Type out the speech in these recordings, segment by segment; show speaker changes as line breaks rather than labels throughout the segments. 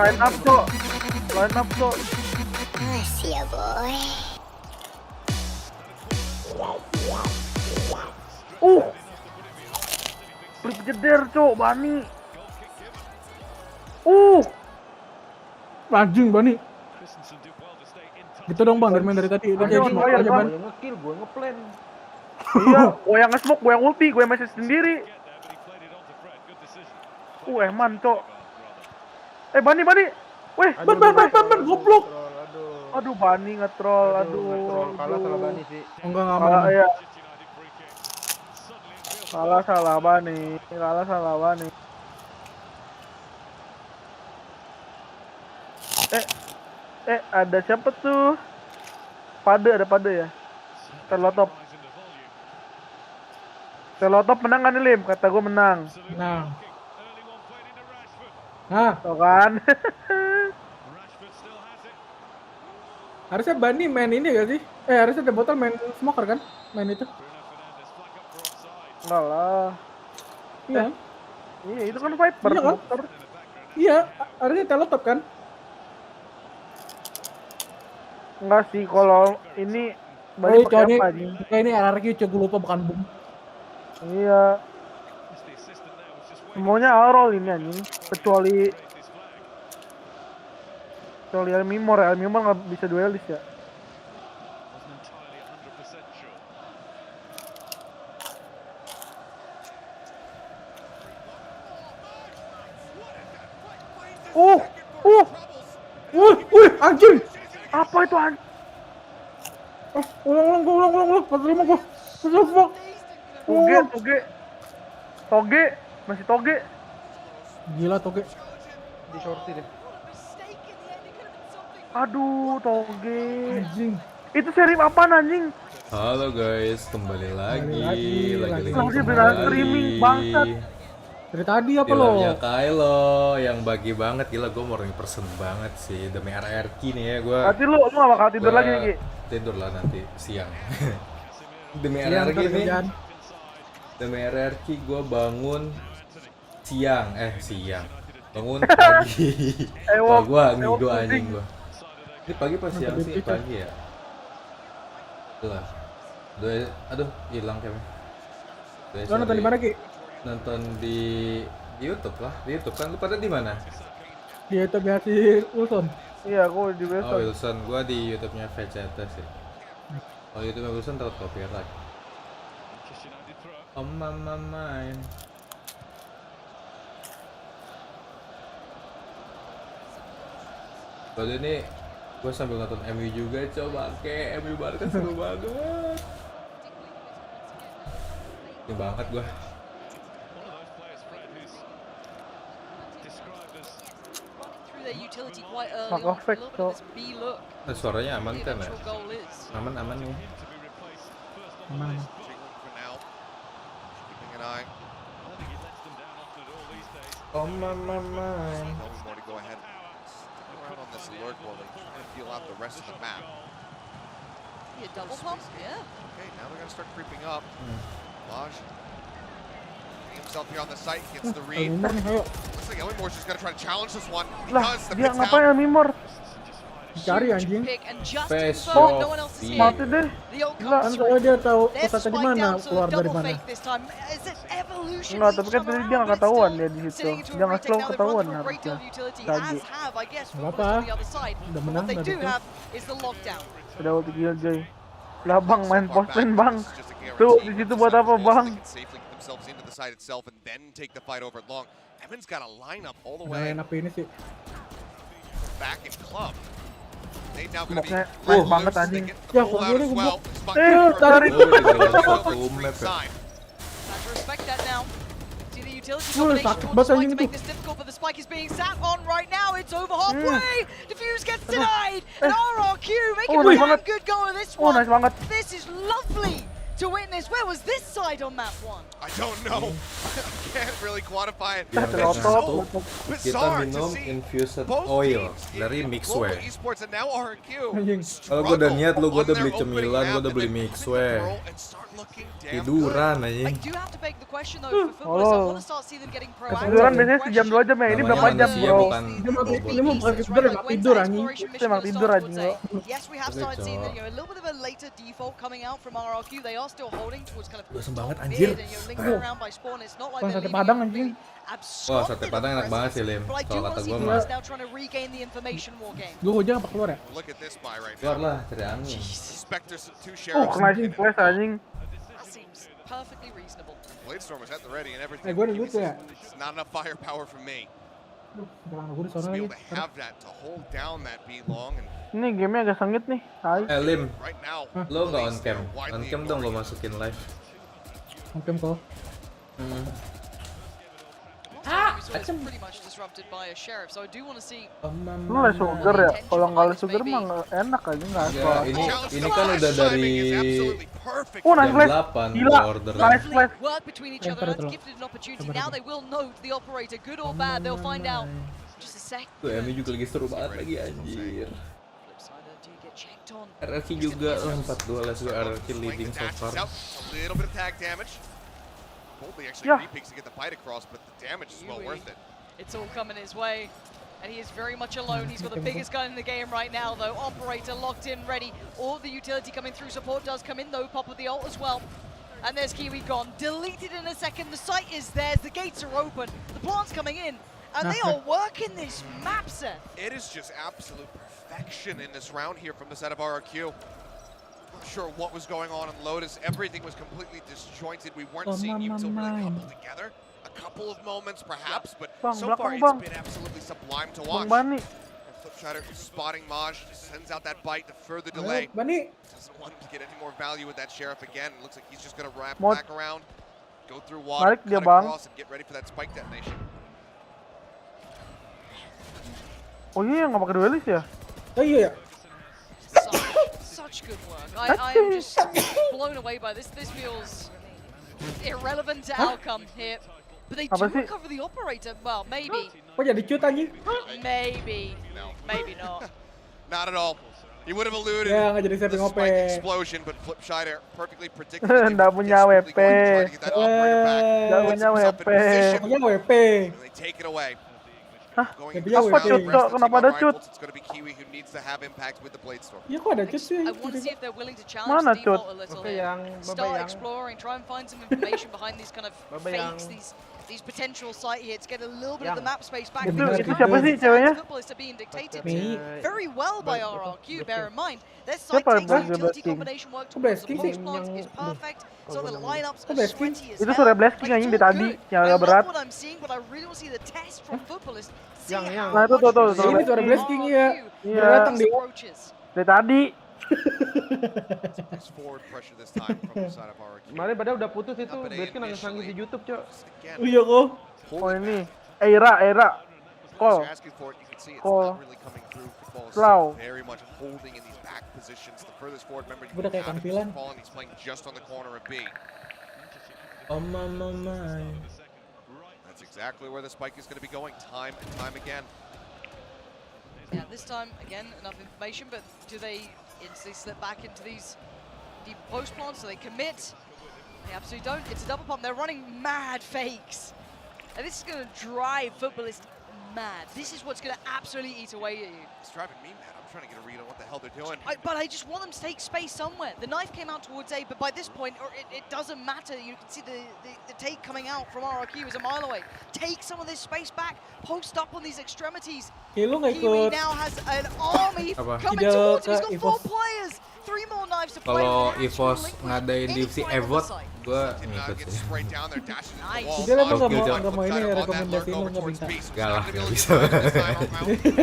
Line up, Cok. Line up, Cok.
Makasih ya, boy.
Flip jeder, Cok, Bani.
Anjing Bani. Gitu dong Bang, dari tadi udah
Ayo,
jadi
ayo,
smoke aja
ayo.
Bang.
Gue yang nge-kill, gue nge-plan.
Iya, gue yang nge-smoke, gue yang ulti, gue yang message sendiri. Eman, Cok. Bani. Weh,
Ban, goblok.
aduh, Bani nge-troll, aduh.
Kalah salah Bani sih.
Oh, enggak
Kalah,
aman.
ya. Kalah salah Bani. Ada siapa tuh? Ada Pade ya? Telotop menang kan nih, Lim? Kata gue menang.
Nah.
Tuh kan?
Harusnya Bani main ini gak sih? Harusnya The Bottle main smoker kan? Main itu.
Enggak lah.
Iya.
Iya, itu kan Viper.
Iya kan? Iya, harusnya Telotop kan?
Enggak sih, kalau ini Bani pakai apa nih?
Ini RRQ gue lupa bukan boom.
Iya. Semuanya all ini anjing, kecuali Elmimor nggak bisa duelis ya.
Anjing.
Apa itu anjing?
Ulang. Pas lima gua.
Toge, masih toge.
Gila Toge.
Di shorty deh.
Aduh, toge.
Anjing.
Itu seri apaan anjing?
Halo guys, kembali lagi.
Langsung beneran streaming, bangsat.
Dari tadi apa lo?
Filmnya Kylo yang bagi banget, gila gue morning person banget sih demi RRQ nih ya gue.
Berarti lu gak bakal tidur lagi nih, Ki?
Tidur lah nanti siang. Demi
Siang
RRQ nih.
kerjaan.
Demi RRQ gue bangun siang. Bangun pagi. Wah gue ngigo anjing gue. Ini pagi pas siang sih? Pagi ya? Lah. Aduh, hilang kayaknya.
Lo nonton di mana Ki?
Nonton di YouTube lah. Di YouTube kan, lu pada di mana?
Di YouTube-nya si Wilson.
Iya, aku di
Oh,
besok.
Wilson, gua di YouTube-nya VCT sih. Oh, YouTube-nya Wilson takut copyright. Oh, mama main. Kalau ini gua sambil nonton MU juga, coba kayak MU Barca seru banget. Ini banget gua.
Fuck off, Cok.
Suaranya aman kan ya? Aman nih.
Aman.
Oh mama main.
Double pump, yeah.
Okay, now they're gonna start creeping up. Lahhh himself here on the site, gets the read. Looks like Elmimore's just gonna try to challenge this one. He
Lah,
does, the
dia
pit's
ngapain
out.
Elmimor?
Dicari anjing.
Face
Mati deh. Gila,
Kan soalnya dia tahu pusatnya di mana, keluar dari mana.
Enggak, tapi kan tadi dia nggak ketahuan dia di situ. Dia nggak slow ketahuan harusnya. Tadi.
Nggak apa. Udah menang tadi itu.
Udah ulti Killjoy. Lah Bang, main post lane Bang. Tuh, di situ buat apa Bang?
Evan's got a lineup all the
Udah
way
enak ini sih.
back in club. They now gonna be
Smoke-nya
let
banget
loose.
anjing.
They get
Ya,
pulled
kok
out
gue
as
nih,
well.
Dari
Satu map ya.
Respect that now. See the utility
Wah,
combination
sakit
on
banget
the spike
anjing
to make
itu.
this difficult, but the spike is being sat on right now. It's over halfway. Diffuse gets denied, and RRQ making
Oh,
a
nice
damn
banget.
good go of this
Oh,
one.
nice banget.
This is lovely to witness. Where was this side on map one?
I don't know. Can't really quantify it.
Yang
It's
satu,
so
kita
bizarre to
minum
see
infused
both
oil
teams
dari
in
Mixway.
global esports and now RRQ
Anjing.
Kalau gue udah niat lu, gue
on
udah
their
beli
opening
cemilan,
map
gue udah
and
beli
then
Mixway.
roll and start looking damn
Tiduran
I
anjing.
do have to beg the question though for footballers. I want to start seeing them getting proactive.
Tiduran biasanya sejam 2 jam ya, ini berapa
Namanya
jam
manusia
bro?
bukan
Ini mau bukan tidur, emang tidur anjing.
Itu emang tidur anjing lo.
Yes, we have started seeing a little bit of a later default coming out from RRQ. They are still holding towards kind of
Gua banget,
top
anjir.
mid and you're lingering around by spawn. It's not like
Bang,
they're
sate
leaving
Padang,
a
anjing.
really absconded
Wah, sate Padang enak banget sih, Lim.
But I do
Kalau
want
kata
to see
gue mah.
players now trying to regain the information war game.
Gue hujang apa keluar ya?
Look at this buy right
Keluar
now.
lah, cari angin.
Spectres, two
Oh,
sheriffs.
kena quest anjing.
That seems perfectly reasonable.
Bladestorm is at the ready and everything.
Gue ada duit ya.
It's not enough firepower for me.
Jangan gue di
To
sana
be
lagi.
able to have that, to hold down that B long, and
Ini gamenya agak sengit nih. Tai.
Lim,
right now,
lo nggak on
Blaze,
cam?
they're widely
On cam dong lo
ignoring it.
masukin live.
Mungkin kok.
It's pretty much disrupted by a sheriff, so I do want to see.
Lu les sugar ya? Kalau nggak les sugar mah nggak enak aja nggak
Ya,
asal.
ini kan udah dari
Oh, nice
jam
flash.
8
Gila.
gua order.
Nice flash.
Work between each other. That's gifted an opportunity. Now they will know the operator, good or bad. They'll find out. Just a sec.
Tuh, Emi juga lagi seru banget lagi anjir.
Flip side, do you get checked on?
RRQ juga 4-2, let's go RRQ leading so far.
A little bit of tag damage. Boldly actually
Yeah.
repeats to get the fight across, but the damage is well
Yuhuuu.
worth it.
It's all coming his way. And he is very much alone. He's got the biggest gun in the game right now, though. Operator locked in, ready. All the utility coming through. Support does come in, though. Pop with the ult as well. And there's Kiwi gone. Deleted in a second. The site is theirs. The gates are open. The plant's coming in. And they are working this map set.
It is just absolute perfection in this round here from the side of RRQ. Not sure what was going on in Lotus. Everything was completely disjointed. We weren't seeing util really coupled together. A couple of moments perhaps, but
Bang,
so far
belakang,
it's
bang.
been absolutely sublime to
Bang
watch.
Bani.
And Flipshider spotting Maj, sends out that bite to further delay.
Bani.
Doesn't want to get any more value with that Sheriff again. Looks like he's just going to wrap
Mod.
back around, go through water,
Narik dia,
cut
bang.
across, and get ready for that spike detonation.
Oh iya, nggak pakai duelis ya?
Oh iya ya.
Such good work. I am just blown away by this. This feels irrelevant to outcome here. But they do
Apa sih?
recover the operator. Well, maybe.
Kok jadi cut anjing?
Maybe.
No.
Maybe not.
Not at all. He would have alluded
Ya, nggak jadi
the
saving OP.
spike explosion, but Flipshider perfectly predicted.
Nggak punya WP.
That operator back.
Nggak punya
Puts himself in
WP.
position,
Punya WP.
and they take it away.
Hah?
Going
Tapi
into
dia
this
WP.
round, the rest of the
Kenapa
team
ada
on
cut?
rifles, it's going to be Kiwi who needs to have impact with the Bladestorm.
Ya kok ada cut sih?
I want to see if they're willing to challenge
Mana,
the default
Cut?
a little
Oke,
here.
yang
Start
babayang.
exploring, try and find some information behind these kind of
Babayang.
fakes, these potential site hits, get a little bit of the
Yang.
map space back.
Itu-
because
itu
now
siapa
sih
the
ceweknya?
footballists are being dictated
Mi.
to very well by RRQ, bear in mind. Their
Siapa
site takes the
yang
utility
Blasting?
combination work
Kok
towards the
Blasting sih?
post plant is perfect, so the lineups
Kok
are
Blasting?
sweaty as
Itu
hell.
suara Blasting
Like,
anjing
it's
di
all
tadi,
good.
yang
I
agak
love
berat.
what I'm seeing, but I really want to see the test from footballists. See
Yang-
how
Nah, itu tuh, tuh,
much
tuh,
Ini suara Blasting ya.
Iya.
Baru datang dia.
approaches.
Dari tadi.
Nice forward pressure this time from the side of RRQ.
Kemarin padahal udah putus itu,
Up at A
Blaskin nangis-nangis di
initially.
YouTube, Cok.
Just again,
Iya kok.
Oh ini. Era.
as
Call.
you're asking for it, you can see it's
Call.
not really coming through. Football is
Slow.
very much holding in these back positions. The furthest forward member you
Udah
can
kayak
have is
tampilan.
Paul, and he's playing just on the corner of B.
Oh mama.
That's exactly where the spike is going to be going time and time again.
Yeah, this time, again, enough information, but do they instantly slip back into these deep post plants? Do they commit? They absolutely don't. It's a double pump. They're running mad fakes. And this is going to drive footballists mad. This is what's going to absolutely eat away at you.
It's driving me mad. I'm trying to get a read on what the hell they're doing.
But I just want them to take space somewhere. The knife came out towards A, but by this point, it doesn't matter. You can see the take coming out from RRQ is a mile away. Take some of this space back. Post up on these extremities.
Kilo nggak
Kiwi
ikut.
now has an army
Apa?
coming
Tidak
towards him. He's
ke
got 4
EVOS.
players. 3 more knives to play
Kalau
with.
EVOS ngadain divisi Evot, gue
Did not
ngikut
get
sih.
sprayed down there, dashes into the
Nice.
wall.
Dia emang
nggak mau-
nggak mau ini
Flipshider on that
rekomendasi
lurk
lu
over
nggak
towards
bisa.
B. So
Nggak lah,
it's
nggak
gonna be
bisa.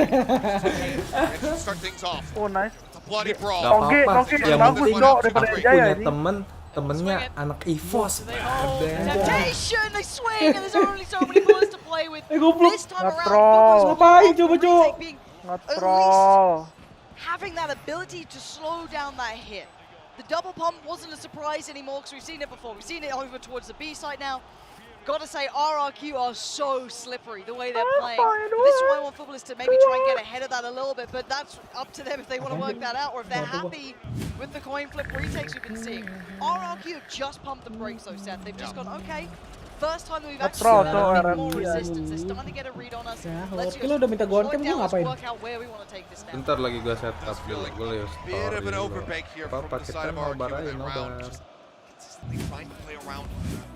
and to start things off.
Oh nice.
It's a bloody
Gak
brawl.
Oke,
apa-apa.
oke,
Yang
bagus,
penting
Dok, daripada
aku
Jaya
punya
ini.
temennya anak EVOS.
They hold
Ada.
temptation. They swing, and there's only so many bullets to play with.
goblok.
This time around,
Ngetrol.
footballers will
Ngapain
be
coba,
retake
Cok?
being
Ngetrol.
having that ability to slow down that hit. The double pump wasn't a surprise anymore because we've seen it before. We've seen it over towards the B side now. Gotta say, RRQ are so slippery the way they're playing. This is why I want footballers to maybe try and get ahead of that a little bit, but that's up to them if they want to work that out or if they're happy with the coin flip retakes we've been seeing. RRQ have just pumped the brakes though, Seth. They've just gone, okay, first time that we've actually seen a bit more resistance. They're starting to get a read on us. Let's just
Lu udah minta
slow
gonceng,
it
lu
down, let's
ngapain?
work out where we want to take this now.
Bentar lagi gua setup
Does feel
dulu.
like
Gua lihat
a bit of an
story
overbank here
dulu.
from
Apa
the
kita
side of RRQ
nobar
in
aja
that round.
nobar.
Just consistently trying to play around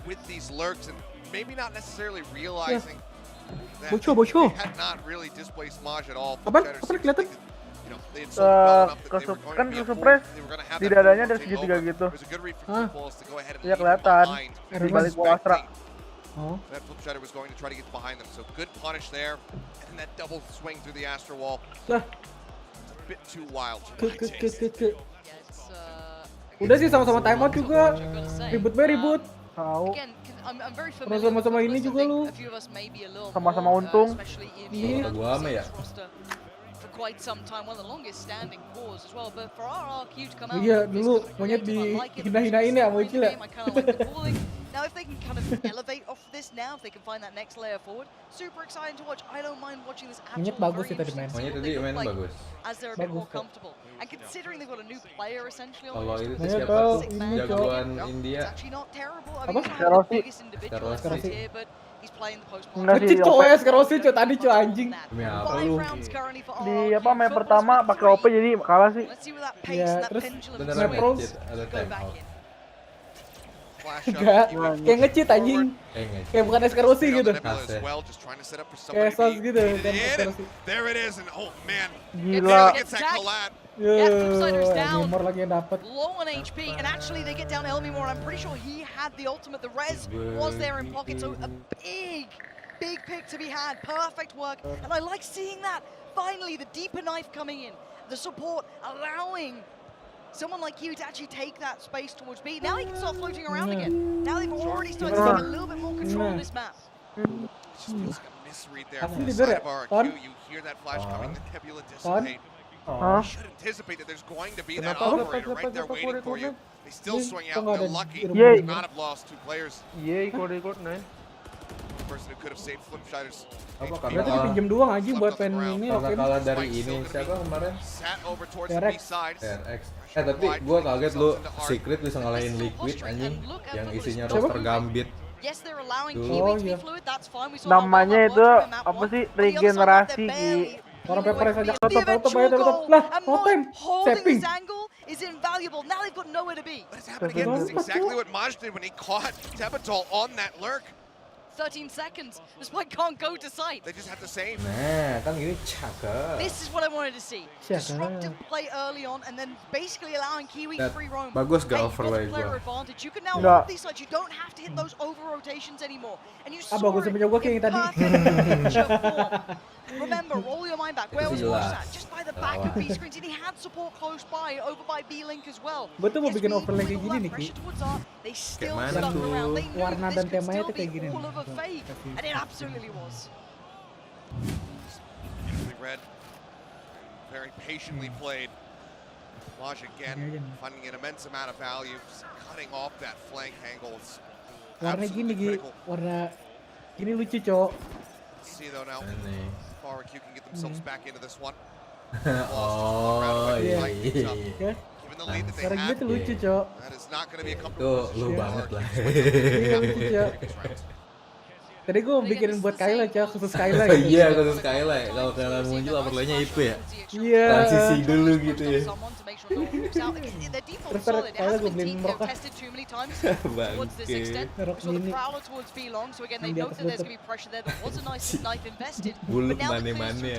with these lurks and maybe not necessarily realizing that
Bocor.
they had not really displaced Maj at all.
Apaan?
Cheddar
Apaan
seems
kelihatan?
like, you know, they had sold well enough that they were going
kan
to be a
ke-suppress
full- they were going to have
di
that
dadanya
full
ada
rotate
segitiga
over.
gitu.
It was a good read from
Hah?
Footballs to go ahead and
Iya
leave them
kelihatan
behind.
di balik gua Astra.
Oh.
That flip shatter was going to try to get behind them, so good punish there, and that double swing through the Astra wall.
Lah,
A bit too wild.
ke.
Yeah, it's,
Udah sih sama-sama timeout juga.
I've got to say.
Ribut be ribut.
Tahu.
Again, I'm very
Terus
familiar with
sama-sama ini
footballers. I
juga
think
lu.
a few of us may be a little
Sama-sama
more,
untung.
especially in
Iya.
the
Gua ama ya?
roster for quite some time, one of the longest standing cores as well. But for RRQ to come out,
Iya,
with
dulu
this kind of
monyet
creative, I like it.
dihina-hinain ya sama
It's
Icil ya.
I kind of like the balling. Now, if they can kind of elevate off this now, if they can find that next layer forward, super exciting to watch. I don't mind watching this at
Monyet
all.
bagus
Very
sih tadi
interesting
main.
to see
Monyet
what
tadi
they look
main
like
bagus.
as they're a bit
Bagus
more
kok.
comfortable. And considering they've got a new player essentially on
Kalau
the
itu
roster,
Monyet
siapa
tahu,
tuh?
ini
Jagoan
it's
India.
actually not terrible. I
Apa?
mean, he's not the
Scarosi.
biggest individual
Scarosi.
effort here, but he's playing the post
Enggak sih,
Ngecit
di
cowok
OP.
ya Scarosi cowok tadi cowok anjing.
Demi apa
5
lu?
rounds currently for
Di
RRQ.
apa main
Football's
pertama
with
pakai OP
3.
jadi kalah sih.
Let's see where that pace
Iya,
and that
terus
pendulum
beneran
swings.
Pros.
ngecit, ada
Go
time
back
out.
in.
Flash
Enggak,
up, keep it
kayak ngecit anjing.
Ngecit.
Kayak bukan Scarosi
Straight on
gitu.
the nebula as
Kasih.
well, just trying to set up for
Kayak
somebody
sos
to be
gitu
hit
kan
in.
Scarosi.
There it is, and oh man,
Gila.
gets that collab.
Flipsider's down.
Humor lagi yang dapet.
Low on HP, and actually they get down Elmimore, and I'm pretty sure he had the ultimate. The res was there in pocket, so a big pick to be had. Perfect work, and I like seeing that. Finally, the deeper knife coming in, the support allowing someone like you to actually take that space towards B. Now he can start floating around again. Now they've already started to take a little bit more control of this map.
Just feels like a misread there
Pasti
from the
tidur
side
ya?
of
Pon?
RRQ. You hear that flash coming, the nebula
Pon?
dissipate.
Hah?
You should anticipate that there's going to be that
Kenapa?
operator right there waiting for you. They still
Ini
swing
kok
out.
nggak
They're
ada
lucky
di
Yeay.
to not have lost 2 players.
Iya, ikut nih.
The person who could have saved Flipshiders.
Apa
Berarti
karena
dipinjem doang anjing buat pen ini
karena
oke.
kalah dari ini siapa kemarin?
Sat over towards the
RRQ.
B side.
RX. Tapi gua kaget lu Secret bisa ngalahin Liquid anjing yang isinya roster Gambit.
Yes, they're allowing
Oh,
Kiwi to be
iya.
fluid. That's fine. We saw
Namanya
how well
itu
that worked in map
apa
1.
sih?
On the other side,
Regenerasi,
they're
Ki.
barely
Orang
peeling
Pepper
away
saja
from the
tutup
eventual
aja
goal.
Lah,
And
no
Mod
time.
holding
Tapping.
this angle is invaluable. Now they've got nowhere to be.
What has happened again? This is exactly what Maj did when he caught Tebatol on that lurk.
13 seconds. The spike can't go to site.
They just have to save.
Nah, kan gini cakep.
This is what I wanted to see.
Siapa?
Disruptive play early on and then basically allowing Kiwi
That
free roam.
bagus gak
Hey, you've got
overlay
the player
gua.
advantage. You can now
Nggak.
hold these sides. You don't have to hit those over rotations anymore. And you saw
bagus
it
punya gua kayak
in
yang tadi.
perfect picture form. Remember, roll your mind back. Where was
Jelas.
Morsat? Just by the back of B screens, and he had support close by, over by B Link as well.
Gua tuh mau
Yes,
bikin
we
overlay
put
kayak
all
gini
that
nih, Ki.
pressure towards Art. They still
mana
stuck
tuh?
around. They knew
Warna
this
dan
could
temanya
still
tuh kayak
be
gini.
all of a fake, and it absolutely was.
Beautifully read. Very patiently played. Maj again, finding an immense amount of value. Just cutting off that flank angle. It's
Warna gini
absolutely
Gi.
critical.
Warna gini lucu, Cok.
Let's see though now.
Ini.
If RRQ can get themselves back into this one.
Oh
iya.
iya.
Ya.
Given the lead that they
Warna gini
have,
tuh lucu, Cok.
that is not going to be a
Itu
comfortable
lu
position.
banget lah.
Iya, lucu, Cok. Tadi gue bikinin buat Kyla, Cok, khusus Kyla
Oh
gitu.
iya, khusus Skylight. Kalau kalian muncul overlaynya itu ya.
Iya.
Transisi dulu gitu ya.
Terus ntar Kyla gue beliin merokah.
Bangke.
Merok mini.
Yang di atas lutut.
Buluk mane-mane.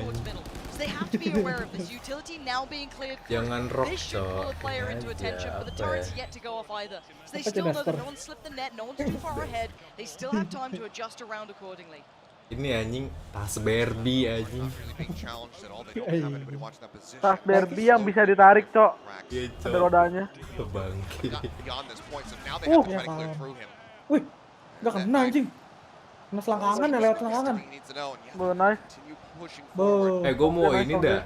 Jangan rock, Cok. Aja, apa ya.
They still know that no one slipped the net, no one's too far ahead. They still have time to adjust around accordingly.
Ini anjing tas Barbie anjing.
Really being challenged at all. They don't have anybody watching that position.
Tas Barbie yang bisa ditarik, Cok.
Iya,
Ada rodanya.
Bangke.
Not beyond this point, so now they have to
ya
try to clear
kawan.
through him.
Wih, nggak kena anjing. Kena selangkangan ya, lewat selangkangan.
He needs to know, and yeah,
Bo, nice.
continue pushing
Bo.
forward.
Gue mau ini dah.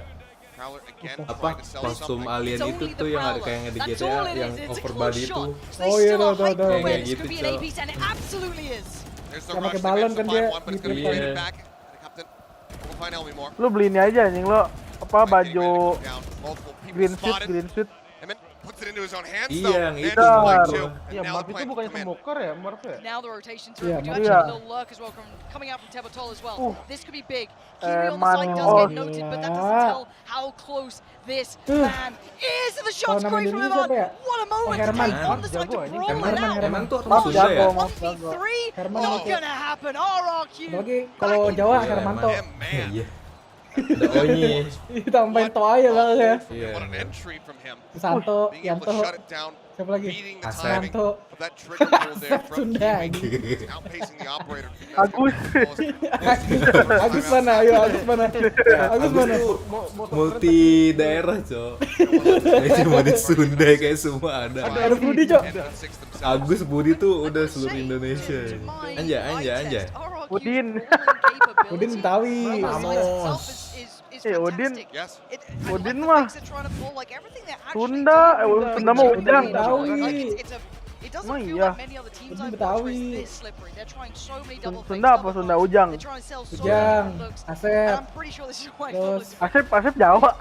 Prowler again
Apa
trying to sell
kostum
something.
alien
It's
itu
only the
tuh yang ada
Prowler.
kayak di
That's
GTA
all it
yang
is. It's a
over
close
body itu.
shot. So
Oh,
they
iya,
still are
tahu, tahu,
hyper
tahu.
aware
Kayak
this could
gitu,
be an
Cok.
AP and it absolutely is.
There's the
Yang
rush.
pakai
They
balon
managed to
kan
find
dia
one, but it's
di
going to be
Iya.
traded back. The captain will find Elmi more.
Lu beli ini aja anjing lo. Apa
Getting ready to
baju
come down. Multiple people
green suit,
spotted.
green suit.
And then puts it into his own hands
Iya,
though.
yang
And
itu
just
maksud
two.
gua.
And
Ya,
now
Marv
the
itu
play
bukannya
come in.
smoker ya, Marv ya?
Now the rotation through.
Yeah,
We do
Marv.
actually have a
Yeah.
little lurk as well coming out from Tebotol as well.
Ooh.
This could be big. Kiwi on the side does
man.
get noted, but that doesn't tell how close this man is. And the shot's
nama
great from
Indonesia
Amatt.
siapa ya?
What a moment to
Herman.
take on the side to
Jago, ini
brawl it
Herman,
out.
Emang tuh orang
Maaf,
Sunda
jago,
ya?
maaf.
1v3,
Herman
not
pakai.
gonna happen. RRQ.
Apalagi kalau Jawa
Iya,
Hermanto.
And man,
Iya. Ada Onyi.
Tambahin to aja lah ya.
Iya.
what an entry from him.
Santo,
Being able to
Yanto,
shut it down,
siapa lagi?
beating the
Asep.
timing
Santo.
of that trigger pull there from
Sunda.
Kiwi, outpacing the operator.
Agus.
Agus mana? Ayo Agus mana? Agus mana?
Multi daerah, Cok. Ini cuma di Sunda kayak semua ada.
Ada Budi, Cok.
Agus Budi tuh udah seluruh Indonesia. Anja.
Udin.
Udin Betawi.
Udin.
Yes.
Udin mah Sunda, Sunda mah Ujang.
It doesn't
Emang
feel
iya.
like many other teams
Udin
I've watched where
Betawi.
it's this slippery. They're trying so many double fakes,
Sunda apa
double
Sunda
pumps.
Ujang?
They're trying to sell so
Ujang,
many looks. And
Asep.
I'm pretty sure this is why
Terus
Asep Jawa.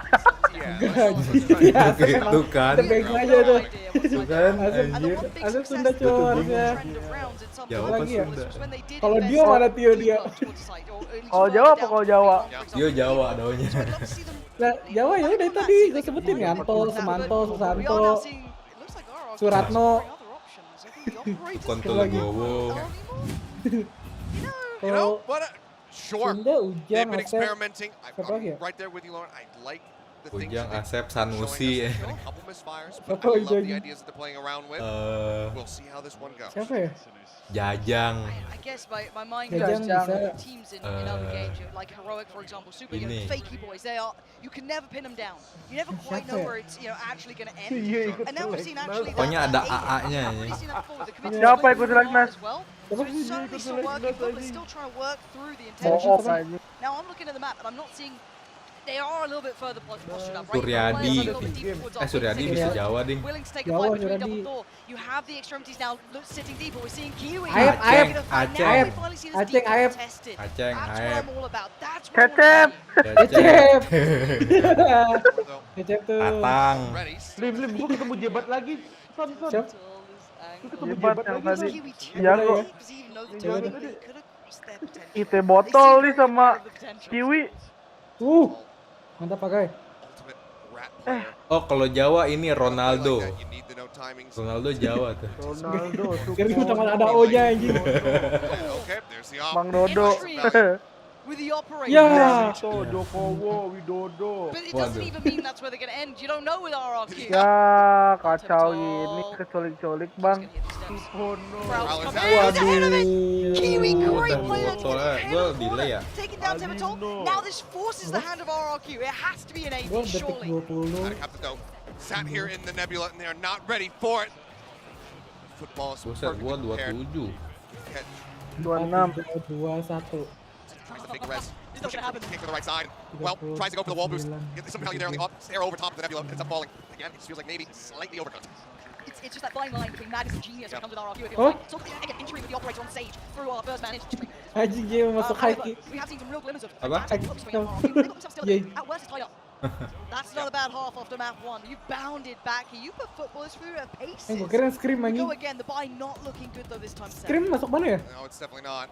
Iya, Asep
Tuh kan.
Kita bego aja tuh.
Tuh kan,
Asep,
anjir.
Asep Sunda Cok harusnya.
Jawa
lagi ya?
Kalau
Kalau dia mana Tio dia?
Kalau Jawa apa kalau Jawa?
Yo Jawa daunnya.
Nah, Jawa ya udah tadi gue sebutin Yanto, Semanto, Susanto, Suratno.
Kontol Gowo.
You know, but sure.
Sunda,
They've
Ujang,
been
Asep.
experimenting.
Siapa lagi ya?
I'm right there with you, Lauren. I like the things
Ujang,
that
Asep,
they're
Sanusi.
showing us. Been a couple misfires, but
Siapa
I love
Ujang?
the ideas that they're playing around with. We'll see how this one goes.
Siapa ya?
Jajang.
I guess my mind
Jajang
goes
bisa.
to teams in other games, like Heroic, for example, super, you know,
Ini.
fakey boys. You can never pin them down. You never quite know
Siapa ya?
where it's, actually going to end.
Iya, ikut
And now we've seen actually
Pokoknya ada
that
AA-nya
I've
ya.
already seen that before with the committed
Siapa
split
ikut
going on
seleknas?
as well.
Siapa
So
sih
it's
dia
certainly
ikut
still working,
seleknas
but it's still trying to work through the
Bohong.
intentions.
anjing.
Now I'm looking at the map and I'm not seeing. They are a little bit further postured up, right?
Suryadi.
Players are a little bit deeper towards our
Suryadi
wing.
bisa Jawa ding.
Willing to take a
Jawa,
fight between
Suryadi.
double door. You have the extremities now sitting deeper. We're seeing Kiwi.
Aep,
Aep,
Now
Aceh.
we finally see this
Aceh,
deep
Aep.
contested.
Aceh,
That's what
Aep.
I'm all about. That's what I
Cecep.
wanna
Cecep.
So,
Cecep tuh.
Atang.
ready.
Lim, gua ketemu Jebat lagi. Son.
Siap.
Gua ketemu
Jebat
Jebat
yang
lagi,
tadi.
Son.
Kiwi too.
Jago.
Because even though the
Jago.
timing, they could have crossed their potential.
Ite botol nih sama Kiwi.
Mantap pakai.
Ultimate rat player.
Oh kalau Jawa ini Ronaldo.
Like that, you need to know timings.
Ronaldo Jawa tuh.
Ronaldo,
Kira kita cuma ada O-nya anjing.
Okay, there's the op.
Mang Dodo.
With the operator.
Ya.
Vito, Jokowo, Widodo.
But it doesn't
Waduh.
even mean that's where they're going to end. You don't know with RRQ.
Ya kacau gini keculik-culik bang.
Sipono.
Prowler's
Prowler's
coming in, he's ahead of it.
Waduh.
Kiwi, great
Waduh,
play. That's
botol
getting
ya.
ahead
Gua
of the
delay ya.
corner. Taking down Tebotol.
Alino.
Now this forces the hand of RRQ. It has to be an
Gua
AB,
detik
surely.
20.
Captain though sat here in the nebula and they are not ready for it. Football is
Buset, gua
perfectly prepared.
27.
Catch,
26.
2-1.
tries to take a rest.
It's not gonna happen.
Kick to the right side. Well, tries to go for the wall boost. Somehow you're there on the up, stare over top of the nebula, ends up falling. Again, it feels like maybe slightly overcooked.
It's just that fine line between madness and genius when it comes with RRQ. It feels
Oh.
like. So again, entering with the operator on stage through our first man into
Anjing dia masuk high kick.
we have seen some real glimmers of
Apa?
tactical hooks swinging from RRQ. They got themselves still
Yeah.
at worst it's tied up. That's not a bad half after map one. You bounded back here. You put footballers through a pace.
Gua kira scream
We
anjing.
go again. The buy not looking good though this time.
Scream masuk mana ya?
No, it's definitely not.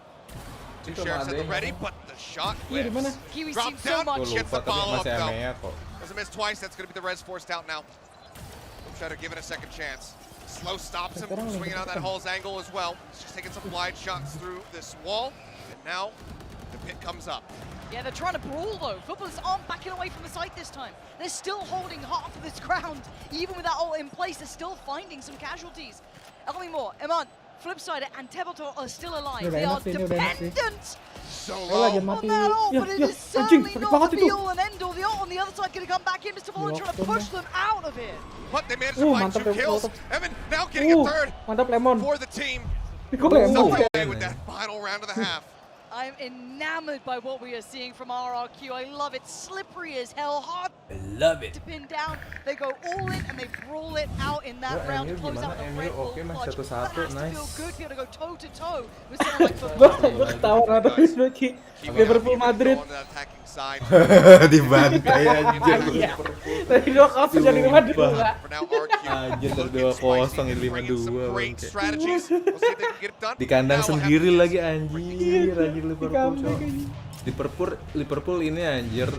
Two
Itu
sheriffs at the
ada.
ready, but the shot
Iya di mana?
whiffs.
Kiwi
Drop
seems so
down.
Gua
much.
Gets
lupa
the
tapi
follow-up
masih
though.
Amea kok.
Doesn't miss twice. That's going to be the res forced out now. Try to give it a second chance. Slow stops him from swinging out that Hall's angle as well. He's just taking some wide shots through this wall. And now the pit comes up.
Yeah, they're trying to brawl though. Footballers aren't backing away from the site this time. They're still holding half of this ground. Even with that ult in place, they're still finding some casualties. Elmi Moore, Amatt, Flipside and Tebotol are still alive.
Ini udah
They are
enak sih, ini udah enak sih.
dependent
So
Oh, lagi
low.
mati.
on that ult,
Ya,
but it
ya,
is
anjing,
certainly
sakit
not
banget
the
itu.
be-all and end-all. The ult on the other side going to come back in. Mr. Ballon trying to push them out of here.
But they managed to find
mantap
two
ya,
kills.
mantap.
Evan now getting a third
Mantap Lemon.
for the team.
Kok Lemon?
Something away with that final round of the half.
I'm enamored by what we are seeing from RRQ. I love it. Slippery as hell, hard
I love it.
to pin down. They go all in and they brawl it out in that
Wah,
round
MU
to close out
gimana?
the
MU
Red Bull
oke, Mas.
clutch.
1-1,
That has to
nice.
feel good to be able to go toe to toe with someone like
Gue ketawa terus Baki. Liverpool Madrid.
On that attacking side.
Dibantai anjir.
Tadi 2-0 jadi 5-2.
For now, RQ
Anjir, dari
looking
2-0
spicy,
jadi
bringing some
5-2,
great
bangke.
strategies. We'll see if they can get it done.
Di kandang
Now we'll have
sendiri
to
lagi
guess.
anjir Liverpool cok. Liverpool ini anjir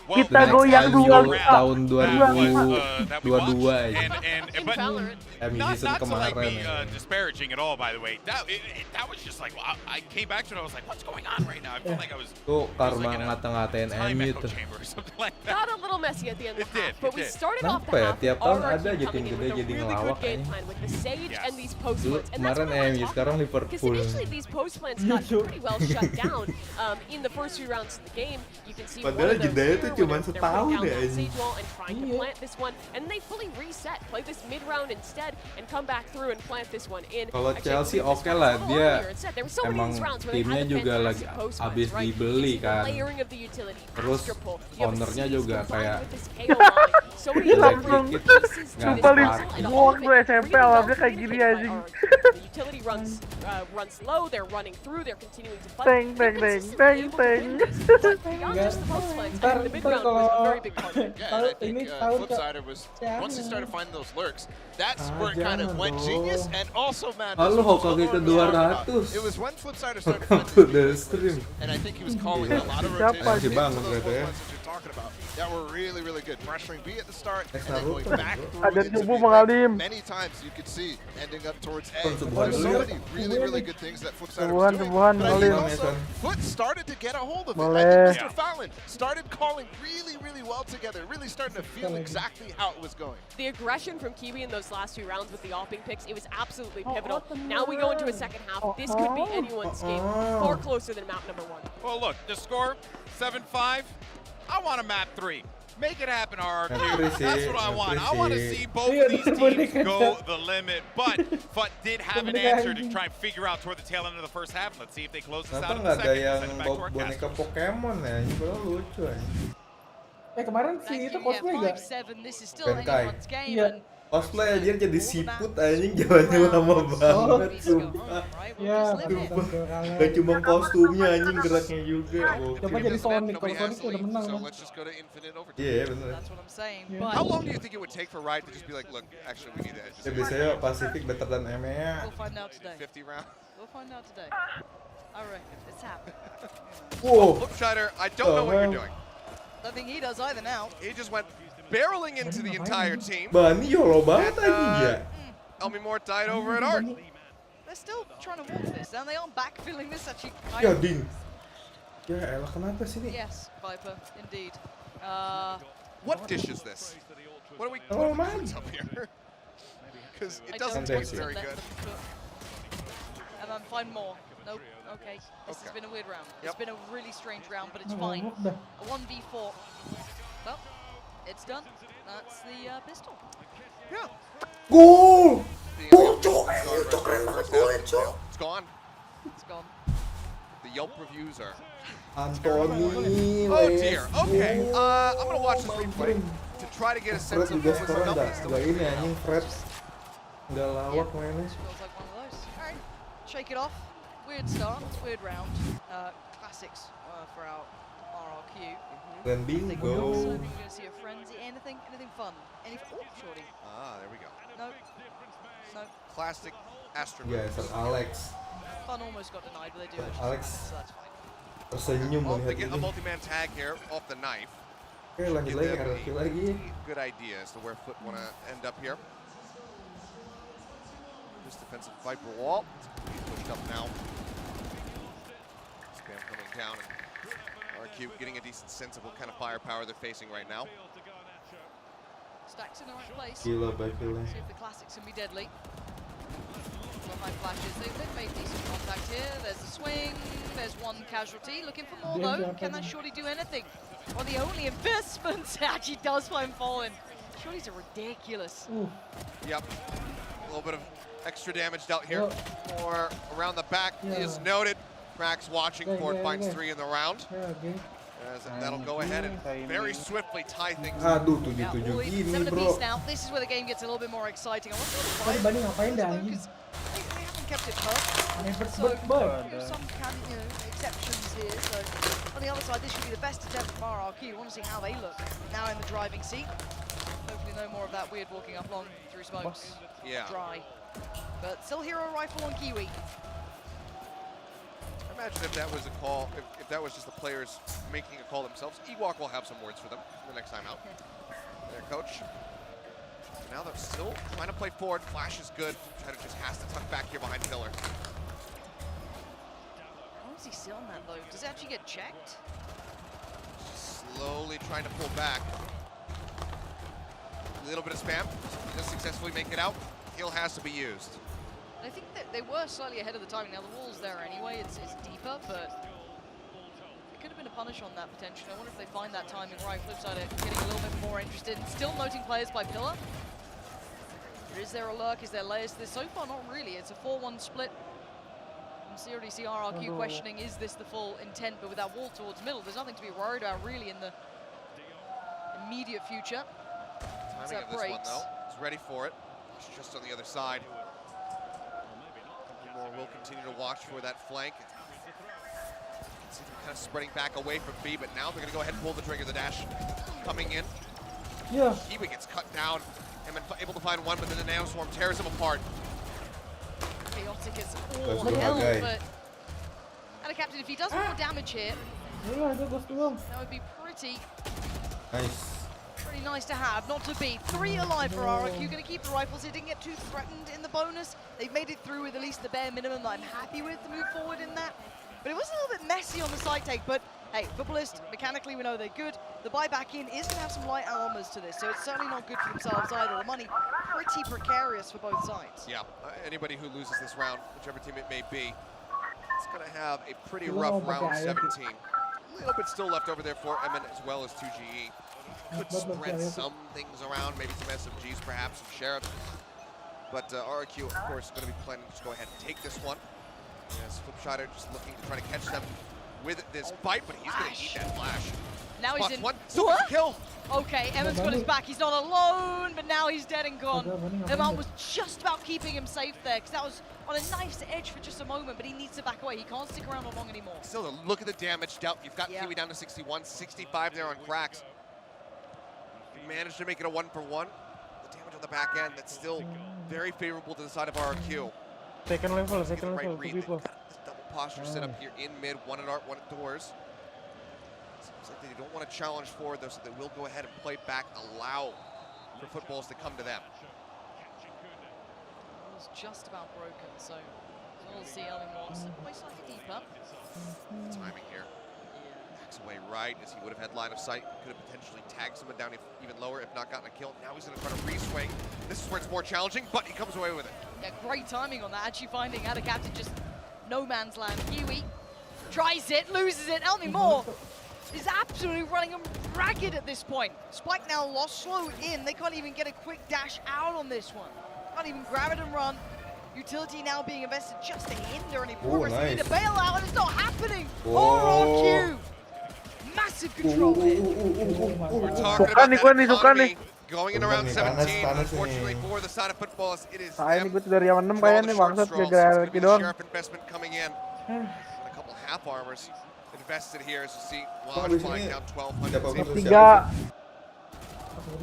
Kita
the next
goyang
MU
dua
tahun
that
2022
we watched.
aja.
But
MU
not
season
to like
kemarin
be
ya.
disparaging at all, by the way. That was just like, I came back to it, I was like, what's going on right now? I felt like I was
Tuh karma
like in a
ngata-ngatain
time
MU
echo
tuh.
chamber or something like that.
Got a little messy at the end of the
It did,
half, but
it
we
did.
started off
Kenapa
the
ya?
half.
Tiap tahun
RRQ
ada aja tim
coming in
gede
with a
jadi
really
ngelawak
good game
kayaknya.
plan with the Sage
Yes.
and these post
Dulu
plants. And that's
kemarin
what we're
MU,
talking
sekarang
about. Because
Liverpool.
initially these post plants got pretty well shut down in the first few rounds of the game. You can see
Padahal
one of those
jedanya
here
tuh
when
cuman
they're
setahun
putting down
ya,
that
anjing.
Sage wall and trying to plant this one, and they fully reset, play this mid round instead, and come back through and plant this one in.
Kalau
Actually,
Chelsea
I believe
oke
this one
lah,
a little
dia
earlier instead. There were so many of
emang
these rounds where they
timnya
had the
juga lagi
fantastic post
abis
plants, right?
dibeli
You see the
kan.
layering of the utility,
Terus
Astro Pull. You have a
ownernya
Seize
juga
combined
kayak
with this KO line. So many
langsung
different pieces to
sumpah
this
li
puzzle, and all
bohong
of
gue
it
SMP
really
awalnya
well
kayak gini
communicated by
anjing.
RRQ. The utility runs low, they're running through, they're continuing to fight.
Teng, teng,
They're
teng,
consistently
teng,
able
teng.
to win these, but beyond just the post plants, I think the mid round was a very big part of it.
Yeah, and I think Flipsider was, once he started finding those lurks, that's where it kind of went genius, and also, man, this
Halo,
was
Hokage ke
what we were talking about.
200.
It was when Flipsider started
Welcome
finding
to the
these
stream.
and I think he was calling a lot of
Siapa
rotations
sih?
into
Bangun
those
ternyata ya.
post that you're talking about that were really, really good. Pressuring B at the start,
Next
and then going
Naruto,
back
bro.
through
Ada
into
Yuhuuu
B.
mengalim.
Many times you could see ending up towards A.
Sebuah
There's
dulu
so
ya.
many really, really good things that Flipsider
Sebuahan,
was doing.
sebuahan,
But I think
mengalim.
also, Foot started to get a hold of it. I
Boleh.
think Mr. Fallon started calling really, really well together, really starting to feel exactly how it was going.
The aggression from Kiwi in those last 2 rounds with the opping picks, it was absolutely pivotal. Now we go into a second half. This could be anyone's game. Far closer than map number 1.
Well, look, the score, 7-5. I want a map 3. Make it happen, RRQ. That's what I want. I want to see both of these teams go the limit. But FUT did have an answer to try and figure out toward the tail end of the first half. Let's see if they close this
Kenapa
out in
nggak
the
ada
second.
yang
Send it back to
bawa
our
boneka
casters.
Pokemon ya? Ini padahal lucu ya.
Kemarin si
Thank
itu
you.
cosplay
Yeah,
gak?
5-7. This is still
Benkai.
anyone's game.
Iya.
And
Cosplay aja jadi siput anjing jalannya lama banget sumpah.
Ya,
Gak cuma kostumnya anjing geraknya juga.
Coba jadi Sonic, kalau Sonic udah menang
So
kan.
let's just go to infinite overtime.
Iya bener.
That's what I'm saying.
Yeah.
But
How long do you think it would take for Riot to just be like, look, actually we need to
Ya
just
biasanya Pacific better than EMEA.
we'll find out today.
50 round?
We'll find out today. I reckon it's happening.
Wow.
Flipsider, I don't know what you're doing.
Don't think he does either now.
He just went barreling into the entire team.
Bani yolo banget anjing ya.
Elmimore died over at Art.
They're still trying to walk this, and they aren't backfilling this actually.
Ya ding. Ya elah kenapa sih nih?
Yes, Viper, indeed.
What dish is this? What are we
Oh,
putting
man.
up here? Because
I
it doesn't
don't
taste
taste
want to
very
let
good.
them cook. And then find more. Nope. Okay. This has
Okay.
been a weird round.
Yep.
It's been a really strange round, but it's fine.
Dah.
A 1v4. Well, it's done. That's the pistol.
Yeah.
Gol!
The
Gol,
Elmimore
cok,
started
ayo, cok, keren
right
banget
first half.
golnya, cok.
It's gone.
It's gone.
The Yelp reviews are.
Anthony,
Oh dear. Okay. I'm gonna watch this replay to try to get a
Fred
sense of
juga
what was
sekarang
up.
nggak ini anjing Fred nggak lawak mainnya.
Feels like one of those. Alright, shake it off. Weird start, weird round. Classics for our RRQ.
Dan
I think
bingo.
we're going to see a frenzy. Anything fun? Oh, shorty.
Ah, there we go.
No. No.
Classic astronaut.
Ya, Sir Alex
Fun almost got denied, but they do actually.
Alex.
So that's fine.
tersenyum
Well, they
melihat
get a
ini.
multi-man tag here off the knife.
Oke, lanjut
Give
lagi
them
RRQ lagi.
a good idea as to where Foot want to end up here. This defensive Viper wall. He's pushed up now. Spam coming down. And RQ getting a decent sense of what kind of firepower they're facing right now.
Stacks in the right place.
Gila bakilnya.
See if the classics can be deadly. Well, high flashes. They've made decent contact here. There's the swing. There's one casualty. Looking for more though. Can that shorty do anything? Well, the only investment actually does find fallen. Shorties are ridiculous.
Yep. A little bit of extra damage dealt here. Or around the back is noted. Cracks watching for it, finds 3 in the round. As that'll go ahead and very swiftly tie things up.
Aduh,
Yeah,
7-7
all
gini,
7
bro.
apiece now. This is where the game gets a little bit more exciting. I wonder what
Tadi Bani ngapain dah anjing?
they haven't kept it perfect.
Aneh
So,
banget.
some exceptions here. So, on the other side, this should be the best attempt from RRQ. We want to see how they look now in the driving seat. Hopefully, no more of that weird walking up long through smokes.
Yeah.
Dry. But still hero rifle on Kiwi.
Imagine if that was a call, if that was just the players making a call themselves. Ewok will have some words for them the next time out. Their coach. Now they're still trying to play forward. Flash is good. Shadow just has to tuck back here behind Pillar.
How does he sit on that though? Does it actually get checked?
Slowly trying to pull back. A little bit of spam. Just successfully make it out. Heal has to be used.
I think that they were slightly ahead of the timing. Now the wall's there anyway, it's deeper, but it could have been a punish on that potentially. I wonder if they find that timing right. Flip side are getting a little bit more interested. Still noting players by Pillar. Is there a lurk? Is there layers to this? So far, not really. It's a 4-1 split. You can already see RRQ questioning, is this the full intent? But with that wall towards middle, there's nothing to be worried about really in the immediate future.
Timing of this one though. He's ready for it. He's just on the other side. We'll continue to watch for that flank. You can see them kind of spreading back away from B, but now they're going to go ahead and pull the trigger. The dash coming in.
Yeah.
Kiwi gets cut down. Him able to find one, but then the Nano Swarm tears him apart.
Chaotic as
Let's
all
go,
hell,
guy.
but and a captain, if he does more damage here,
Iya, itu bos doang.
that would be pretty
Nice.
nice to have, not to be. 3 alive for RRQ, going to keep the rifles. They didn't get too threatened in the bonus. They've made it through with at least the bare minimum that I'm happy with to move forward in that. But it was a little bit messy on the side take, but hey, Footballist, mechanically we know they're good. The buyback in is going to have some light armors to this, so it's certainly not good for themselves either. The money pretty precarious for both sides.
Yeah, anybody who loses this round, whichever team it may be, it's going to have a pretty rough round 17. A little bit still left over there for Emin as well as 2GE. Could spread some things around, maybe some SMGs perhaps, some Sheriffs. But RRQ, of course, going to be planning to just go ahead and take this one. Yes, Flipshider just looking to try to catch them with this bite, but he's going to eat that flash.
Now he's
Spots
in.
one, still gets a kill.
Okay, Emmett's got his back. He's not alone, but now he's dead and gone. Amatt was just about keeping him safe there, because that was on a nice edge for just a moment, but he needs to back away. He can't stick around long anymore.
Still, look at the damage dealt. You've got Kiwi down to 61, 65 there on Cracks. Managed to make it a 1-for-1. The damage on the back end, that's still very favorable to the side of RRQ.
Second level,
Right
second level,
read.
2 people.
They've got this double posture set up here in mid, one at art, one at doors. Seems like they don't want to challenge forward though, so they will go ahead and play back, allow for footballs to come to them.
It was just about broken, so we'll see Elmore play slightly deeper.
Timing here. Backs away right as he would have had line of sight. Could have potentially tagged someone down even lower if not gotten a kill. Now he's going to try to re-swing. This is where it's more challenging, but he comes away with it.
Yeah, great timing on that. Actually finding out a captain just no man's land. Kiwi tries it, loses it. Elmore is absolutely running him ragged at this point. Spike now lost, slowed in. They can't even get a quick dash out on this one. Can't even grab it and run. Utility now being invested just to hinder any progress. They need to bail out, and it's not happening. RRQ. Massive control here.
We're talking about that economy going in around 17. Unfortunately for the side of footballs, it is them.
Ikut dari yang 6 kayaknya bangsat
It's
gara-gara
gonna be
RRQ
the
doang.
Sheriff investment coming in. And a couple half armors invested here as you see Lodge flying down 1,200.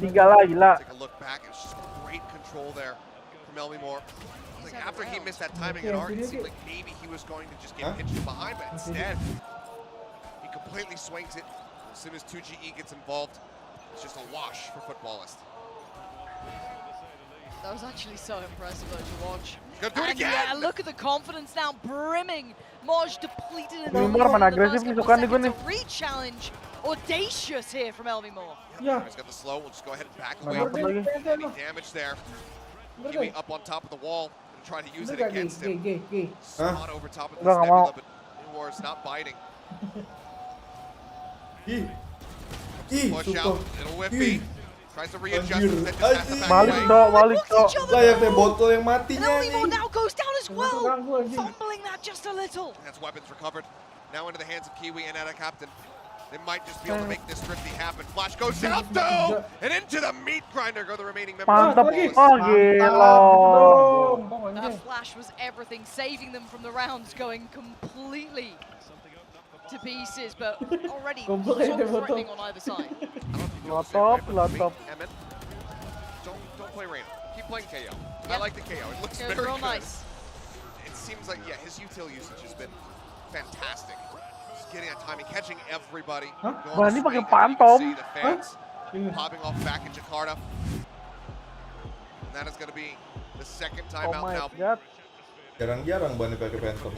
Tiga lah, gila.
Take a look back, it's just great control there from Elmore. Like after he missed that timing at arc, it seemed like maybe he was going to just get pitched behind, but instead, he completely swings it. As soon as 2GE gets involved, it's just a wash for Footballist.
That was actually so impressive though to watch.
He's gonna do it again!
Yeah, look at the confidence now brimming. Moj depleted in the
Elmore mana
first
agresif nih, suka nih gue nih.
seconds. A re-challenge, audacious here from Elmore.
Yeah.
He's got the slow, we'll just go ahead and back away.
Mantap lagi.
Any damage there. Kiwi up on top of the wall, gonna try to use it against him. Spot over top of the
Enggak mau.
Nebula, but War's not biting. Push out, little whippy. Tries to readjust, then just has to back
Balik
away.
dok, balik dok.
Layaknya botol yang mati
And Elmore now goes down as as well, fumbling that just a little.
That's weapons recovered. Now into the hands of Kiwi and Ada Captain. They might just be able to make this thrifty happen. Flash goes down, though! And into the meat grinder go the remaining members.
Mantap.
of the
Gila.
That flash was everything, saving them from the rounds going completely to pieces, but already so threatening on either side.
Lotop.
Emmett, don't play Reyna. Keep playing KO. I like the KO. It looks very
real
good.
nice.
It seems like, yeah, his util usage has been fantastic. Just getting that timing, catching everybody.
Wah, ini pakai pantom.
Popping off back in Jakarta. And that is going to be the second
Oh
timeout
my
now.
god.
Jarang-jarang Bani pakai phantom.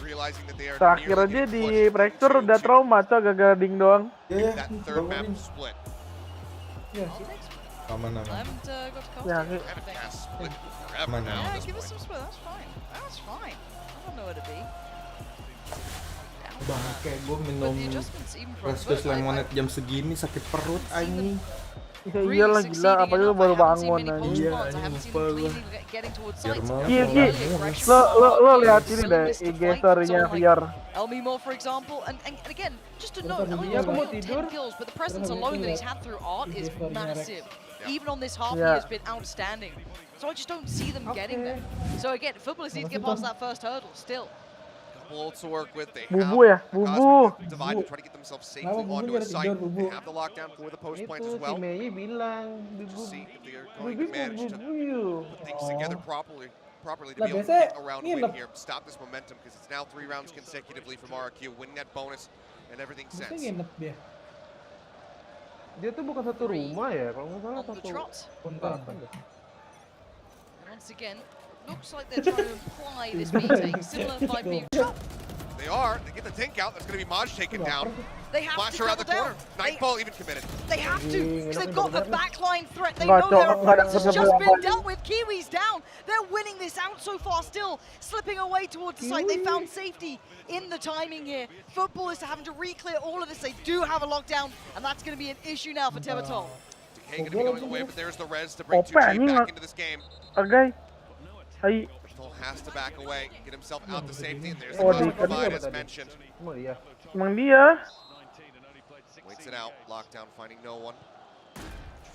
Realizing that they are
Terakhir aja
nearly
di
getting pushed
fracture udah
into
trauma, coy, gagal ding doang.
that third map split.
Aman.
Got to cost
Ya,
it.
Haven't cast split forever
Mana?
now.
Yeah,
at this
give us
point.
some split. That's fine. That's fine. I don't know where to be.
Bangke, gue
But
minum
the adjustments even from
Restless Lemonade jam segini sakit perut anjing.
Ya iyalah gila, apalagi lu baru bangun anjing. Lo lihat ini deh, IG story-nya VR.
Elmimo, for example, and again, just to note, Elmimo's got 10 kills, but the presence alone that he's had through art is massive. Even on this half, he has been outstanding. So I just don't see them getting there. So again, footballers need to get past that first hurdle still.
Couple to work with. They
Bubu ya,
have
bubu.
divide to try to get themselves safely onto a site. They have the lockdown for the post points as well.
Mei bilang
Just see if they are going to manage to put things together properly to be able to get a round win here. Stop this momentum because it's now 3 rounds consecutively from RRQ, winning that bonus and everything sense.
dia tuh bukan satu rumah ya, kalau nggak salah
On the
satu
trot.
kontrakan.
Once again, looks like they're trying to imply this meeting, similar 5v.
They are. They get the tank out. That's going to be Maj taken down.
They have
Flash
to
around the
double
corner.
down.
Nightfall even committed.
They have to, because they've got the backline threat. They
Nggak,
know their
Cok, nggak ada
opponents has
ketemu
just been
apa.
dealt with. Kiwi's down. They're winning this out so far still, slipping away towards the site. They found safety in the timing here. Football is having to re-clear all of this. They do have a lockdown, and that's going to be an issue now for Tevatol.
Decay going to be going away, but there's the res to bring
Opa,
2G
ini
back
nggak-
into this game.
Agay. Ay,
Bristol has to back away, get himself out to safety, and there's
Oh,
the cosmic
di-
divide as mentioned.
Semua dia.
emang dia.
Waits it out, lockdown, finding no one.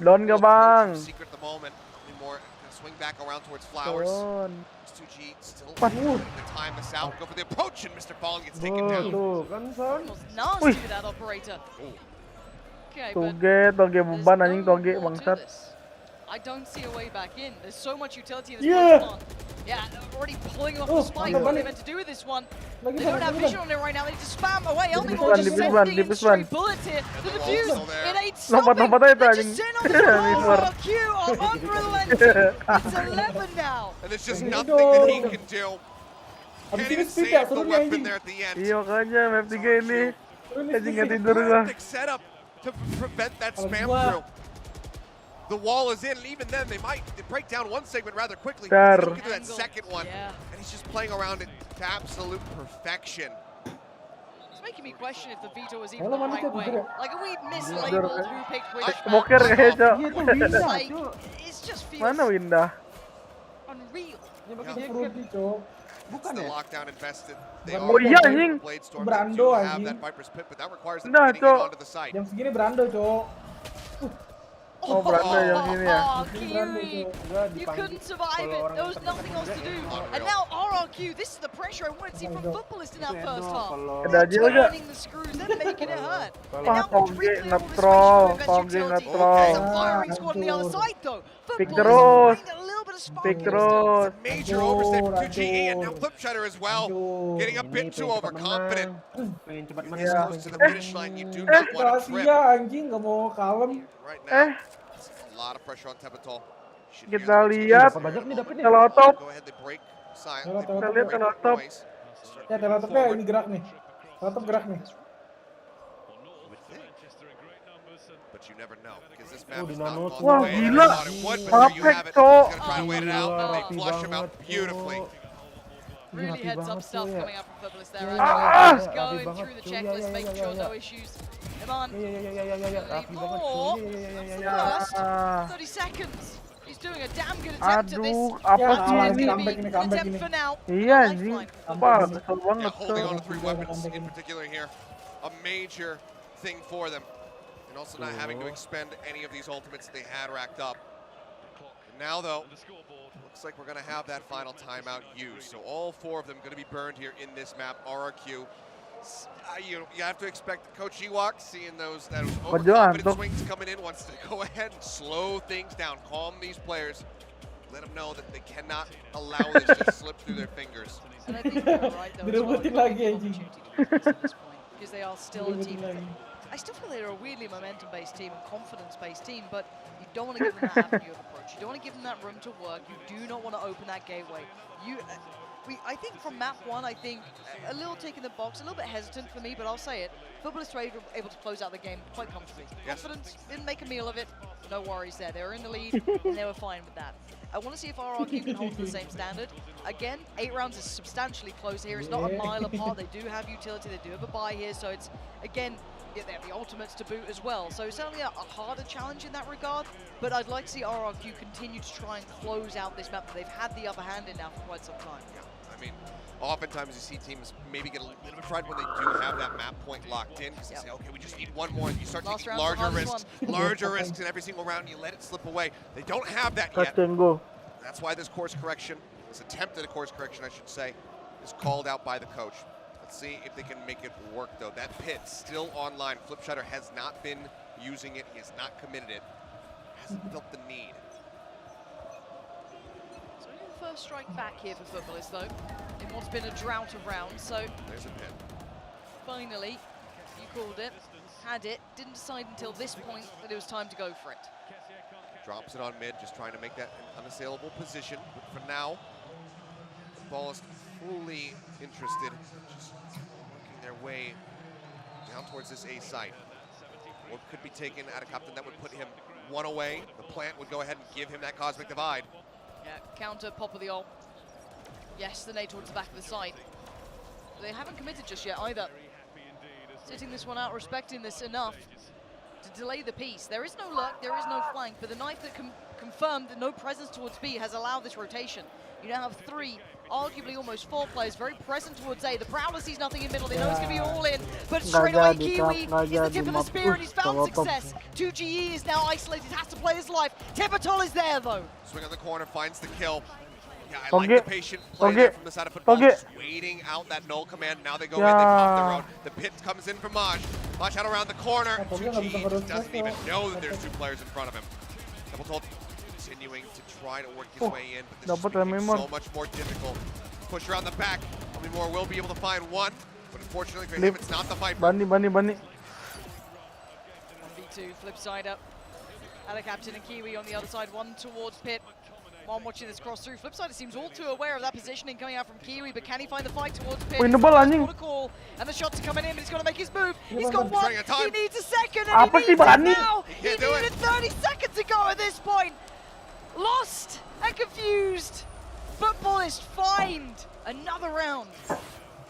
Down gak bang?
Secret at the moment. More gonna swing back around towards Flowers.
Down.
It's 2G still
Pas.
the time this out. Go for the approach, and Mr. Fallen gets taken down.
Tuh, kan Son.
Was nasty with that operator. Okay, but
Toge beban anjing,
no
toge
more to
bangsat.
this. I don't see a way back in. There's so much utility in this
Yeah.
plant. Yeah, they're already pulling off
Oh,
the spike.
mantap
What are they
balik.
meant to do with this one?
Lagi
They don't have
lagi
vision on it right now. They need to spam away.
Dipis
Elmimo
ban,
just
dipis ban,
sending in
dipis
straight
ban.
bullets here. The
And the
defuse,
wall's still there.
it ain't stopping.
Lompat-lompat aja tuh,
They're
anjing.
just sitting on the
Newbie.
RRQ are unrelenting. It's 11 now.
And there's just
Ini
nothing that he
dong.
can do.
Abis
Can't
ini
even
speed
save
ya,
the
seru nih
weapon
anjing.
there at the end.
Iya makanya map 3 ini.
Seru nih
Anjing gak
speed.
tidur gua.
Perfect setup to prevent that
Kalau
spam
gua-
through. The wall is in, and even then they might break down one segment rather quickly.
Dar.
They don't get to that
Angle.
second one,
Yeah.
and he's just playing around it to absolute perfection.
It's making me question if the veto was even
Halo,
the
mana
right
tuh,
way.
tidur ya?
Like, are we mislabeled who picked which
Boker
map?
kayaknya, Cok.
Iya tuh bisa,
Like,
Cuk.
it just feels
Mana Windah?
unreal.
Dia pakai
Yeah.
jaket.
Rudy, Cok.
Bukan
It's the
ya?
lockdown infested. They
Oh,
are
iya,
going
anjing.
for Blade Storm.
Brando,
They do have
anjing.
that Viper's Pit, but that requires them
Nah,
getting in
Cok.
onto the site.
Jam segini berando, Cok.
Oh, beranda yang ini ya.
Oh,
Berando,
Kiwi.
Cok.
Enggak
You
dipanggil.
couldn't survive
Kalau
it.
orang
There was
terdekat
nothing else to do.
Unreal.
And now RRQ, this is the pressure I wanted to see from
Unreal.
footballers in that
Itu
first
Edo,
half.
kalau-
Ada aja aja.
Turning the screws, they're making it hurt. And
Wah,
now
Toge
to reclaim all this
nge-troll,
space with
Toge
utility.
nge-troll.
There's a firing squad on the other
Hancur.
side though.
Pick
Footballers
terus.
find a little bit of spark
Pick
in this still.
terus.
Major overstep for
Aduh,
2GE, and now
aduh.
Flipshutter as well.
Aduh.
Getting a bit too overconfident.
Pengen cepat
This
menang.
close to the finish line, you do not want to trip.
Rahasia anjing, gak mau kalem.
Right
Eh,
now, it's a lot of pressure on Tebatol. Should
kita
hear the
lihat.
rotation.
Banyak nih dapetnya.
Kalau top.
Go ahead, they break silent.
Kalau
They
top.
break
Kita lihat kalau top.
noise. Start
Ya,
moving
telepnya
forward.
ini gerak nih. Telepnya gerak nih.
But you never know, because this
Oh,
map
di
is not
nano
gone
tuh.
the
Wah,
way that I
gila.
thought it would, but there you have it.
Perfect, Cok.
He's gonna try to wait it out, and they
Rapi
flush him out
banget,
beautifully.
Cok.
Really
Rapi
heads up
banget,
stuff
Cok, ya.
coming up from footballers there.
Yeah,
Right?
yeah,
Just
yeah,
going
rapi
through the
banget, Cok.
checklist,
Yeah,
making
yeah,
sure
yeah,
no issues. Come on.
Ya, rapi banget,
Need
Cok.
more.
Ya, ya, ya, ya,
First,
ya.
30 seconds. He's doing a damn good attempt at this.
Aduh, apa
Ya,
sih
kalah,
ini?
comeback ini, comeback ini.
For now.
Iya anjing, sumpah kesel
Yeah,
banget.
holding on to
Tuh.
3 weapons in particular here, a major thing for them. And also not having to expend any of these ultimates they had racked up. And now though, looks like we're gonna have that final timeout used. So all 4 of them gonna be burned here in this map, RRQ. You have to expect Coach Ewok seeing those overconfident swings coming in wants to go ahead and slow things down, calm these players, let them know that they cannot allow this to slip through their fingers.
And I think you're right though as well.
Direbutin lagi anjing.
Because they are still a team. I still feel they're a weirdly momentum-based team and confidence-based team, but you don't want to give them that avenue of approach. You don't want to give them that room to work. You do not want to open that gateway. I think from map 1, I think a little tick in the box, a little bit hesitant for me, but I'll say it. Footballers were able to close out the game quite comfortably.
Yes.
Confidence, didn't make a meal of it, no worries there. They were in the lead, and they were fine with that. I want to see if RRQ can hold to the same standard. Again, 8 rounds is substantially close here. It's not a mile apart. They do have utility, they do have a buy here, so it's, again, they have the ultimates to boot as well. So certainly a harder challenge in that regard, but I'd like to see RRQ continue to try and close out this map that they've had the upper hand in now for quite some time.
Yeah, I mean, oftentimes you see teams maybe get a little bit of pride when they do have that map point locked in, because they say, okay, we just need one more, and you start taking larger risks in every single round, and you let it slip away. They don't have that yet. That's why this course correction, this attempt at a course correction, I should say, is called out by the coach. Let's see if they can make it work, though. That pit still online. Flipshider has not been using it. He has not committed it. Hasn't felt the need.
So only the first strike back here for footballers, though, in what's been a drought of rounds. So
there's a pit.
Finally, you called it, had it, didn't decide until this point that it was time to go for it.
Drops it on mid, just trying to make that an unassailable position. But for now, the ball is fully interested, just working their way down towards this A site. What could be taken at a captain that would put him 1 away. The plant would go ahead and give him that cosmic divide.
Yeah, counter, pop of the ult. Yes, the nade towards the back of the site. They haven't committed just yet either. Sitting this one out, respecting this enough to delay the piece. There is no lurk, there is no flank, but the knife that confirmed that no presence towards B has allowed this rotation. You now have 3, arguably almost 4 players very present towards A. The Prowler sees nothing in middle, they know it's going to be all in, but straight away Kiwi is the tip of the spear and he's found success. 2GE is now isolated, has to play his life. Tepatol is there though.
Swing on the corner, finds the kill. Yeah, I like the patient play there from the side of football, just waiting out that null command. Now they go in, they pop their own. The pit comes in from Maj. Maj out around the corner. 2G doesn't even know that there's 2 players in front of him. Double continuing to try to work his way in, but this is making so much more difficult. Push around the back. How many more will be able to find one? But unfortunately for him, it's not the Viper.
Bunny.
1v2, flip side up. Ada Captain and Kiwi on the other side, one towards pit. One watching this cross through. Flipside seems all too aware of that positioning coming out from Kiwi, but can he find the fight towards pit?
Win the ball, anjing.
Call, and the shots are coming in, but he's got to make his move. He's got 1, he needs a second, and
Apa
he
sih,
needs it
Bani?
now. He needed 30 seconds to go at this point. Lost and confused. Footballist find another round.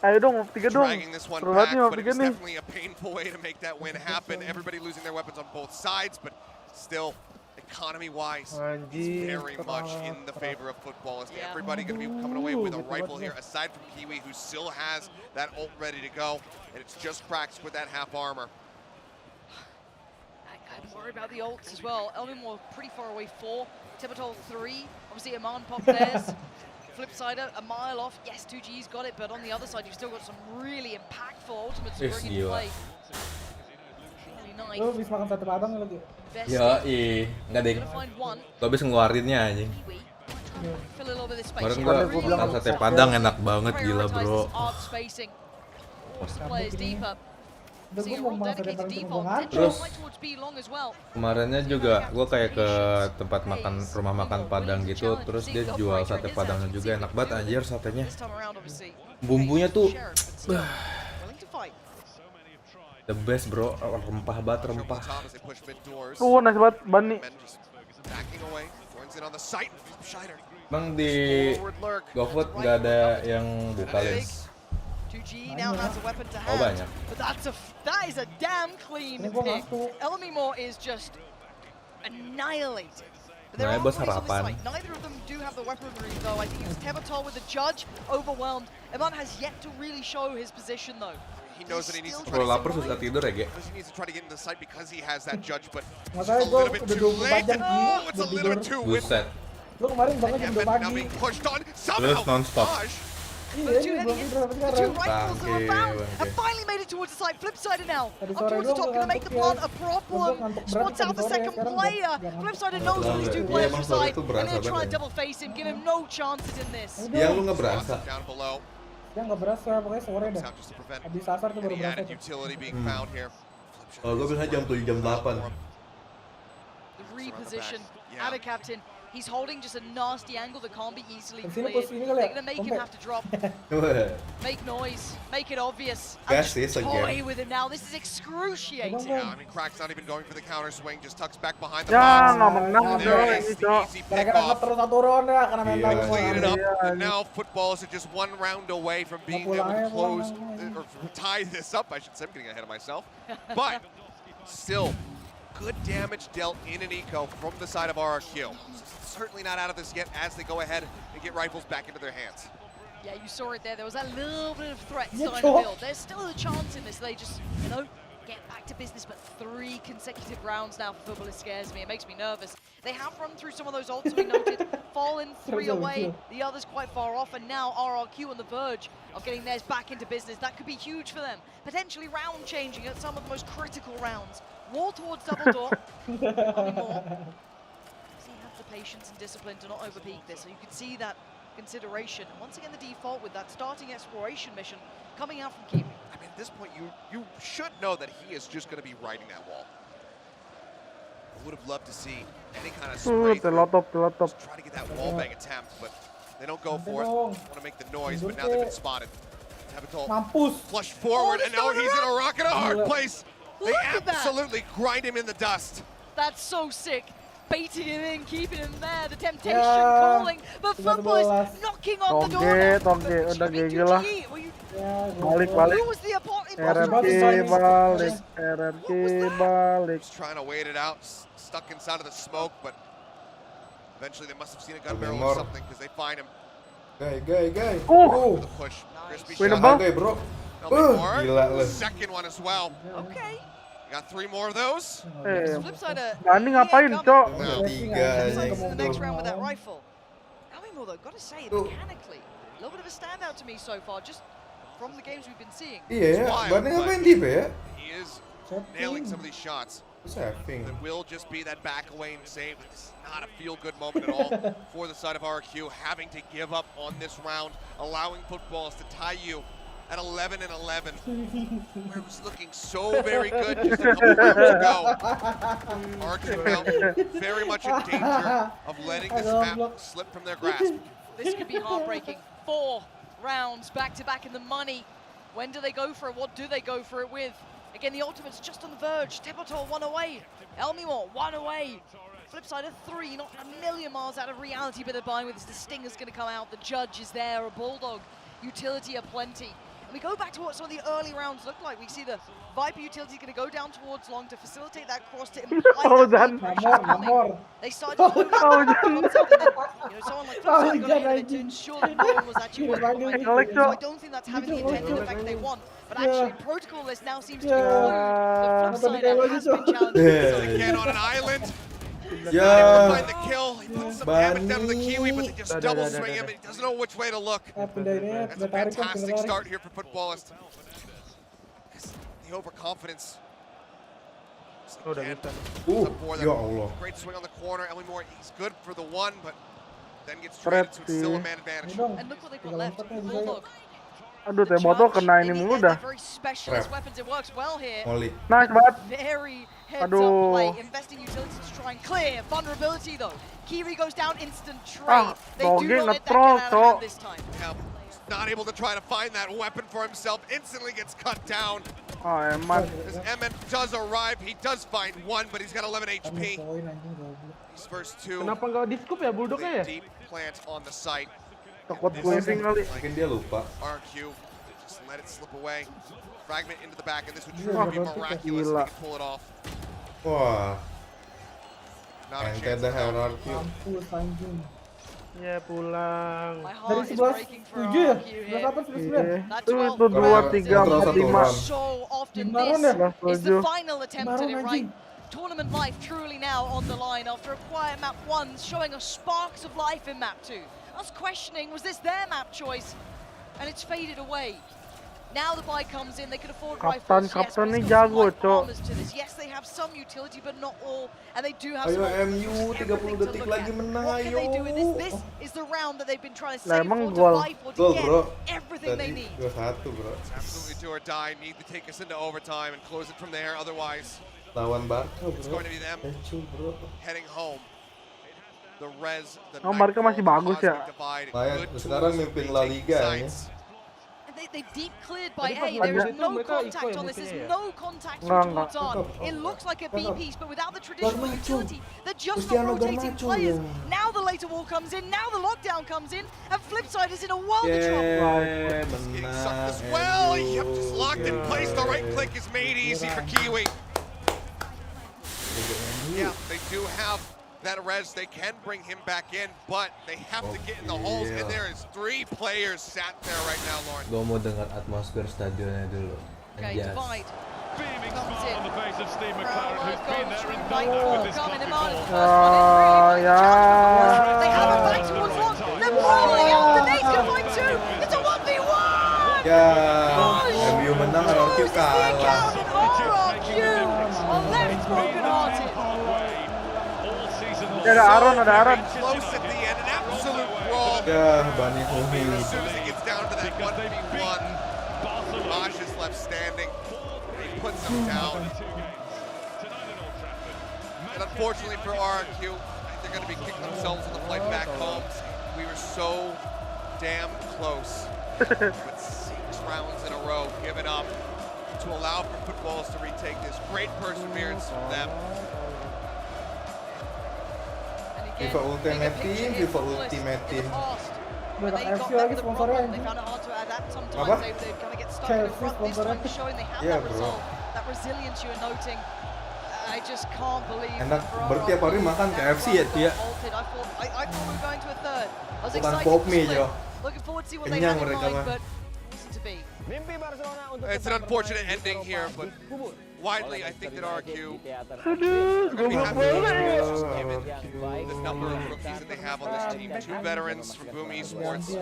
Ayo dong, 3 dong.
Dragging this one back, but it was definitely a painful way to make that win happen. Everybody losing their weapons on both sides, but still, economy-wise, it's very much in the favor of football. Is everybody going to be coming away with a rifle here, aside from Kiwi, who still has that ult ready to go, and it's just cracks with that half armor.
I'm worried about the ults as well. Elmore pretty far away, 4. Tepatol 3. Obviously, Aman popped theirs. Flip side, a mile off. Yes, 2G's got it, but on the other side, you've still got some really impactful ultimates to bring into play.
Lu bisa makan sate padang lagi.
Ya, enggak deh. Gue habis ngeluarinnya anjing. Kemarin gue makan sate padang enak banget, gila bro. Terus kemarinnya juga gue kayak ke tempat makan, rumah makan padang gitu, terus dia jual sate padangnya juga, enak banget anjir satenya. Bumbunya tuh the best bro, rempah banget, rempah.
Nice banget, Bani.
Bang di GoFood nggak ada yang buka lens.
2G now has a weapon to
Oh
hand,
banyak.
but that is a damn clean pick. Elmore is just annihilated But there are
Bos
plays on this
harapan.
side. Neither of them do have the weaponry though. I think it's Tevatol with the judge overwhelmed. Amatt has yet to really show his position though.
He knows that he needs to try
Kalau
to
lapar susah tidur ya, Ge.
he needs to try to get into the site because he has that judge, but
Makanya
a
gue
little bit
udah
too
24
late.
jam
Oh, it's a
belum
little
tidur.
bit too with
Buset.
Lu kemarin bangun jam 2
Amatt now
pagi.
being pushed on.
Terus
Somehow,
non-stop.
Raj,
Iya,
The
ini
two
belum
heading in,
tidur sampai
the two
sekarang.
rifles that were
Bangke,
found
bangke.
have finally made it towards the side. Flipsider now
Tadi
up
sore
towards the
doang
top, gonna make the plant
ngantuk
a problem.
ngantuk berat
Spots out
tadi
the
sore,
second
sekarang
player.
udah ngantuk.
Flipsider knows
Iya,
these two
iya,
players
emang
to
sore
side,
itu
and
berasa
they're trying to
banget ya.
double face him, give him no chances in this.
Yang lu nggak berasa.
down below.
Dia nggak berasa, pokoknya sore dah.
Out just to prevent
Habis asar tuh baru
any
berasa
added
tuh.
utility being found here.
Kalau gue bilang jam 7 jam 8.
The reposition
Yeah.
out of captain. He's holding just a nasty angle that can't be easily
Di sini
cleared.
posisi ini kali
They're
ya.
gonna make him
Kompak.
have to drop,
Wah.
make noise, make it obvious.
Gas
And
is
just
again.
toy with him now. This is excruciating.
Yeah, I mean, Crack's not even going for the counter swing, just tucks back behind the
Ya
box.
nggak menang
And
coy
there
ini
is the
cok.
easy
Gara-gara
pickoff.
nggak terus satu round ya, karena mental
Iya,
semua.
Clean it up,
Yeah,
and now footballs are just one round away from being able to close or tie this up. I should say, I'm getting ahead of myself. But still, good damage dealt in an eco from the side of RRQ. Certainly not out of this yet as they go ahead and get rifles back into their hands.
Yeah, you saw it there. There was that little bit of threat
Yeah,
starting to
sure.
build. There's still a chance in this. They just, you know, get back to business. But 3 consecutive rounds now for football, it scares me. It makes me nervous. They have run through some of those ults we noted. Fallen 3 away. The others quite far off. And now RRQ on the verge of getting theirs back into business. That could be huge for them. Potentially round changing at some of the most critical rounds. Wall towards double door. Coming more. Does he have the patience and discipline to not overpeak this? So you can see that consideration. And once again, the default with that starting exploration mission coming out from Kiwi.
I mean, at this point, you should know that he is just going to be riding that wall. I would have loved to see any kind of spray through,
Telotop.
just try to get that wall bang attempt, but they don't go for it. Want to make the noise, but now they've been spotted. Tabitol
Mampus.
flush forward, and now he's in a rock and a hard place. They
Look at that.
absolutely grind him in the dust.
That's so sick. Baiting him in, keeping him there. The temptation
Yeah.
calling, but football is
13.
knocking on the door.
Toge, udah GG lah.
Ya,
Balik.
Who was the opponent?
RRQ balik, RRQ balik.
Just trying to wait it out, stuck inside of the smoke, but eventually they must have seen a gun
Ada
barrel
more.
or something because they find him
Guy.
for the push. Crispy
Win a
shot.
bump.
Guy, bro.
More.
Gila lu.
Second one as well.
Okay.
Got 3 more of those.
Flipsider.
Dani ngapain cok?
Tiga
Flipsider's
anjing
in the next
tuh.
round with that rifle. Elmimo though, gotta say, mechanically, a little bit of a standout to me so far, just from the games we've been seeing.
Iya ya,
Wild,
badannya
but
ngapain deep ya?
He is nailing some of these shots.
Saving.
It will just be that back away and save. This is not a feel-good moment at all for the side of RRQ, having to give up on this round, allowing footballs to tie you at 11 and 11, where it was looking so very good just a couple rounds ago. RRQ now very much in danger of letting this map slip from their grasp.
This could be heartbreaking. 4 rounds back-to-back in the money. When do they go for it? What do they go for it with? Again, the ultimate's just on the verge. Tepotol 1 away. Elmimo 1 away. Flipside of 3, not a million miles out of reality, but they're buying with this. The Stinger's going to come out. The Judge is there. A Bulldog. Utility aplenty. And we go back to what some of the early rounds looked like. We see the Viper utility going to go down towards long to facilitate that cross to imply that pressure coming.
Namor.
They started to hold that concept, and then, you know, someone like Flipside got ahead of it to ensure that no one was actually working behind it. So I don't think that's having the intended effect they want. But actually, protocol list now seems to be flowing. The Flipside has been challenged.
Again on an island. Not able to find the kill. He puts some damage down to the Kiwi, but they just double swing him, and he doesn't know which way to look.
Pindahinnya,
That's a fantastic start here for Footballist. The overconfidence. Again, for them.
Ya Allah.
Great swing on the corner. Elmore, he's good for the 1, but then gets traded, so it's still a man advantage.
And look what they've got left. Bulldog.
Aduh, Teboto kena ini mulu dah.
Very specialist weapons. It works well here.
Molly.
Nice banget.
Very heads
Aduh.
up play. Investing utility to try and clear. Vulnerability though. Kiwi goes down, instant trade. They do
Doge
not let that
nge-troll,
get out of hand
cok.
this time.
Yeah, not able to try to find that weapon for himself. Instantly gets cut down.
Oh, eman.
As Emmett does arrive, he does find 1, but he's got 11 HP.
Poin anjing goblok.
These first 2,
Kenapa nggak di-scoop ya bulldognya ya?
the deep plant on the site.
Takut gueving kali.
Mungkin dia lupa.
RQ, just let it slip away. Fragment into the back, and this would truly be miraculous if
Gila.
they can pull it off.
Wah.
Not a
Ente
chance
dah
in hell.
RRQ.
Mampus anjing.
Ya pulang.
My
Dari
heart is
11
breaking for
7 ya?
RRQ here.
11 8 9.
That
Itu
12
2 3
Kontrol
4
satu
5.
round.
so often
Lima round
this
ya?
is the
7.
final attempt at it,
Lima round,
right?
anjing.
Tournament life truly now on the line after a quiet map 1 showing us sparks of life in map 2. I was questioning, was this their map choice? And it's faded away. Now the buy comes in, they can afford rifles, yes, but
Kapten nih
it's got some
jago,
light
Cok.
armors to this. Yes, they have some utility, but not all, and they do have
Ayo
some ultimates,
MU,
which is
30
everything to
detik
look
lagi
at.
menang,
What can they do in this?
ayo.
This is the round that they've been trying to
Lah,
save
emang
for, to
gol.
fight for, to
Gol,
get
bro.
everything they
Tadi
need.
2-1, bro.
Absolutely do or die. Need to take us into overtime and close it from there. Otherwise,
Lawan Barca,
it's
bro.
going to be them
Kecil, bro.
heading home. The Res, the
Oh, Barca masih bagus ya.
Cosmic Divide,
Lumayan,
good
sekarang
tools,
mimpin
we
La
take
Liga,
sides.
They deep cleared by
Tadi pas
A. There is
itu
no
mereka
contact
Iko ya
on this. There's
musuhnya ya?
no contact
Enggak,
towards
enggak.
on. It looks like a B
Tetap.
piece, but without the traditional
Garnacho.
utility. They're just
Cristiano
not rotating
Garnacho,
players.
ya.
Now the later wall comes in. Now the lockdown comes in. And Flipside is in a world of trouble.
Yeah,
Getting sucked
menang.
as well.
MU.
Yep, just locked in place. The right click is made easy for Kiwi. Yeah, they do have that Res. They can bring him back in, but they have to get in the holes. And there is 3 players sat there right now, Lauren.
Gue mau dengar atmosfer stadionnya dulu.
Okay,
Anjas.
Divide
Beaming
comes
smile
in.
on the face of Steve
Brown
McLaren, who's been
goes
there and
through
done
right
that with
ball.
this
Coming
club
in on
before.
first one in, really
yeah.
challenge. They have a back towards one. They're rolling out. The Nate's going to find 2. It's a 1v1.
Ya, MU menang, RRQ
Closes the account.
kalah.
RRQ are left broken-hearted.
Ada Aaron, ada Aaron.
Close at the end, an absolute brawl.
Ya, Bani
As
Huhi.
soon as it gets down to that 1v1, Raj is left standing. He puts him down. And unfortunately for RRQ, they're going to be kicking themselves on the flight back home. We were so damn close. With 6 rounds in a row given up to allow for footballs to retake this. Great perseverance from them.
FIFA Ultimate Team, FIFA Ultimate Team.
Banyak FC lagi sponsornya anjing.
Apa?
KFC sponsornya.
Iya, bro.
That resilience you are noting. I just can't believe.
Enak, bertiap hari makan KFC ya, Tia.
I thought we were going to a third. I was
Bukan
excited
pop
to
mie,
split.
Jo.
Looking forward to see what they
Kenyang
had in
mereka
mind,
mah.
but wasn't to be.
It's an unfortunate ending here, but widely I think that RRQ
Aduh,
going to be
goblok
happy
banget.
given the number of rookies that they have on this team. 2 veterans from Boom Esports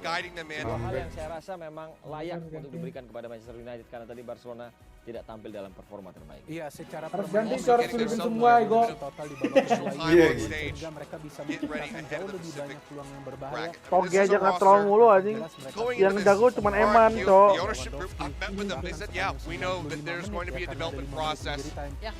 guiding them in.
Yang saya rasa memang layak untuk diberikan kepada Manchester United karena tadi Barcelona tidak tampil dalam performa terbaik.
Iya, secara harus ganti harus Filipin semua, Ego.
Iya, gitu.
Sehingga mereka bisa menciptakan jauh lebih banyak peluang yang berbahaya.
Toge aja nggak terlalu mulu anjing. Yang jago cuman Eman, Cok.
The ownership group, I met with them. They said, yeah, we know that there's going to be a development process.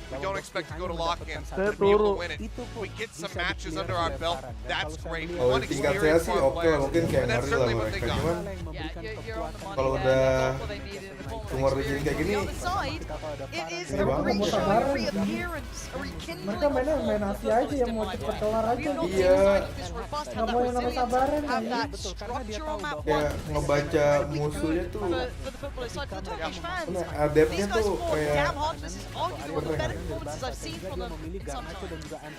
We don't expect to go to lock-in to be able to win it. We get some matches under our belt. That's great. We
Kalau
want
di tingkat saya
experience
sih
for our
oke lah,
players.
mungkin kayak
And that's
ngeri lah
certainly what they
mereka.
got.
Cuman
You're on the money
kalau
there.
udah
They got what they needed in the form of
umur di sini
experience.
kayak gini,
On the other side, it is
Ini
a
banget.
re-showing, a reappearance, a rekindling
Mereka mainnya
of
main
form
Asia aja yang mau cepet kelar aja.
We've not seen
Iya.
a side of this robust, have
Nggak
that
mau yang namanya
resilience,
sabaran,
have
anjing.
that structure on map
kayak
one.
ngebaca
Incredibly
musuhnya
good
tuh
for the football side. For the Turkish fans,
adepnya
these guys
tuh
fought
kayak
damn hard. This is arguably one of the better performances I've seen from them in some time.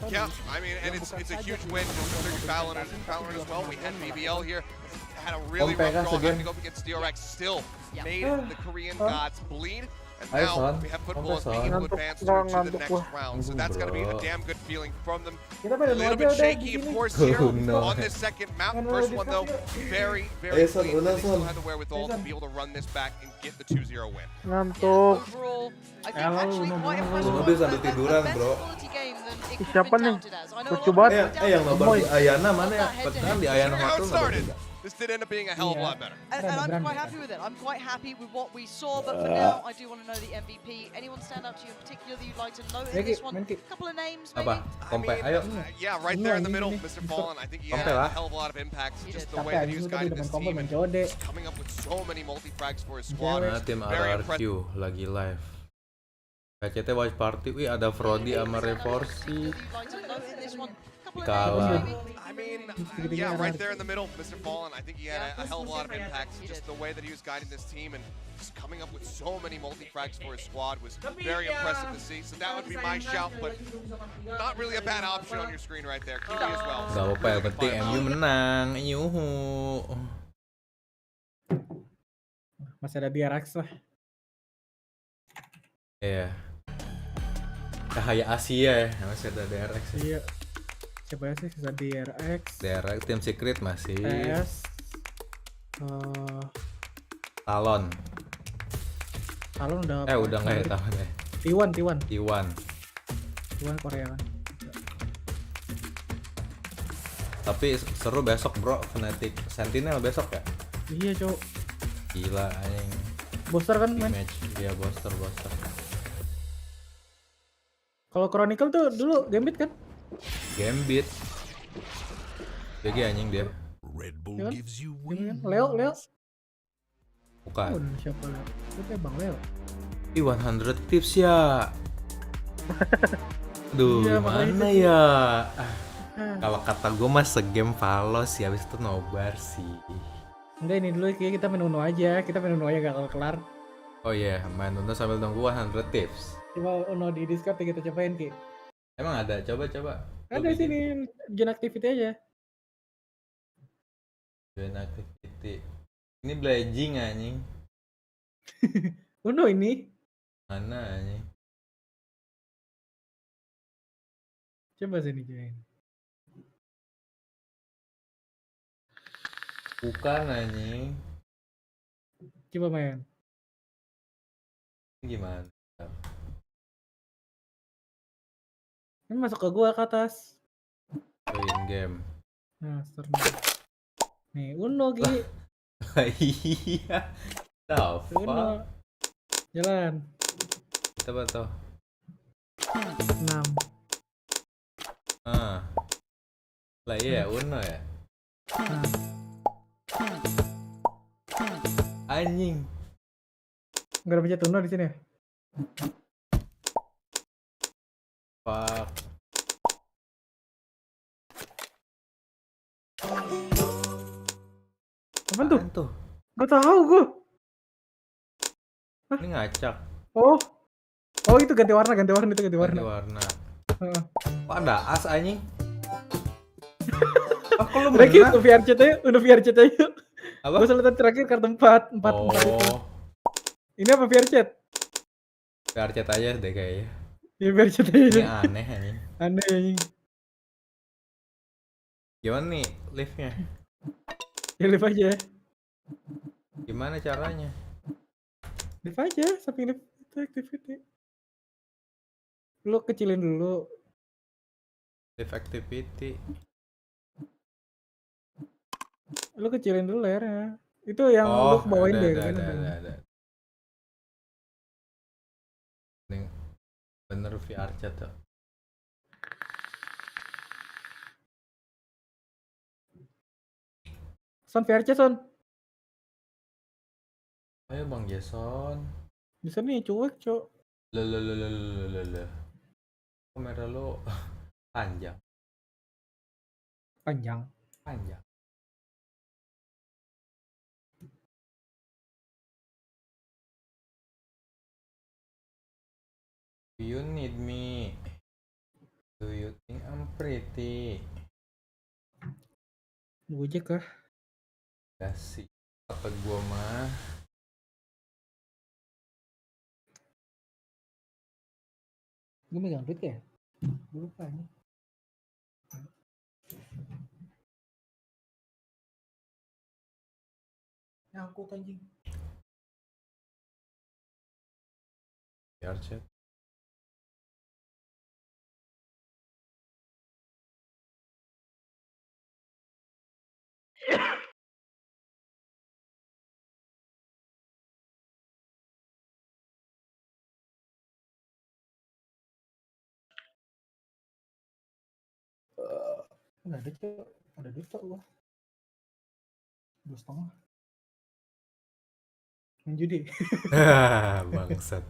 Yeah, I mean, and it's a huge win for Turkish Valorant as well. We had BBL here. Had a really rough draw, having to go up against DRX. Still made the Korean gods bleed. And
Ayo,
now
son.
we have footballers being able to advance
Ngantuk,
through to the
ngantuk
next round. So that's got to be a
Bro.
damn good feeling from them.
Kita
A
pada
little
aja
bit
udah di
shaky, of
sini.
course, here
No.
on this second map.
Kan
First
udah
one, though,
di-
very,
Ayo,
very
son,
clean.
udah,
They still
son.
had the wherewithal to be able to run this back and get the 2-0 win.
Ngantuk.
Overall, I think
Halo,
actually quite impressive.
Mobil sambil tiduran,
A
bro.
better quality game than it could have
Siapa
been
nih?
counted as. I know a
Lucu
lot of
banget.
people
yang
doubted
nobar di
it.
Ayana mana ya? Kan di Ayana
How
Hotel
it
nggak
started.
beda.
This did end up being a hell of a lot better.
And I'm quite happy with it. I'm quite happy with what we saw, but for now, I do want to know the MVP. Anyone stand out to you in particular that you'd like to note in
Meki,
this one?
Meki.
A couple of names, maybe?
Apa? Kompe, ayo.
Yeah, right there in the middle, Mr. Fallen. I think he had
Kompe
a
lah.
hell of a lot of impact. Just the
Tapi
way that he
anjing
was
lu tadi
guiding
udah
this
main kombo
team
main
and
Jode.
coming up with so many multi-frags for his squad.
Nah, tim
Very
RRQ lagi live. PCT watch party, wih ada Frody sama Reforsi.
You'd like to note in this one. Couple of
Kalah.
names, maybe.
I mean, yeah, right there in the middle, Mr. Fallen. I think he had a hell of a lot of impact. Just the way that he was guiding this team and just coming up with so many multi-frags for his squad was very impressive to see. So that would be my shout, but not really a bad option on your screen right there. Kiwi as well.
Gak apa-apa, yang penting MU menang. Yuhuuu.
Masih ada DRX lah.
Iya. Cahaya Asia ya, masih ada DRX ya.
Iya. Coba sih sisa DRX.
DRX Team Secret masih.
PS.
Talon.
Talon udah.
Udah nggak ya Talon ya?
T1 Korea kan.
Tapi seru besok bro, Fnatic Sentinel besok ya?
Iya cowok.
Gila anjing.
Booster kan main?
Match, iya booster.
Kalau Chronicle tuh dulu Gambit kan?
Gambit. GG anjing dia.
Red Bull
Ya kan?
gives you
Leo.
Bukan.
Siapa Leo? Itu kayak Bang Leo.
100 tips ya. Aduh,
Iya,
mana ya? Kalau kata gue mah segame Valos sih, habis itu nobar sih.
Enggak, ini dulu kita main Uno aja. Kita main Uno aja gak kelar.
Oh iya, main Uno sambil nunggu 100 tips.
Coba Uno di Discord kita cobain Ki.
Emang ada? Coba.
Ada sini join activity aja.
Join activity. Ini blazing anjing.
Uno ini.
Mana anjing?
Coba sini join.
Bukan anjing.
Coba main.
Gimana?
Ini masuk ke gua ke atas.
Join game.
Nah, start. Nih, Uno Ki.
Iya. Tahu.
Uno. Jalan.
Coba tuh.
6.
Lah iya Uno ya. Anjing.
Enggak ada pencet Uno di sini ya?
Fuck.
Apaan tuh?
Tuh?
Gak tahu gua.
Ini ngacak.
Oh, itu ganti warna itu ganti warna.
Ganti warna. Kok ada as anjing? Kok lu
Terakhir
menang?
udah VR chat aja.
Apa?
Gua selalu terakhir kartu 4 itu. Ini apa VR chat?
VR chat aja deh kayaknya.
Ya VR chat aja.
Ini aneh anjing.
Aneh anjing.
Gimana nih liftnya?
Ya live aja.
Gimana caranya?
Live aja sampai live itu activity. Lu kecilin dulu.
Live activity.
Lu kecilin dulu layarnya. Itu yang lu bawain deh kan.
Ada. Ini bener VR chat tuh.
Son VR chat Son.
Ayo Bang Jason.
Bisa nih cuek, Cok.
Lele. Kamera lo panjang. Do you need me? Do you think I'm pretty?
Gojek kah?
Kasih kata gua mah.
Gue megang duit ya? Gue lupa ini. Nyangkut anjing.
VR chat.
Nggak ada Cok. Ada duit Cok gua. 2,5. Main judi.
Bangsat.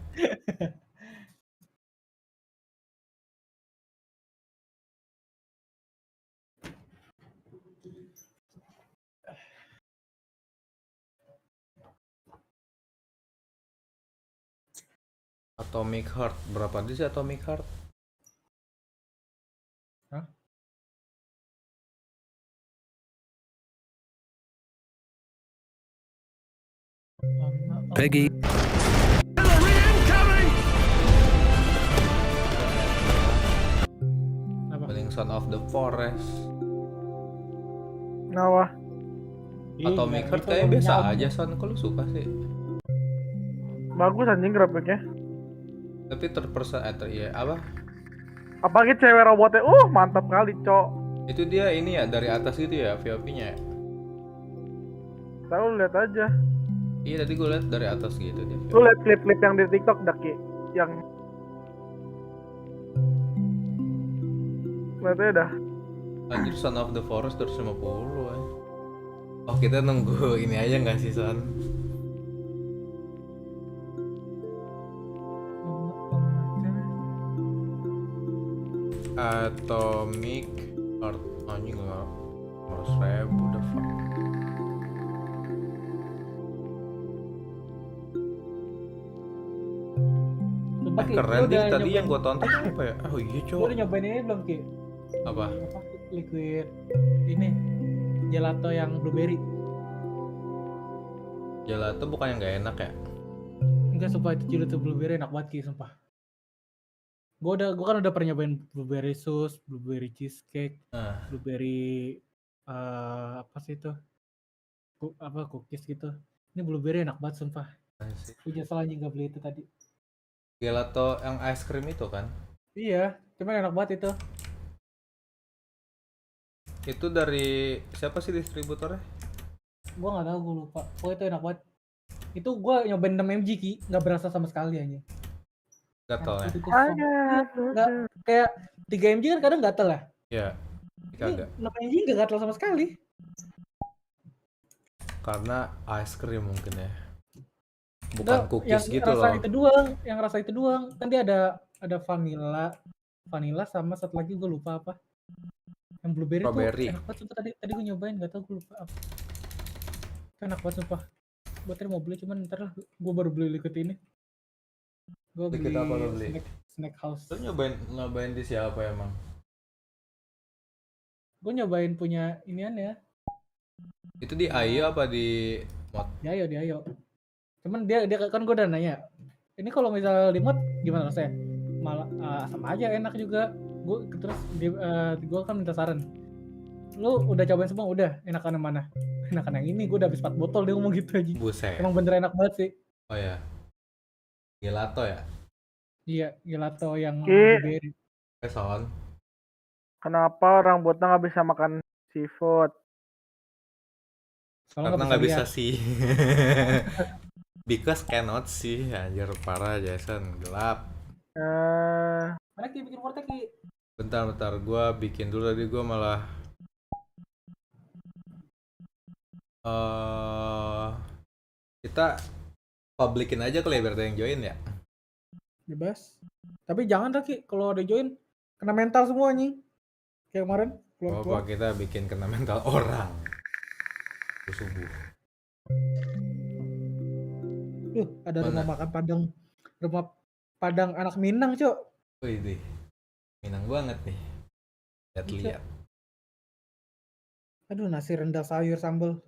Atomic Heart berapa dia sih Atomic Heart?
Hah?
Pagi.
Paling Son of the Forest.
Kenapa?
Atomic Heart kayaknya biasa aja Son, kok lu suka sih?
Bagus anjing grafiknya.
Tapi terpersa ya apa?
Apalagi cewek robotnya, mantap kali, cok.
Itu dia ini ya dari atas gitu ya VOP-nya ya?
Tahu lihat aja.
Iya tadi gue lihat dari atas gitu dia.
Lu lihat klip-klip yang di TikTok Daki, yang lihat aja dah.
Anjir Son of the Forest 250 ya. Oh kita nunggu ini aja nggak sih Son? Atomic Heart anjing nggak 100.000 udah fuck. Keren nih tadi yang gua tonton apa ya? Oh iya
Gue
cowok.
udah nyobain ini belum Ki?
Apa?
Liquid ini gelato yang blueberry.
Gelato bukan yang nggak enak ya?
Enggak, sumpah itu gelato blueberry enak banget Ki, sumpah. Gue kan udah pernah nyobain blueberry sus, blueberry cheesecake, blueberry apa sih itu? Cookies gitu. Ini blueberry enak banget sumpah. Gue nyesel aja nggak beli itu tadi.
Gelato yang ice cream itu kan?
Iya, cuman enak banget itu.
Itu dari siapa sih distributornya?
Gue nggak tahu, gue lupa. Oh itu enak banget. Itu gue nyobain 6 mg Ki, nggak berasa sama sekali aja.
Gatel ya?
Nggak, kayak 3 mg kan kadang gatel ya?
Iya, kagak.
6 mg nggak gatel sama sekali.
Karena ice cream mungkin ya. Bukan cookies
yang
gitu
rasa
loh.
yang rasa itu doang. Kan dia ada vanilla sama satu lagi gue lupa apa. Yang blueberry
Strawberry.
tuh enak banget sumpah, tadi gue nyobain nggak tahu gue lupa apa. Itu enak banget sumpah. Gue tadi mau beli cuman ntar lah gue baru beli liquid ini. Gue beli
Liquid apa lo beli?
snack house.
Lo nyobain di siapa emang?
Gue nyobain punya inian ya.
Itu di Ayo apa di Mod?
Di Ayo. Cuman dia kan gue udah nanya. Ini kalau misal di mod gimana rasanya? Malah sama aja enak juga. Gue kan minta saran. Lu udah cobain semua? Udah. Enakan yang mana? Enakan yang ini. Gue udah habis 4 botol dia ngomong gitu aja.
Buset.
Emang bener enak banget sih.
Oh ya. Gelato ya?
Iya, gelato yang blueberry.
Son.
Kenapa orang Botol nggak bisa makan seafood?
Soalnya
Karena nggak bisa
lihat.
sih. Because cannot sih, anjir parah Jason, gelap.
Mana Ki bikin wortel Ki?
Bentar, gua bikin dulu tadi gua malah kita publikin aja kali ya biar ada yang join ya.
Bebas. Tapi jangan Ki, kalau ada join kena mental semua nih. Kayak kemarin.
Apa kita bikin kena mental orang. Subuh.
Ada rumah makan Padang anak Minang, Cok.
Wih, Minang banget nih. Lihat.
Aduh, nasi rendang sayur sambal.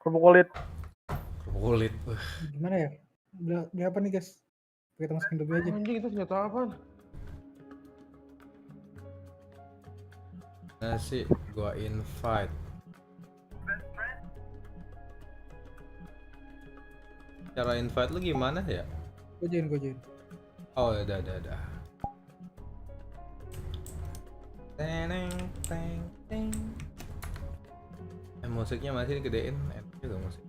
Kerupuk
kulit.
Gimana ya? Beli apa nih, guys? Kita masukin dulu aja.
Anjing itu senjata apaan?
Nasi gua invite. Cara invite lu gimana ya?
Gue join.
Oh, udah. Teng. Musiknya masih digedein, enak juga musik.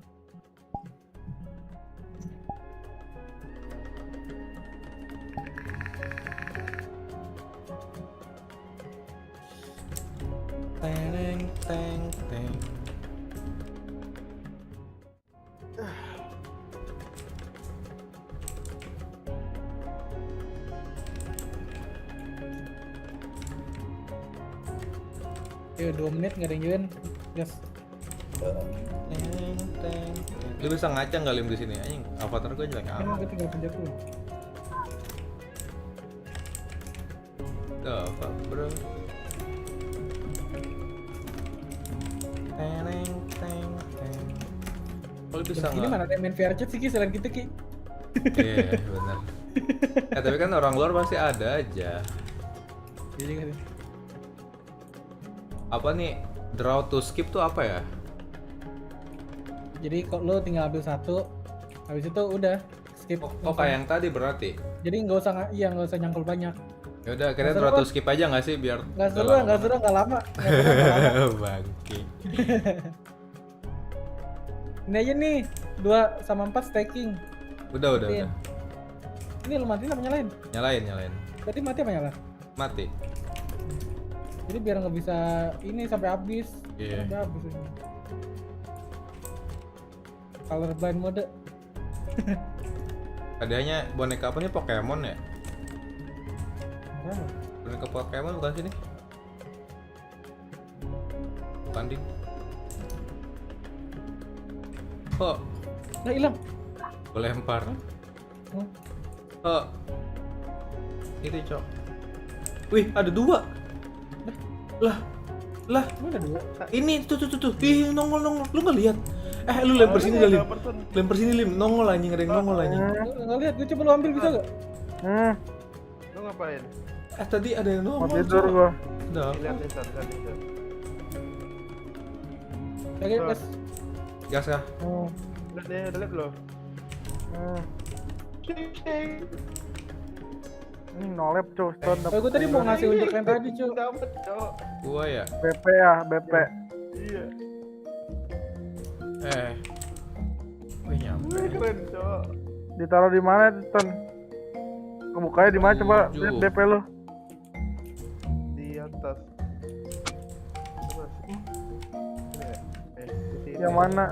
Teng.
Ayo 2 menit nggak ada yang join. Gas.
Lu bisa ngaca nggak Lim di sini? Anjing, avatar gue jelek
Kan
amat.
gue tinggal pencet dulu.
Apa, bro? Kalau bisa
Ini mana ada yang main VR chat sih Ki selain kita Ki?
Iya, benar. Tapi kan orang luar pasti ada aja.
Jadi kan.
Apa nih? Draw to skip tuh apa ya?
Jadi kok lo tinggal ambil satu, habis itu udah skip.
Oh kayak yang tadi berarti.
Jadi nggak usah nyangkul banyak.
Ya udah, kita draw to skip aja nggak sih biar
nggak seru, nggak lama.
Bangki.
Ini aja nih 2 sama 4 staking.
Udah.
Ini lo matiin apa nyalain?
Nyalain.
Tadi mati apa nyala?
Mati.
Jadi biar nggak bisa ini sampai habis.
Iya.
Sampai habis ini. Colorblind mode.
Hadiahnya boneka apa nih, Pokemon ya?
Apa?
Boneka Pokemon bukan sini? Bukan ding. Kok?
Nah hilang.
Gue lempar. Itu cok. Wih, ada 2. Lah.
Mana 2?
Ini tuh. Ih, nongol. Lu nggak lihat? Lu lempar sini Lim. Lempar sini Lim. Nongol anjing, ada yang nongol anjing.
Nggak lihat, gue coba lu ambil bisa nggak?
Lu ngapain?
Tadi ada yang nongol.
Mau tidur gua.
Udah.
Lihat.
Oke, gas.
Gas kah?
Udah lihat lo.
Ini nolep cuy, stun
Gue tadi mau ngasih unjuk yang tadi cuy.
Dapat, Cok.
Gua ya.
BP ya, BP.
Iya.
Wih nyampe.
Keren, Cok.
Ditaruh di mana itu stun? Kebukanya di mana coba lihat DP lu.
Di atas.
Yang mana?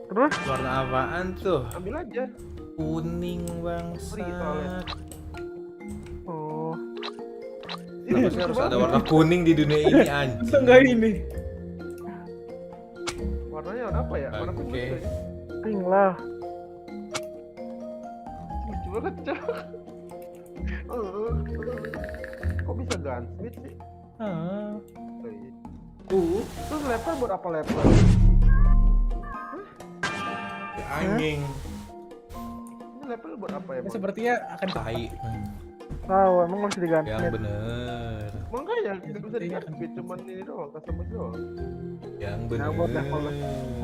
Terus?
Warna apaan tuh?
Ambil aja.
Kuning bangsa.
Oh.
Harusnya harus ada warna kuning di dunia ini anjing.
Enggak ini.
Warnanya warna apa ya? Warna kuning.
Oke.
Pink lah.
Lucu banget, Cok. Kok bisa gunsmith sih? Terus level buat apa level?
Anjing.
Ini level buat apa ya?
Sepertinya akan
tai.
Tahu, emang harus diganti.
Yang bener.
Makanya nggak bisa diganti, cuman ini doang, custom doang.
Yang
Ya, buat
bener.
level.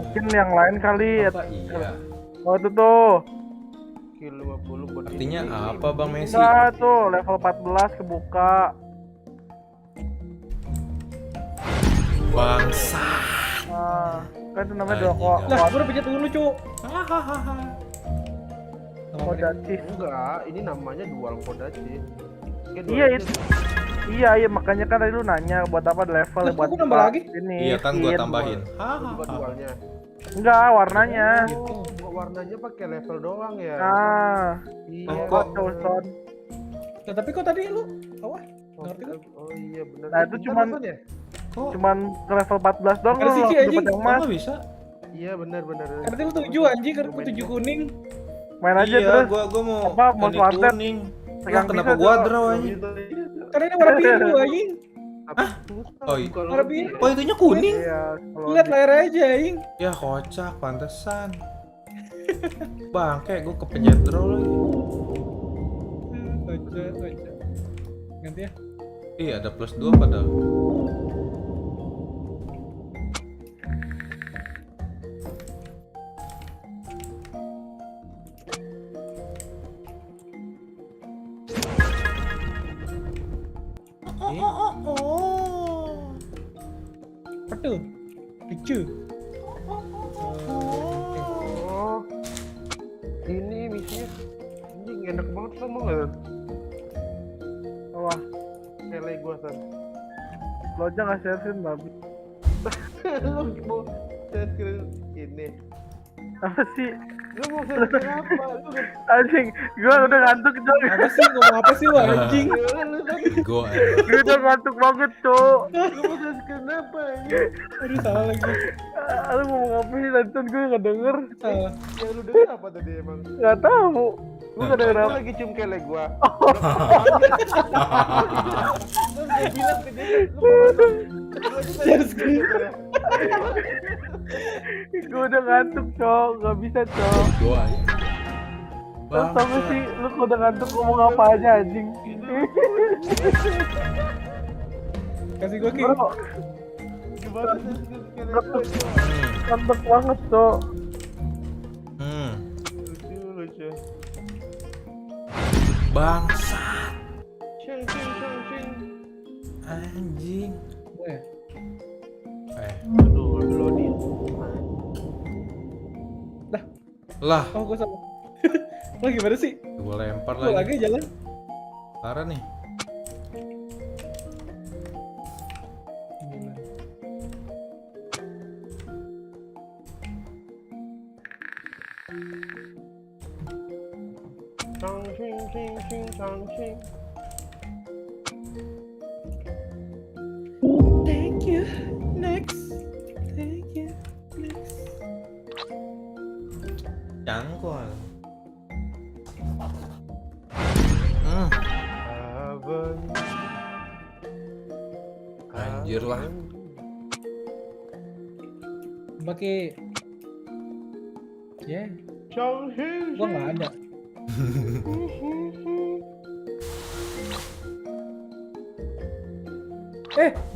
Mungkin yang lain kali.
Apa iya?
Oh itu tuh.
Skill 50 buat
Artinya
ini.
apa Bang Messi?
Enggak tuh, level 14 kebuka.
Bangsa.
Nah, kan itu namanya
Anjing,
dua
Lah, gue udah pencet dulu cuy.
kodachi.
Enggak, ini namanya dual kodachi.
Iya itu. Iya makanya kan tadi lu nanya buat apa level
Lah,
buat
kok nambah lagi?
Ini.
Iya kan gua
skin.
tambahin.
Buat dualnya.
Enggak, warnanya.
Oh, warnanya pakai level doang ya.
Nah,
Iya.
kok Wilson.
Nah, tapi kok tadi lu apa? Ngerti kan?
Oh iya benar.
Nah, itu cuman cuman ke level 14 doang
Ada
lu
siki,
langsung
anjing.
dapat yang emas.
Kok bisa?
Iya benar.
Karena lu 7 anjing, karena lu 7 kuning.
Main aja
Iya,
terus.
gua mau
apa mau
ini
slantet.
kuning.
Pegang
Kenapa
bisa
gua
tuh.
draw anjing?
Karena ini warna biru anjing.
Oh iya.
Warna biru.
Oh itunya kuning?
Iya, kalau
Lihat layar aja anjing.
Ya kocak, pantesan. Bangke, gua kepencet draw lagi.
Baca. Ganti ya.
Iya, ada +2 padahal.
Aduh. Lucu.
Oh. Ini misinya anjing enak banget sama enggak?
wah,
Kele gua san.
lo aja nggak share-in babi.
Lu mau saya screen ini.
Apa sih?
Lu mau selesain apa? Lu udah
Anjing, gua udah ngantuk coy.
Apa sih ngomong apa sih lu anjing?
Gue
Gua udah ngantuk banget cok.
lu mau selesain apa ini?
Aduh salah lagi.
Lu ngomong apa sih Nonton, gue gak denger.
Salah.
Yang lu denger apa tadi emang?
Gak tahu. Gue gak denger
Lu
apa.
lagi cium kelek gua. Lu udah bilang ke dia, lu mau
Gue udah ngantuk cok, gak bisa cok.
gue
Terus tau gak sih, lu kalau udah ngantuk ngomong apa aja anjing.
Kasih gua Ki.
Bro,
gimana selesain kelek?
ngantuk banget cok.
Lucu.
Bangsat.
Cing.
Anjing.
Eh,
Aduh, loading.
Lah,
oh gua salah. Lo gimana sih?
gue lempar
Gua
lagi.
lagi jalan.
Parah nih.
Ching.
Thank you. Next. Thank you. Next.
Cangkol. Anjir lah.
Pakai ya, gua nggak ada.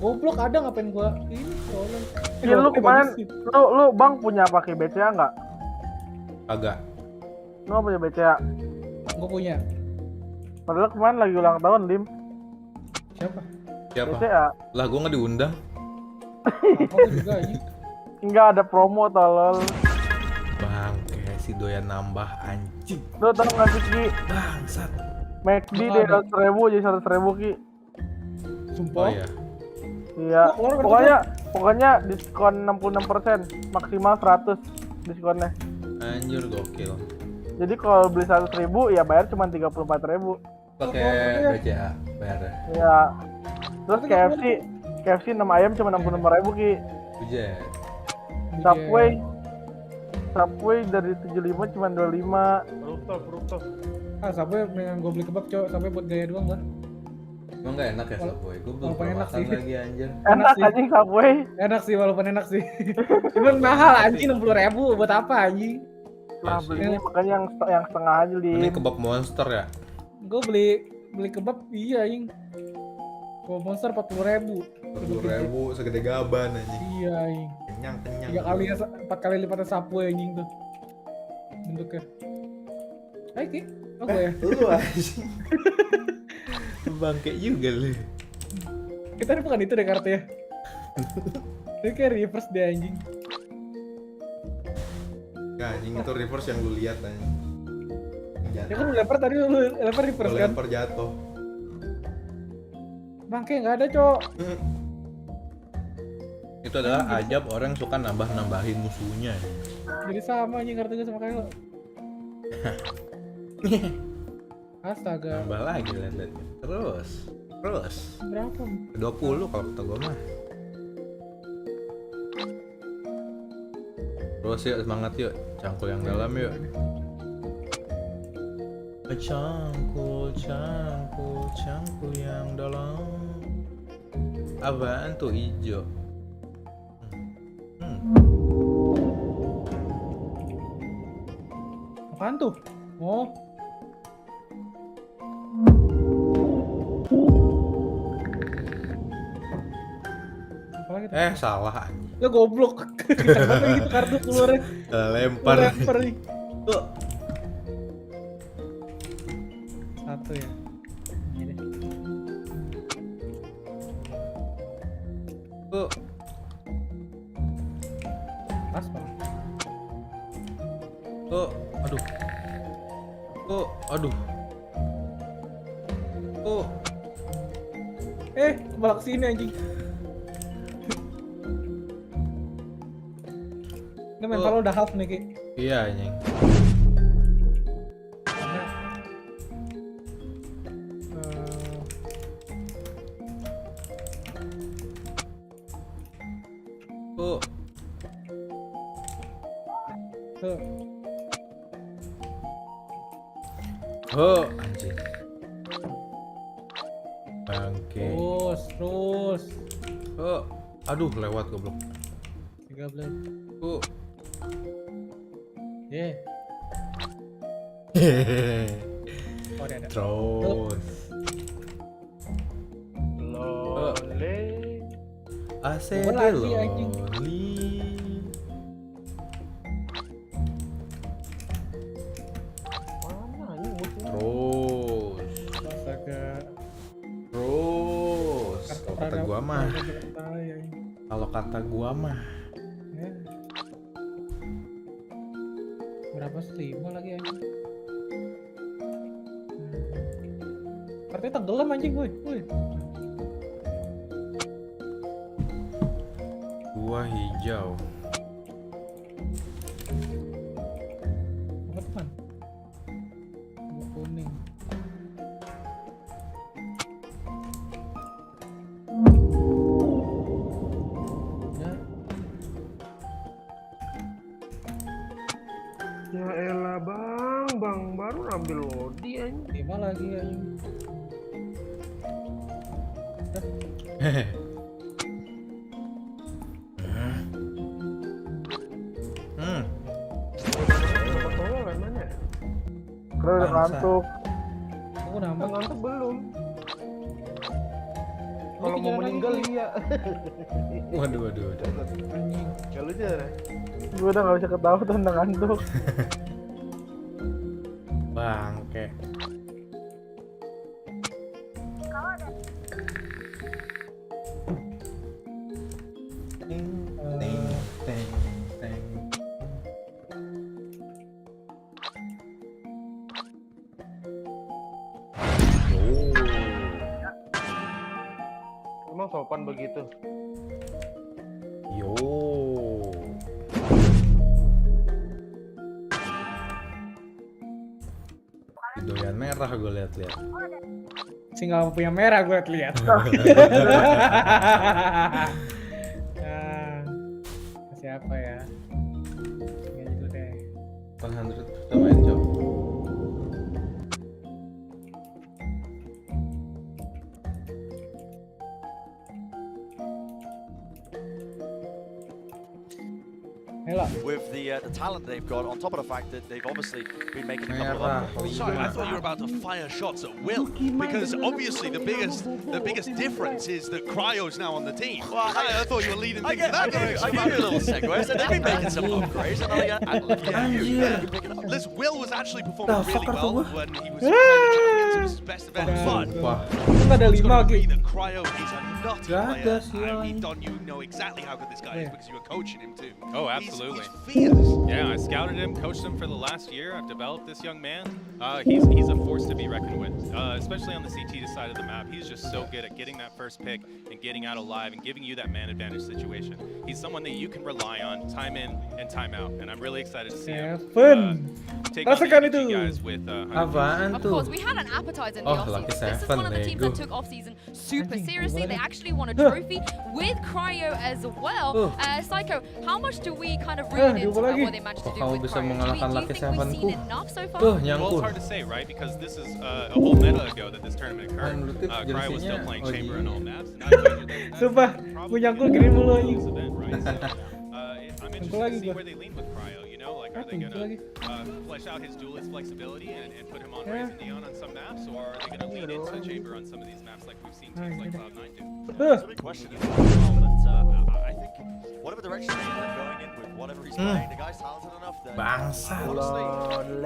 Goblok ada ngapain gua ini soalnya.
Iya lu kemarin, lu bang punya pakai BCA nggak?
Agak.
Lu nggak punya BCA?
Gua punya.
Padahal kemarin lagi ulang tahun Lim.
Siapa?
Siapa?
BCA.
Lah gue nggak diundang.
Aku juga ini.
Enggak ada promo tolol.
Bangke si doyan nambah anjing.
Lu tau nggak sih Ki?
Bangsat.
McD deh 100.000 jadi 100.000 Ki.
Sumpah.
Oh ya.
Iya. Pokoknya diskon 66%, maksimal 100 diskonnya.
Anjir gokil.
Jadi kalau beli 100.000 ya bayar cuma 34.000.
Pakai BCA bayarnya.
Ya. Terus KFC 6 ayam cuma 65.000 Ki.
Bujet.
Subway dari 75 cuma 25.
Rooftop.
Subway mendingan gua beli kebab cowok, sampai buat gaya doang gua.
Emang gak enak ya Subway? Gue belum
Walaupun
pernah
enak
makan
sih.
lagi anjir.
Enak
sih.
anjing Subway.
Enak sih, walaupun enak sih. Cuman mahal anjing 60.000 buat apa anjing?
Nah, belinya makanya yang setengah aja
Ini
Lim.
kebab monster ya?
Gua beli kebab iya anjing. Kebab monster 40.000.
40.000 segede gaban anjing.
Iya anjing.
Kenyang.
4 kali lipatnya Subway anjing tuh. Bentuknya. Hai Ki. Oh gue ya.
Lu anjing. Bangke juga lu.
Kita ini bukan itu deh kartunya. Ini kayak reverse deh anjing.
Nah, anjing itu reverse yang lu lihat anjing.
Ya kan lu lempar tadi, lu lempar reverse kan?
Lempar jatuh.
Bangke nggak ada cok.
Itu adalah ajab orang suka nambahin musuhnya.
Jadi sama anjing kartunya sama kayak lo. Astaga.
Nambah lagi lihat. Terus.
Berapa?
20 kalau kata gua mah. Terus yuk semangat yuk, cangkul yang dalam yuk. Cangkul yang dalam. Apaan tuh hijau?
Apaan tuh? Oh. Apalagi tuh?
Salah anjing.
Lo goblok. Kenapa gitu kartu keluarnya?
Lempar.
Lempar nih.
Tuh.
Satu ya. Ini deh.
Tuh.
Pas banget.
Tuh. Aduh. Tuh.
Kebalik sini anjing. Ini mental lo udah half nih Ki.
Iya anjing. Anjing. Bangke.
Terus.
Aduh, lewat goblok.
13. Oh, ada.
Terus.
Lole.
ACD
lagi, anjing.
loli.
Mana ini musuhnya?
Terus.
Astaga.
Terus. Kalau kata gua mah. Kalau kata gua mah.
Berapa sih? 5 lagi anjing. Kartunya tenggelam anjing, woi.
Gua hijau.
Apa teman? Gua kuning.
Ya elah bang baru ambil lodi anjing.
5 lagi anjing.
Kau udah ngantuk.
Aku nambah.
Ngantuk belum. Kalau mau meninggal iya.
Waduh.
Anjing.
Gak lucu ya?
Gue udah gak bisa ketawa tuh udah ngantuk.
Bangke.
Emang sopan begitu?
Yo. Doyan merah gue lihat-lihat.
Si nggak punya merah gue lihat. Siapa ya? Ini dulu deh.
100 kita main jauh.
With the talent they've got, on top of the fact that they've obviously been making a couple of
Sorry, I thought you were about to fire shots at Will, because obviously the biggest difference is that Cryo's now on the team. Well, I thought you were leading things in that direction.
I gave you a little segue. So they've been making some upgrades, and looking at you.
Listen, Will was actually performing really well when he was playing the champions. It was his best event, but
ada 5 lagi.
that Cryo is a nutty player. I mean, Don, you know exactly how good this guy is because you were coaching him too.
Oh, absolutely.
He's fierce.
Yeah, I scouted him, coached him for the last year. I've developed this young man. He's a force to be reckoned with, especially on the CT side of the map. He's just so good at getting that first pick and getting out alive and giving you that man advantage situation. He's someone that you can rely on time in and time out, and I'm really excited to see him take on the EG guys with
Apaan
Of
tuh?
course, we had an appetizer in the
Lucky
off-season. This is
7,
one of the teams that took off-season super seriously. They actually won a trophy with Cryo as well. Psycho, how much do we kind of read into what they managed to do
Kamu
with
bisa
Cryo?
mengalahkan
Do you
Lucky
think we've
7 ku?
seen enough so far?
Well,
nyangkut.
it's hard to say, right? Because this is a whole meta ago that this tournament occurred. Cryo was still playing Chamber and all maps.
Sumpah, gue nyangkul gini mulu anjing.
I'm interested to see where they lean with Cryo. You know, like are they gonna flesh out his duelist flexibility and put him on Raise and Neon on some maps, or are they gonna lean into Chamber on some of these maps like we've seen teams like Cloud9 do?
It's a big question as well, but I think whatever direction they end up going in with whatever he's playing, the guy's talented enough that
Bangsat.
honestly,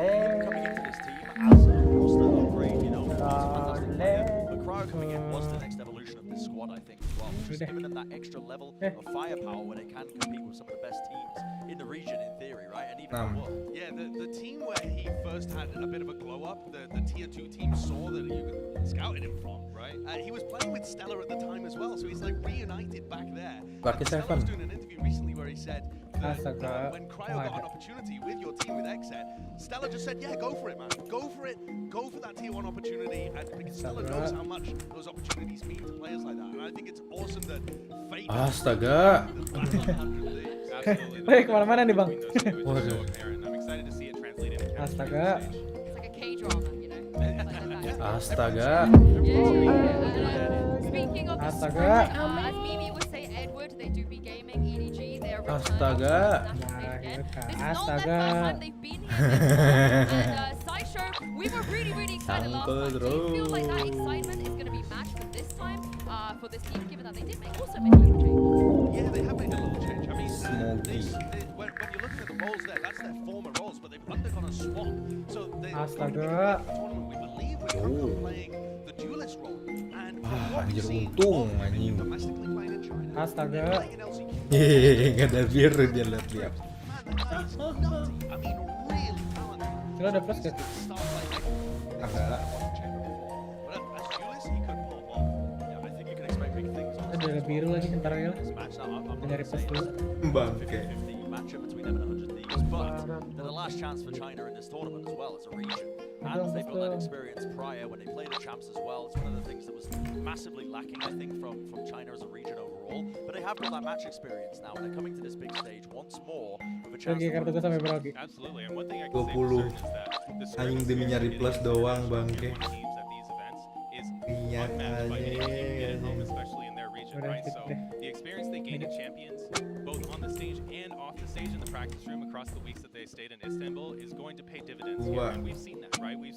him coming into this team as a roster upgrade, you know, he's a fantastic player. But Cryo coming in was the next evolution of this squad, I think, as well. Just giving them that extra level of firepower where they can compete with some of the best teams in the region in theory, right? And even in the world.
Yeah, the team where he first had a bit of a glow up, the tier 2 team saw that you scouted him from, right? He was playing with Stella at the time as well, so he's like reunited back there. Stella was doing an interview recently where he said that when Cryo got an opportunity with your team with Exet, Stella just said, yeah, go for it, man. Go for it. Go for that tier 1 opportunity. And because Stella knows how much those opportunities mean to players like that. And I think it's awesome that
Astaga.
Weh, kemana-mana nih bang.
Waduh.
Astaga.
Astaga.
Speaking of
Astaga.
as Mimi would say, Edward, they do be gaming, EDG, they are
Astaga.
Astaga.
and Sideshow, we were really excited last time. Do you feel like that excitement is going to be matched with this time for this team, given that they did also make a little change?
Yeah, they have made a little change. I mean, when you're looking at the roles there, that's their former roles, but they've undergone a swap. So they
Astaga.
we believe we're currently playing the duelist role. And
Anjir untung anjing.
Astaga.
Hehehe, gak ada biru dia lihat-lihat.
Kira ada plus gak?
Ada.
Ada biru lagi ntar ya. Dari plus dulu.
Bangke.
But they're the last chance for China in this tournament as well as a region. And they've got that experience prior when they played the champs as well. It's one of the things that was massively lacking, I think, from China as a region overall. But they have got that match experience now, and they're coming to this big stage once more with a chance to win.
Absolutely, and one thing I can say for certain is that the
Anjing demi nyari plus doang bangke. Minyak aja.
especially in their region, right? So the experience they gained in champions, both on the stage and off the stage in the practice room across the weeks that they stayed in Istanbul, is going to pay dividends here, and we've seen that, right? We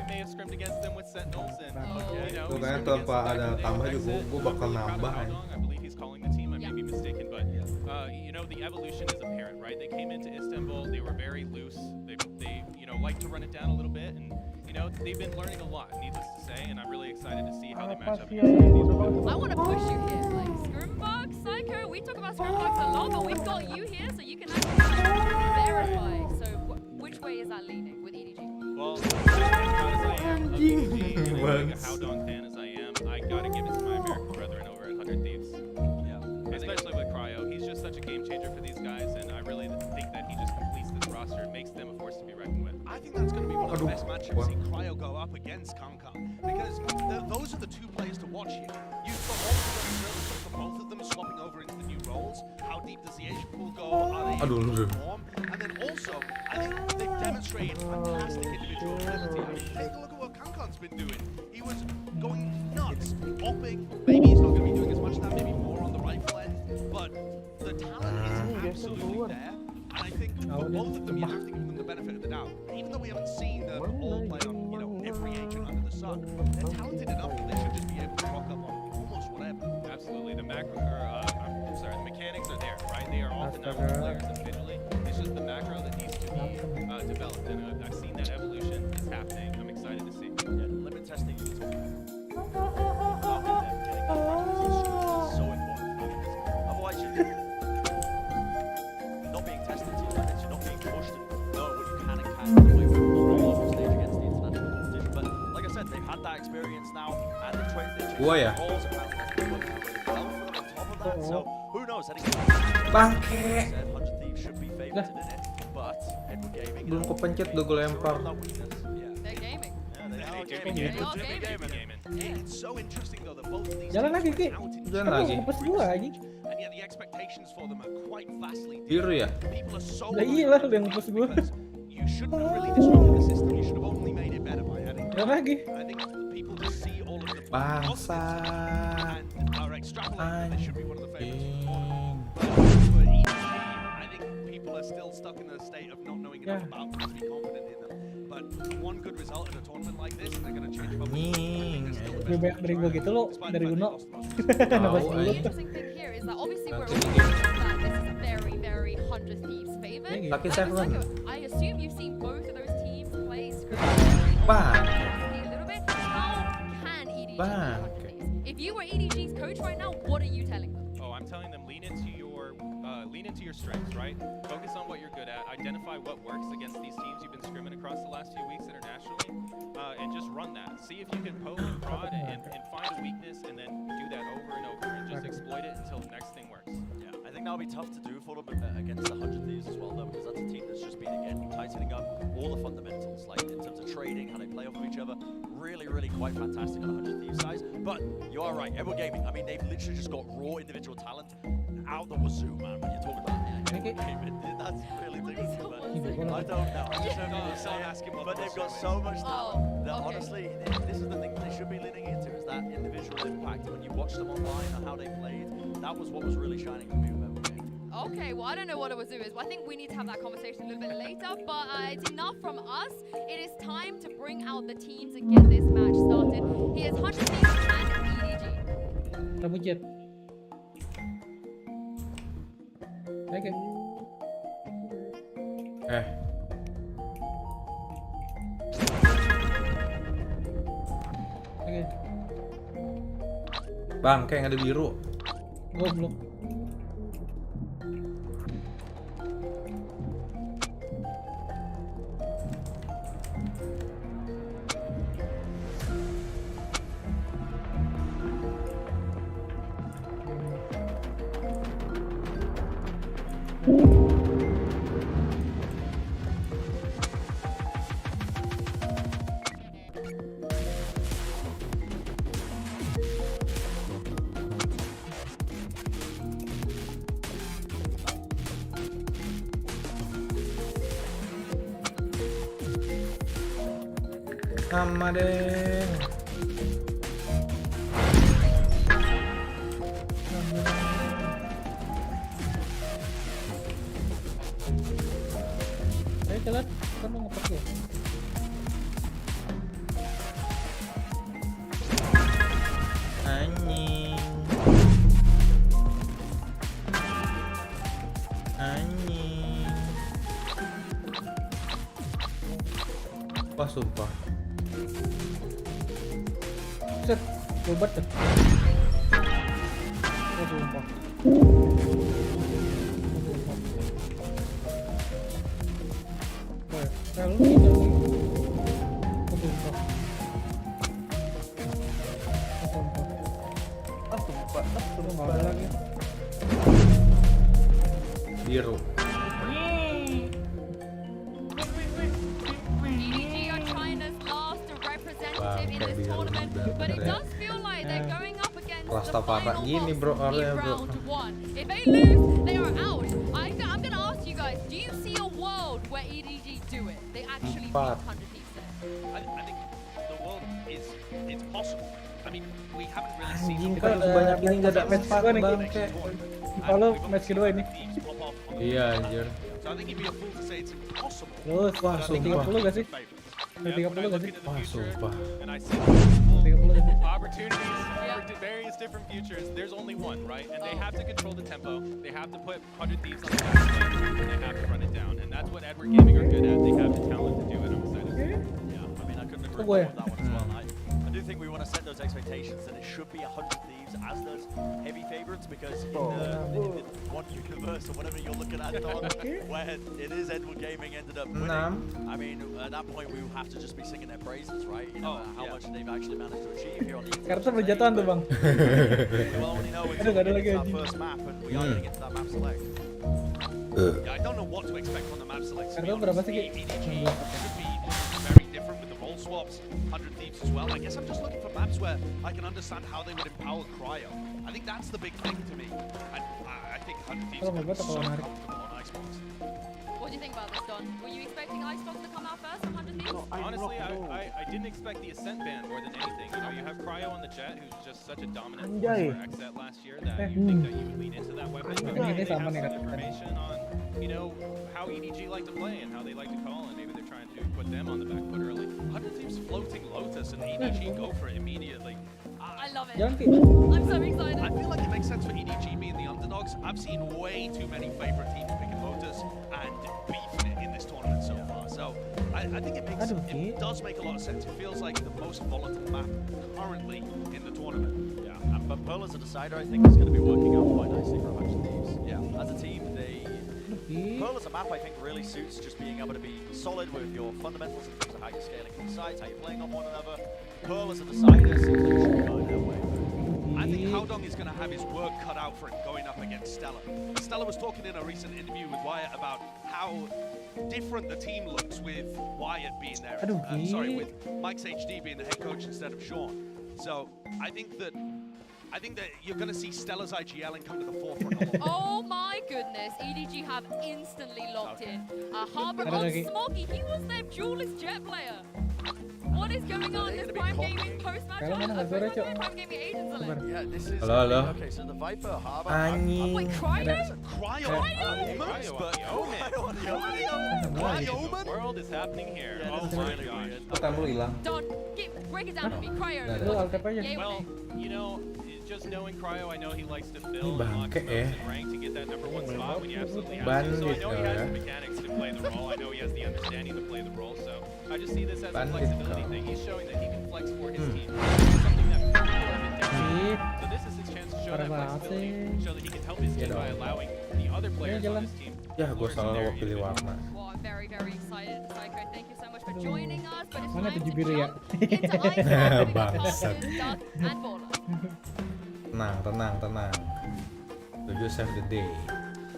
may have scrimmed against them with Sentinels, and
Kayaknya tanpa ada tambah juga gue bakal nambah.
I believe he's calling the team. I may be mistaken, but the evolution is apparent, right? They came into Istanbul, they were very loose. They like to run it down a little bit, and they've been learning a lot, needless to say, and I'm really excited to see how they match up against these.
I want to push you here, like Scrimbox, Psycho. We talk about Scrimbox a lot, but we've got you here, so you can actually verify. So, which way is that leaning with EDG?
Well, as proud as I am of EDG, and being a Howdong fan as I am, I gotta give it to my American brethren over at 100 Thieves. Yeah, especially with Cryo. He's just such a game changer for these guys, and I really think that he just completes this roster and makes them a force to be reckoned with.
I think that's going to be one of the best matchups. See Cryo go up against Kankan, because those are the two players to watch here. You've got all the services for both of them swapping over into the new roles. How deep does the Asian pool go? Are they able to perform? And then also, I think they've demonstrated fantastic individual ability. I mean, take a look at what Kankan's been doing. He was going nuts, hopping. Maybe he's not going to be doing as much of that, maybe more on the rifle end, but the talent is absolutely there. And I think for both of them, you have to give them the benefit of the doubt. Even though we haven't seen them all play on, every agent under the sun, they're talented enough that they should just be able to rock up on almost whatever.
Absolutely, the mechanics are there, right? They are all phenomenal players individually. It's just the macro that needs to be developed, and I've seen that evolution. It's happening. I'm excited to see.
Yeah, limit testing is so important. Otherwise, you're not being tested to your limits. You're not being pushed to know what you can and can't do away from on stage against the international competition. But like I said, they've had that experience now, and they've trained their roles around well for them on top of that. So who knows? Heading
Bangke.
100 Thieves should be favorited in it, but Edward Gaming
belum kepencet udah gue lempar.
They're gaming.
It's so interesting though that both of these
Jalan lagi Ki.
Jalan lagi.
Pas gua anjing.
and yet the expectations for them are quite vastly
Biru ya?
People are so
Lah iya lah yang pas gua.
you shouldn't have really disrupted the system. You should have only made it better by adding.
Jalan lagi.
I think people just see all of the
Bangsa.
and are extrapolating that they should be one of the favorites for the tournament. But I think people are still stuck in a state of not knowing enough about them to be confident in them. But one good result in a tournament like this, and they're going to change public.
Dari gua gitu lo, dari Uno.
The interesting thing here is that obviously we're all that this is a very, very 100 Thieves favorite.
Lucky Seven.
I assume you've seen both of those teams play
Bang.
a little bit. How can EDG be 100 Thieves? If you were EDG's coach right now, what are you telling them?
Oh, I'm telling them lean into your strengths, right? Focus on what you're good at. Identify what works against these teams you've been scrimming across the last few weeks internationally, and just run that. See if you can poke and prod and find a weakness, and then do that over and over, and just exploit it until the next thing works.
Yeah, I think that'll be tough to do for tournament against the 100 Thieves as well, though, because that's a team that's just been, again, tightening up all the fundamentals, like in terms of trading, how they play off of each other. Really, really quite fantastic on 100 Thieves size. But you are right, Edward Gaming, I mean, they've literally just got raw individual talent out the wazoo, man, when you're talking about Edward Gaming. That's really difficult, but I don't know. I just don't know what to say, but they've got so much talent that honestly, this is the thing they should be leaning into, is that individual impact. When you watch them online and how they played, that was what was really shining for me with Edward Gaming.
Okay, well, I don't know what a wazoo is, but I think we need to have that conversation a little bit later. But it's enough from us. It is time to bring out the teams and get this match started. Here's 100 Thieves and EDG.
Rambut jet. Oke. Oke.
Bang, kayak ada biru.
Goblok.
Sama deh.
Ayo jalan, kan mau ngepak ya.
Anjing. Wah, sumpah.
Set, coba tuh. Oh, sumpah. Kalau kita sumpah lagi.
Biru.
EDG are China's last representative in this tournament, but it does feel like they're going up against the final
gini, bro,
boss in
bro.
round one. If they lose, they are out. I'm going to ask you guys, do you see a world where EDG do it? They actually beat 100 Thieves there?
I think the world is, it's possible. I mean, we haven't really seen
Kita banyak ini nggak ada match kedua nih. Kalau match kedua ini.
Iya, anjir.
So I think you'd be a fool to say it's impossible.
Terus, wah, 30 gak sih? 30 gak sih?
Wah, sumpah.
And I see opportunities for various different futures. There's only one, right? And they have to control the tempo. They have to put 100 Thieves on the back foot, and they have to run it down. And that's what Edward Gaming are good at. They have the talent to do it. I'm excited.
Yeah, I mean, I couldn't agree more with that one as well. I do think we want to set those expectations that it should be 100 Thieves as those heavy favorites, because in the one universe or whatever you're looking at, Don, where it is Edward Gaming ended up winning, I mean, at that point we will have to just be singing their praises, right? You know, how much they've actually managed to achieve here on the
Kartu berjatuhan tuh, Bang.
Well, when you know it's that first map and we are getting into that map select.
Yeah, I don't know what to expect on the map select.
Kartu berapa sih, Ki?
Should be very different with the role swaps, 100 Thieves as well. I guess I'm just looking for maps where I can understand how they would empower Cryo. I think that's the big thing to me. And I think 100 Thieves are so comfortable on Icebox.
What do you think about this, Don? Were you expecting Icebox to come out first from 100 Thieves?
Honestly, I didn't expect the Ascent ban more than anything. You know, you have Cryo on the Jet, who's just such a dominant force for Xset last year that you think that you would lean into that weapon. But maybe they have some information on, you know, how EDG like to play and how they like to call, and maybe they're trying to put them on the back foot early. 100 Thieves floating Lotus and EDG go for it immediately.
I love it.
I'm
so excited.
I feel like it makes sense for EDG being the underdogs. I've seen way too many favorite teams picking Lotus and beefing it in this tournament so far. So I think it does make a lot of sense. It feels like the most volatile map currently in the tournament.
Yeah, but Pearl as a decider, I think, is going to be working out quite nicely for 100 Thieves. Yeah, as a team, Pearl as a map, I think, really suits just being able to be solid with your fundamentals in terms of how you're scaling from sides, how you're playing on one another. Pearl as a decider seems like it should be going their way.
I think how
Xiaodong is going to have his work cut out for him going up against Stella. Stella was talking in a recent interview with Wyatt about how different the team looks with Wyatt being there. Sorry, with Mike's HD being the head coach instead of Sean. So I think that you're going to see Stella's IGLing come to the forefront.
Oh my goodness, EDG have instantly locked in. Harbor on Smoggy, he was their duelist jet player. What is going on? This Prime Gaming post-match Prime Gaming agents alert.
Yeah, this is...
Halo.
Okay, so the Viper, Harbor...
Anjing.
Wait, Cryo?
Cryo?
What the world is happening here? Oh my gosh.
Tamu hilang.
Don, break it down for me. Cryo.
Well, you know, just knowing Cryo, I know he likes to fill and lock himself in rank to get that #1 spot when you absolutely have to. So I know he has the mechanics to play the role. I know he has the understanding to play the role. So I just see this as a flexibility thing. He's showing that he can flex for his team. Something that people haven't done. So this is his chance to show that flexibility, show that he can help his team by allowing the other players on his team.
Ya, gue salah pilih warna.
Well, I'm very, very excited. Psycho, thank you so much for joining us. But it's
Mana
time
tujuh
to
biru ya?
jump into ice.
Bangsat.
Duck and Baller.
Tenang. Tujuh save the day.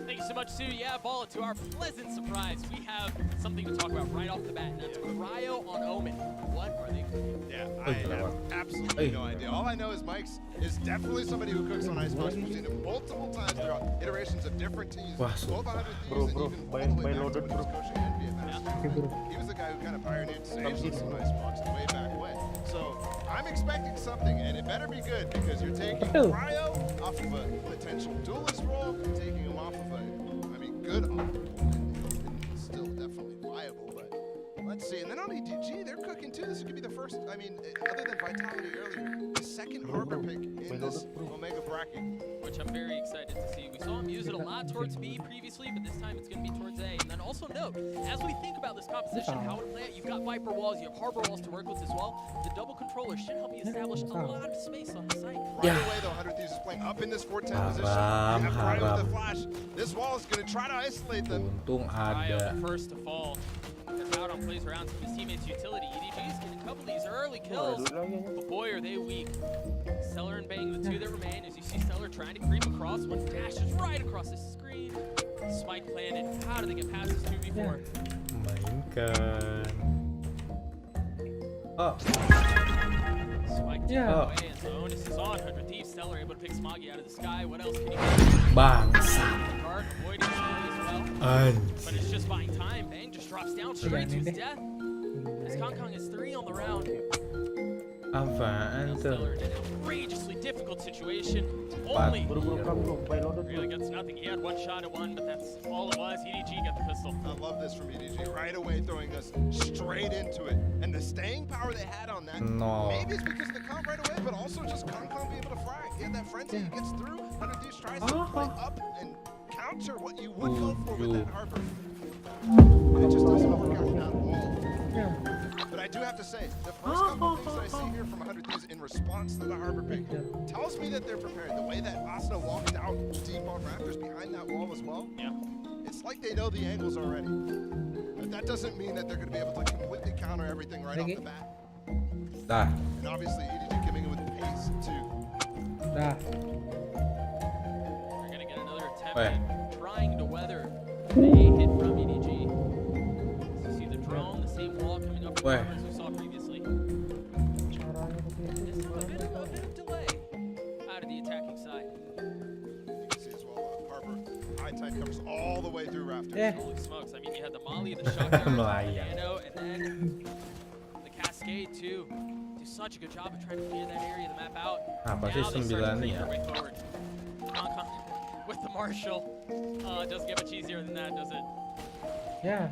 Thank you so much, Sue. Yeah, Ball, to our pleasant surprise, we have something to talk about right off the bat, and that's Cryo on Omen. What are they cooking?
Yeah, I have absolutely no idea. All I know is Mike's is definitely somebody who cooks on Icebox. We've seen him multiple times throughout iterations of different teams. Both 100 Thieves and even all the way back to when he was coaching NBFS. He was the guy who kind of pioneered stageless on Icebox way back when. So I'm expecting something, and it better be good, because you're taking Cryo off of a potential duelist role, taking him off of a, good still definitely viable, but let's see. And then on EDG, they're cooking too. This could be the first, other than Vitality earlier, the second Harbor pick in this Omega bracket.
Which I'm very excited to see. We saw him use it a lot towards B previously, but this time it's going to be towards A. And then also note, as we think about this composition, how to play it, you've got Viper walls, you have Harbor walls to work with as well. The double controller should help you establish a lot of space on the site.
Right away, though, 100 Thieves is playing up in this 410 position. You have Cryo with the flash. This wall is going to try to isolate them.
Untung ada.
The first to fall. Out on plays around to his teammates' utility. EDG's getting a couple of these early kills, but boy, are they weak. Stellar and Bang, the two that remain, as you see Stellar trying to creep across. One dashes right across the screen. Spike planted. How do they get past this 2v4?
Mainkan. Oh.
Spike taken away, and the onus is on 100 Thieves. Stellar able to pick Smoggy out of the sky. What else can he do?
Bangsa.
Guard avoiding as well. But it's just buying time. Bang just drops down straight to his death. As Kong is 3 on the round.
Apaan tuh?
Stellar in an outrageously difficult situation. Only really gets nothing. He had one shot at one, but that's all it was. EDG got the pistol.
I love this from EDG. Right away throwing us straight into it. And the staying power they had on that, maybe it's because of the comp right away, but also just Kong being able to frag. He had that frenzy, he gets through. 100 Thieves tries to play up and counter what you would go for with that Harbor. It just doesn't work out at all. But I do have to say, the first couple of things that I see here from 100 Thieves in response to the Harbor pick tells me that they're prepared. The way that Asuna walked out deep on Raptors behind that wall as well, it's like they know the angles already. But that doesn't mean that they're going to be able to completely counter everything right off the bat. And obviously, EDG coming in with pace too.
We're going to get another attempt at trying to weather the hit from EDG. So you see the drone, the same wall coming up from the as we saw previously. This is a bit of delay out of the attacking side.
You can see as well, Harbor, high tide covers all the way through Raptors.
Holy smokes, I mean, you had the Molly, the shotgun, the Nano, and then the Cascade too. Do such a good job of trying to clear that area of the map out.
Apa sih 9 ya?
With the Marshall. It doesn't get much easier than that, does it?
Yeah.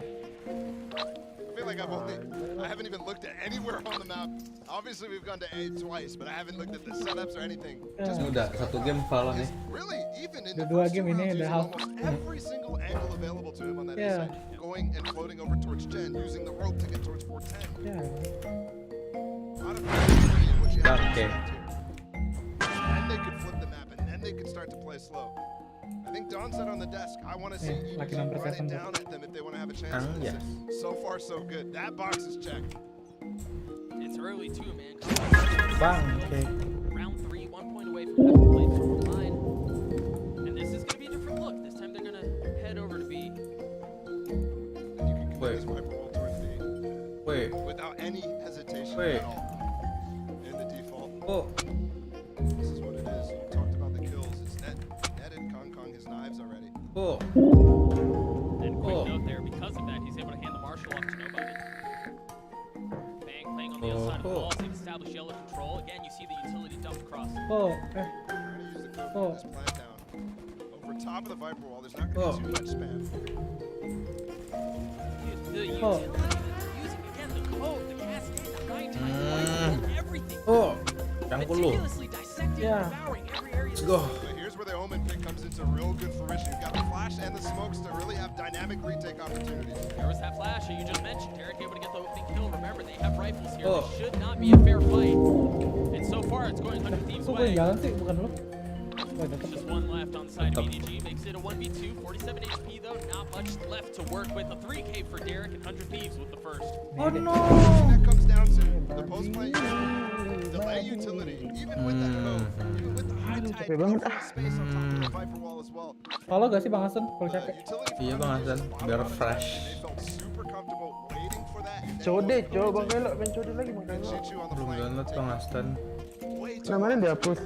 I feel like I haven't even looked at anywhere on the map. Obviously, we've gone to A twice, but I haven't looked at the setups or anything.
Udah, satu game kalah nih.
Really, even in the
Dua
first
game
two
ini
rounds,
udah
using
half.
almost every single angle available to him on that A side, going and floating over towards Gen, using the rope to get towards 410.
Yeah.
Out of what you have
Okay.
and they could flip the map, and then they could start to play slow. I think Don said on the desk, I want to see EDG run it down at them if they want to have a chance. So far, so good. That box is checked.
It's early too, man.
Bang, okay.
Round 3, 1 point away from having played
Oh.
And quick note there, because of that, he's able to hand the marshal off to nobody. Bang playing on the other side of the ball, so they've established yellow control. Again, you see the utility dump across.
Oh,
This plant down. Over top of the Viper wall, there's not going to be too much spam.
The utility that they're using, again, the code, the cascade, the high time, everything.
Oh, cangkul lu.
Meticulously dissecting and devouring every area.
Let's go.
But here's where the Omen pick comes into real good fruition. You've got the flash and the smokes to really have dynamic retake opportunities.
There was that flash that you just mentioned. Derek able to get the opening kill. Remember, they have rifles here. This should not be a fair fight. And so far, it's going 100 Thieves'
kok
way.
jalan sih, bukan lu?
Just one left on the side of EDG. Makes it a 1v2. 47 HP, though. Not much left to work with. A 3K for Derek and 100 Thieves with the first.
Oh no!
That comes down to the post-play delay utility. Even with that code, even with the high tide, space on top of the Viper wall as well.
Follow gak sih Bang Hasan kalau capek?
Iya Bang Hasan, biar fresh.
Code, Bang Kylo, main code lagi Bang Kylo.
Belum download Bang Hasan.
Namanya dihapus.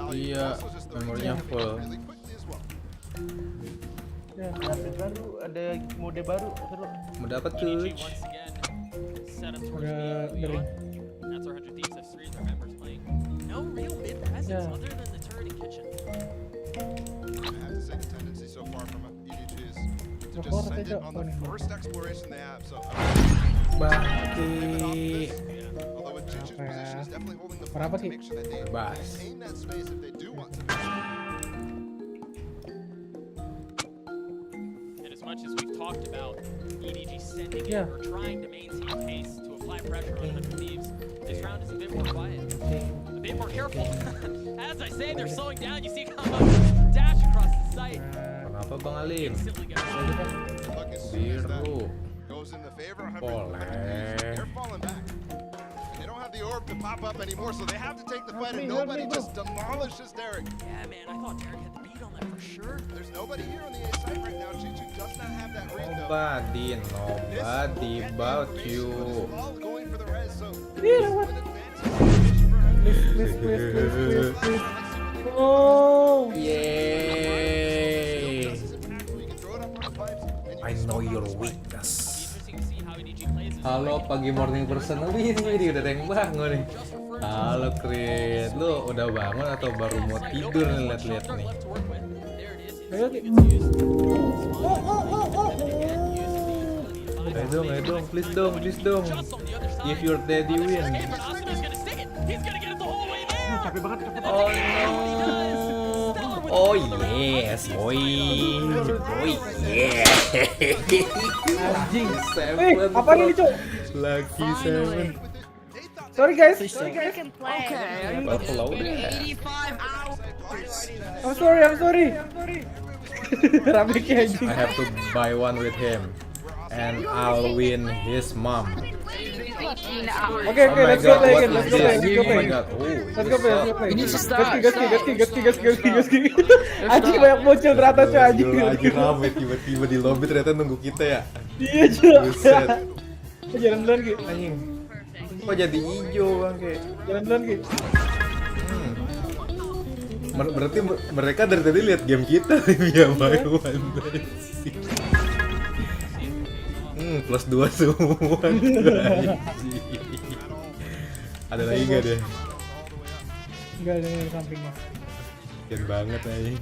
Iya, memorinya full.
Ya, update baru, ada mode baru, seru.
Mode apa tuh?
Udah dari.
That's our 100 Thieves F3 their members playing. No real mid presence other than the turret and kitchen.
I have to say the tendency so far from EDG is to just send it on the first exploration they have. So,
Bakti.
although with Juju's position is definitely holding the
Berapa
flank to
sih?
make sure that they maintain that space if they do want to.
And as much as we've talked about EDG sending in or trying to maintain pace to apply pressure on 100 Thieves, this round is a bit more quiet, a bit more careful. As I say, they're slowing down. You see Combo dash across the site.
Kenapa Bang Alim? Biru. Boleh.
They're falling back. They don't have the orb to pop up anymore, so they have to take the fight, and nobody just demolishes Derek.
Yeah, man, I thought Derek had the beat on that for sure.
There's nobody here on the A side right now. Juju does not have that read though.
Nobody about you.
Going for the res, so
Please. Oh,
yay! I know your weakness. Halo pagi morning person, wih ini udah ada yang bangun nih. Halo Krit, lu udah bangun atau baru mau tidur nih liat-liat nih? Ayo dong, please dong. If your daddy win.
Capek banget.
Oh no. Oh yes, boy. Yeah.
anjing.
Seven.
Apa ini, Cok?
Lucky 7.
Sorry guys.
Buffalo.
I'm sorry. Rame kayak anjing.
I have to buy one with him, and I'll win his mom.
Okay, let's go play again. Let's go play.
Ini
Gaski. Anjing banyak bocil ternyata cuy anjing.
Lagi rame tiba-tiba di lobby ternyata nunggu kita ya.
Iya cuy.
Buset.
Jalan duluan Ki.
Anjing. Kok jadi hijau Bang Ki?
Jalan duluan Ki.
Berarti mereka dari tadi lihat game kita ya baru plus 2 semua. Ada lagi gak deh?
Enggak ada yang sampingnya.
Keren banget anjing.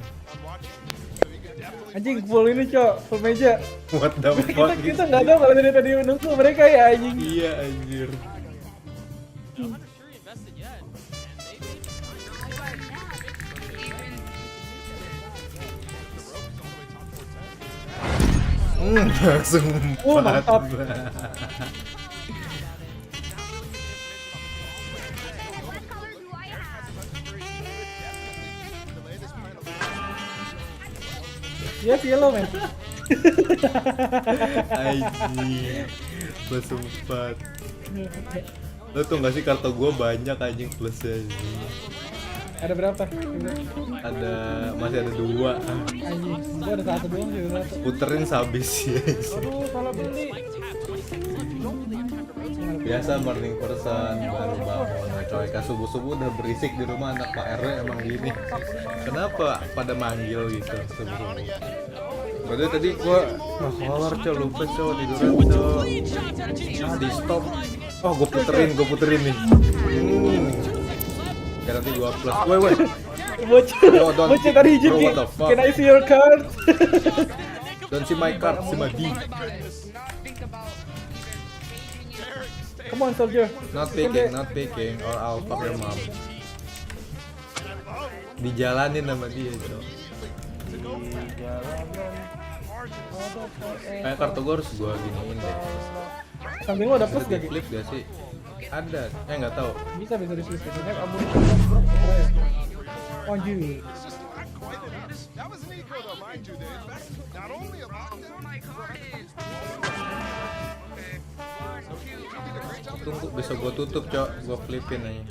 Anjing full ini Cok, full meja.
What the fuck?
Kita nggak tahu kalau dari tadi menunggu mereka ya anjing.
Iya anjir. Langsung 4.
Mantap. Yes, yellow man.
Anjing. Plus 4. Lo tuh gak sih kartu gue banyak anjing plusnya anjing.
Ada berapa?
Masih ada 2.
Anjing, gua ada 1 doang sih, satu.
Puterin sabis ya.
Aduh, salah beli.
Biasa morning person baru bangun. Nah, coy, subuh-subuh udah berisik di rumah anak Pak RW emang gini. Kenapa pada manggil gitu subuh-subuh? Padahal tadi gua nge-holler cok, lupa cok, tiduran cok. Di stop. Oh gua puterin nih. Ya nanti gua plus. Woi.
Bocah tadi izin. Can I see your card?
Don't see my card, see my D.
Come on soldier.
Not picking, or I'll fuck your mom. Dijalanin sama dia cok. Kayak kartu gue harus gue giniin deh.
Samping lo ada plus gak?
Flip gak sih? Ada, nggak tahu.
Bisa di flip. Anjir.
Tunggu, bisa gue tutup cok, gue flipin aja.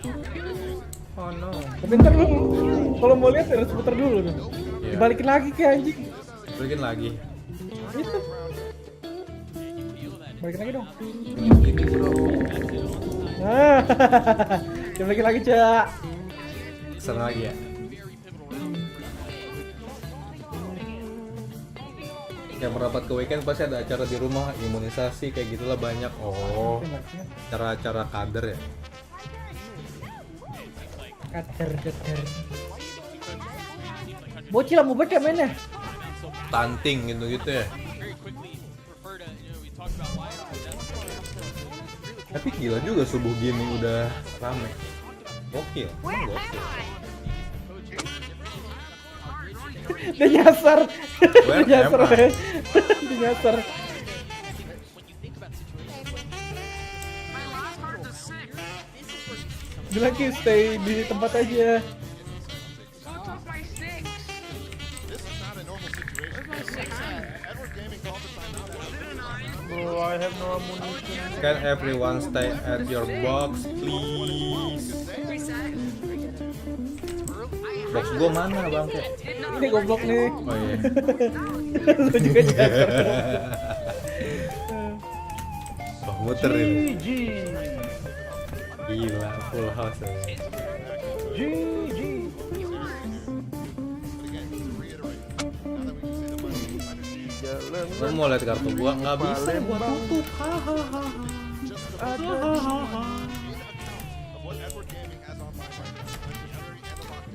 Oh no.
Bentar lu, kalau mau lihat harus putar dulu dong.
Yeah.
Dibalikin lagi ke anjing.
Balikin lagi.
Itu. Balikin lagi dong.
Ini bro.
Nah, balikin lagi cak.
Kesana lagi ya. Yang merapat ke weekend pasti ada acara di rumah, imunisasi kayak gitulah banyak. Oh, acara-acara kader ya.
Kader. Bocil mau baca mainnya.
Stunting gitu ya. Tapi gila juga subuh gaming udah rame. Gokil, gokil.
Dia nyasar. Dia nyasar. Bilang Ki, stay di tempat aja.
Bro, I have no ammunition.
Can everyone stay at your box, please? Box gua mana bangke?
Ini goblok nih.
Oh iya.
Lu juga nyasar.
Oh, muter ini. Gila, full house ya.
GG.
Lu mau lihat kartu gua? Nggak bisa, gua tutup.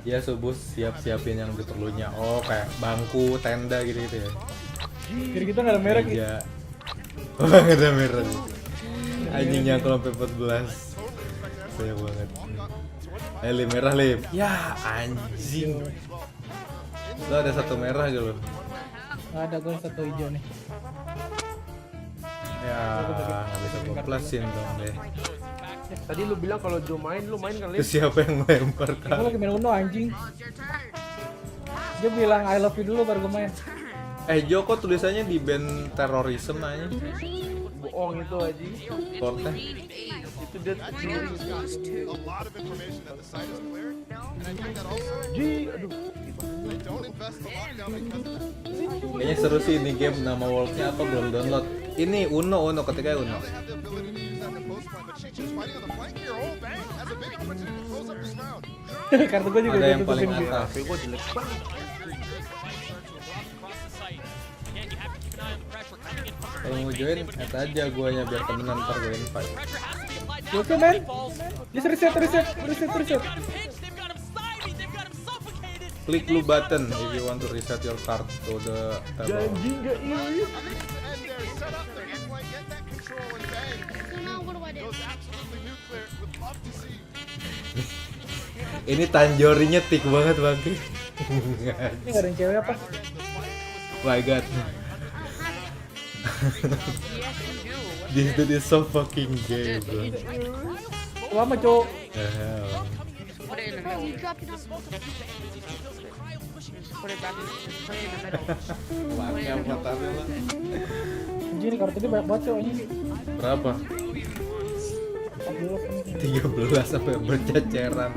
Ya subuh siap-siapin yang diperlunya. Oh kayak bangku, tenda gitu ya.
Kira kita nggak ada merek
ya. Oh nggak ada merek. Anjing yang sampai 14. Sayang banget. Lip merah lip. Ya anjing. Lo ada satu merah gitu loh.
Ada gue satu hijau nih.
Ya nggak bisa gue plusin dong deh.
Tadi lu bilang kalau Jo main, lu main kali.
Itu siapa yang lempar kan?
Aku lagi main Uno anjing. Dia bilang I love you dulu baru gue main.
Jo kok tulisannya di band terorisme aja?
Bohong itu aja.
Kortnya?
Itu dia sendiri.
Kayaknya seru sih ini game, nama worldnya apa belum download. Ini Uno ketika Uno.
Kartu gue juga
ada yang paling atas. Kalau mau join, add aja guanya biar temenan ntar gue invite.
Oke men, just reset.
Klik blue button if you want to reset your card to the table.
Janji nggak ini?
Ini tanjorinya tik banget bangki.
Ini nggak ada yang cewek apa?
My god. This dude is so fucking gay bro.
Lama cowok. Ini kartu ini banyak banget cowok ini.
Berapa? 13 sampai berceceran.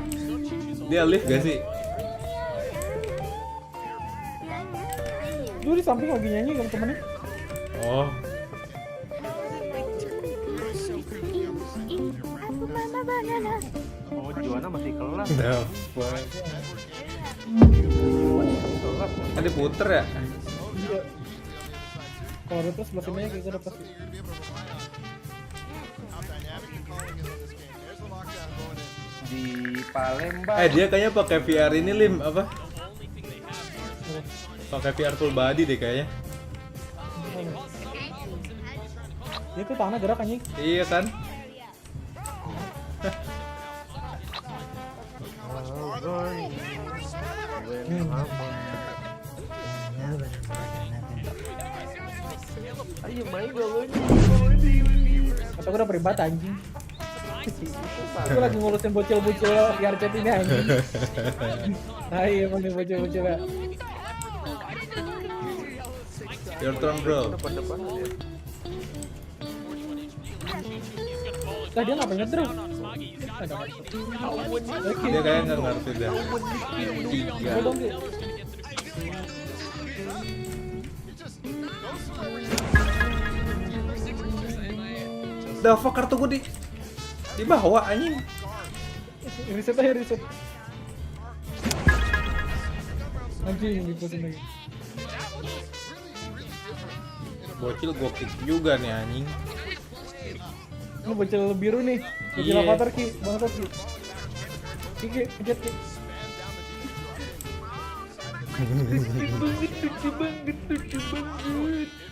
Dia live gak sih?
Lu di samping lagi nyanyi sama temennya.
Oh.
Oh, Juana masih kelas.
Dapat. Kan diputer ya?
Iya. Kalau ada plus sebelah sini kayak gue dapat.
Di Palembang.
Dia kayaknya pakai VR ini Lim, apa? Pakai VR full body deh kayaknya.
Itu tanah gerak anjing.
Iya kan?
Ayo main gue.
Atau gue udah privat anjing. Gue lagi ngurusin bocil-bocil VR chat ini anjing. Ayo emang nih bocil-bocil ya.
Your turn bro.
Lah dia ngapain ngedraw?
Dia kayaknya nggak ngerti dah. 3. Dava kartu gue di bawah anjing.
Reset aja reset. Anjing dipusin lagi.
Bocil gue kick juga nih anjing.
Ini bocil biru nih. Bocil avatar Ki, bangsat Ki. Ki, pencet Ki.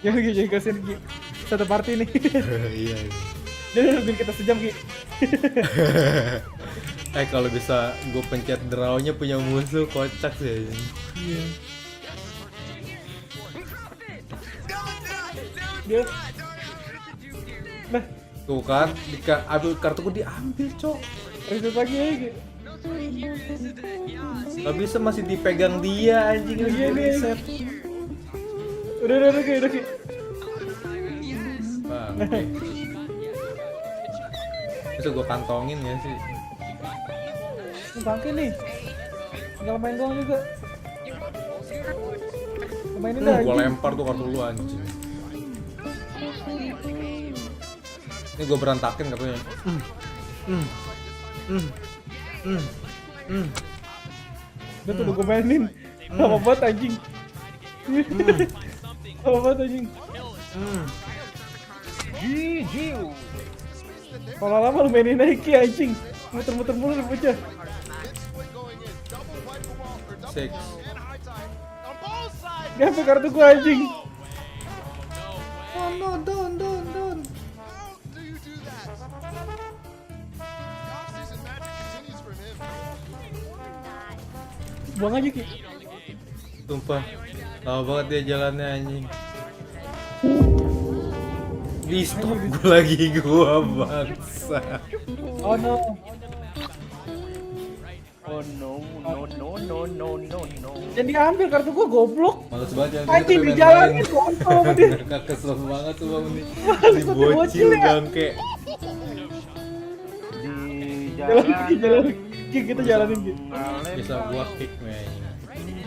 Ya Ki, kasihan Ki. Satu party nih.
Iya.
Dia udah bikin kita sejam Ki.
Kalau bisa gue pencet draw-nya punya musuh kocak sih.
Iya. Dia. Nah,
tuh kan, ambil kartuku diambil cok.
Reset lagi ya Ki.
Gak bisa, masih dipegang dia anjing.
Iya nih.
Reset.
Udah Ki.
Bang, okay. Bisa gue kantongin ya sih.
Ini bangke nih. Tinggal main doang juga. Mainin dah
Gue lempar tuh kartu lu anjing. Ini gue berantakin katanya.
Udah tuh gue mainin. Lama banget anjing. Lama banget anjing.
Jiu.
Kalau lama lu mainin Nike anjing. Muter-muter mulu lu bocah.
6.
Dia ambil kartu gua anjing.
Oh no, don't.
Buang aja Ki.
Sumpah, lama banget dia jalannya anjing. Di stop gue lagi gua bangsa.
Oh no.
Oh no.
Jangan diambil kartu gua goblok.
Males banget
anjing di jalan itu kontol dia.
Kesel banget tuh bang nih. Si bocil bangke.
Di jalan. Ki, kita jalanin Ki.
Bisa gua kick nih.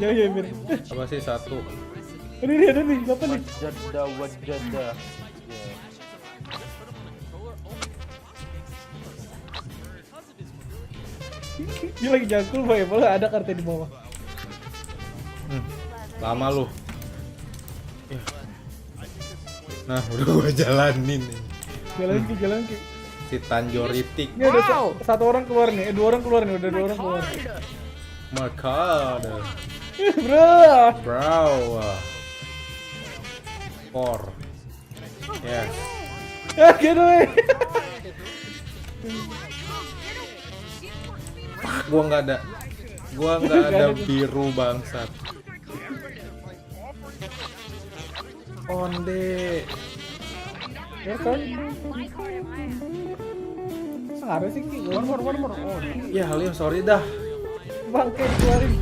Ya Mir.
Apa sih 1?
Ini nih ada nih, apa nih?
Wajada.
Dia lagi jangkul Bang, malah ada kartu di bawah.
Lama lu. Nah, udah gua jalanin nih.
Jalan Ki.
Si Tanjoritik.
Ini udah satu orang keluar nih, 2 orang keluar nih, udah 2 orang keluar.
Markada.
Bro.
4. Yes.
Gitu weh.
Gua nggak ada biru bangsat. Onde.
Ya kan? Sengaruh sih Ki.
One more. Oh,
ya Halim sorry dah.
Bangke keluarin.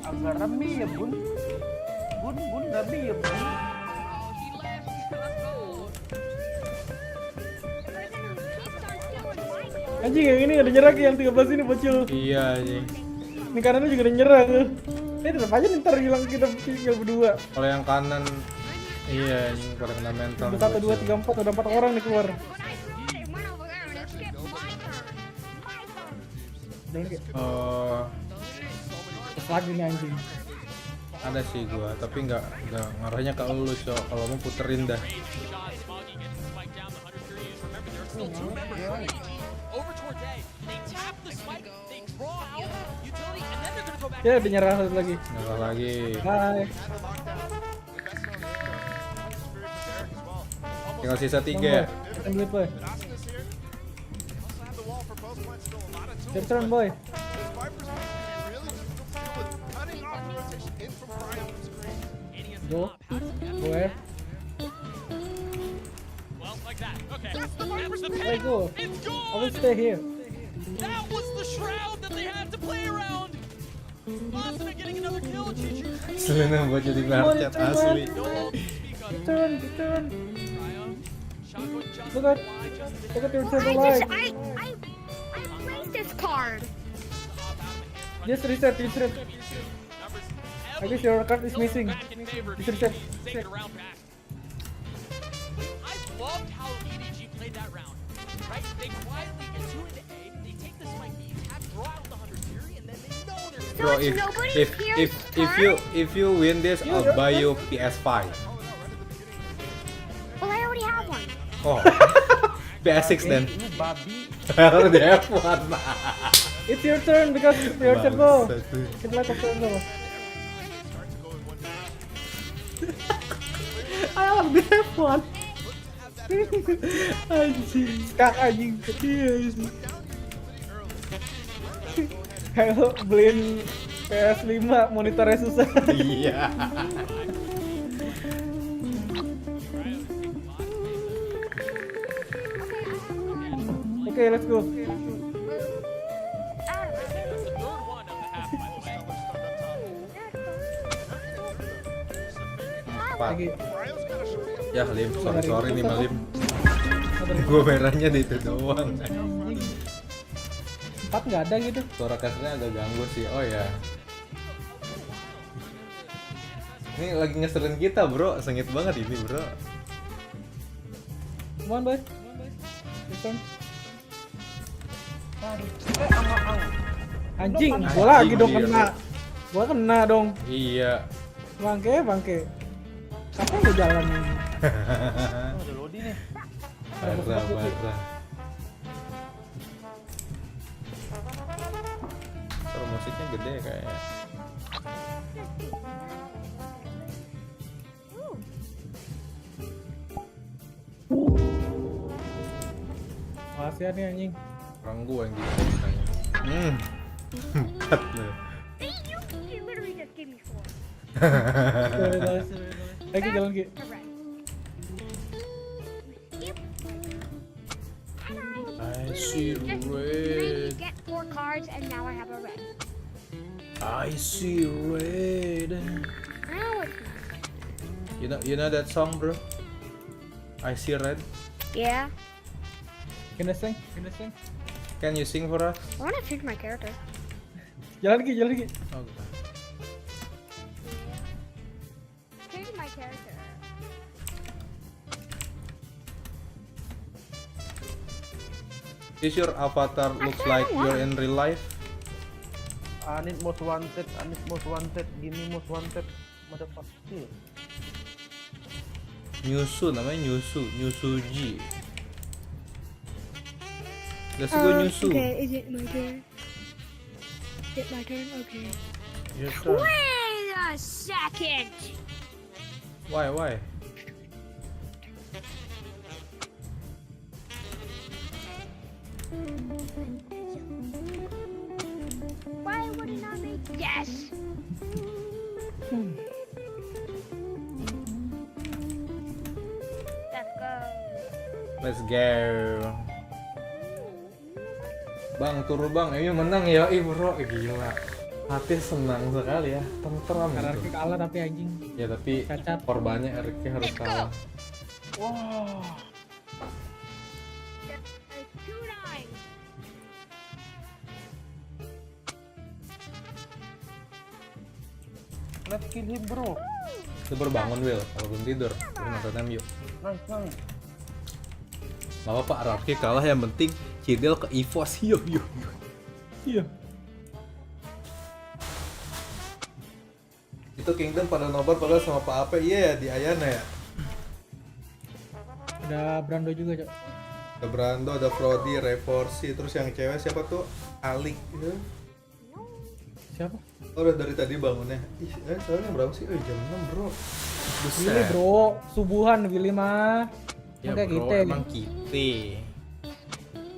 Agak rame ya bun, rame ya bun.
Anjing yang ini ada nyerah Ki, yang 13 ini bocil.
Iya anjing.
Ini kanannya juga ada nyerah tuh. Tetap aja ntar hilang kita tinggal berdua.
Kalau yang kanan iya anjing pada kena mental.
1, 2, 3, 4 udah 4 orang nih keluar. Terus lagi nih anjing.
Ada sih gua, tapi nggak ngarahnya ke lu, Cok. Kalau mau puterin dah.
Ya, udah nyerah lagi.
Nyerah lagi.
Bye.
Tinggal sisa 3.
Ambil boy. Your turn, boy. Go. Where?
Well, like that. Okay.
I go. I will stay here.
That was the shroud that they had to play around. Boston getting another kill, Chichi.
Selena buat jadi merchant asli.
Return. Look at your turtle line.
I played this card.
Just reset. I guess your card is missing. Just reset.
I loved how EDG played that round. Right? They quietly get 2 into A, they take the spike B, tap, draw out the 100 Fury, and then they know they're
Bro, if you win this, I'll buy you PS5.
Well, I already have one.
Oh, PS6 then. I already have one.
It's your turn because it's your turn, bro. It's like a turn, bro. I already have one. Anjing, skak anjing. Kayak beliin PS5 monitornya susah.
Iya.
Okay, let's go.
Lagi. Ya Lim, sorry nih Lim. Gue merahnya di itu doang.
4 nggak ada gitu.
Suara kasarnya agak ganggu sih. Oh ya. Ini lagi ngeserin kita bro, sengit banget ini bro.
Come on boy. Return. Anjing, gua lagi dong kena. Gua kena dong.
Iya.
Bangke. Kapan lu jalan ini?
Ada Lodi nih.
Barra. Terus musiknya gede kayaknya.
Makasih nih anjing.
Orang gua yang gitu kayaknya. Empat lu.
You literally just gave me 4.
Lagi jalan Ki.
I see
Just
red.
get 4 cards and now I have a red.
I see red.
Now it's not.
You know that song, bro? I see red.
Yeah.
Can I sing?
Can you sing for us?
I want to change my character.
Jalan Ki.
Oh,
Change my character.
is your avatar looks like you're in real life?
I need most wanted. Give me most wanted. Motherfucker.
Nyusu namanya Nyusuji. Let's go Nyusu.
Okay, is it my turn? Is it my turn? Okay.
Your turn.
Wait a second!
Why?
Why would it not make yes?
Let's go. Bang, turun bang, ini menang ya, bro, gila. Hati senang sekali ya, tenteram
RRQ
gitu.
kalah tapi anjing.
Ya tapi korbannya RRQ harus kalah.
Wow. Let's kill him bro.
Itu berbangun Will, kalau belum tidur, baru nonton MU.
Nice.
Gak apa-apa, RRQ kalah yang penting Cidel ke EVOS, yo.
Iya.
Itu Kingdom pada nobar padahal sama Pak Ape, iya di Ayana ya.
Ada Brando juga, Cok.
Ada Brando, ada Frody, Reforsi, terus yang cewek siapa tuh? Alik gitu.
Siapa?
Oh, udah dari tadi bangunnya. Ih, soalnya berapa sih? Jam 6 bro.
Willy bro, subuhan Willy mah.
Ya
kayak
bro,
gitu.
emang kita.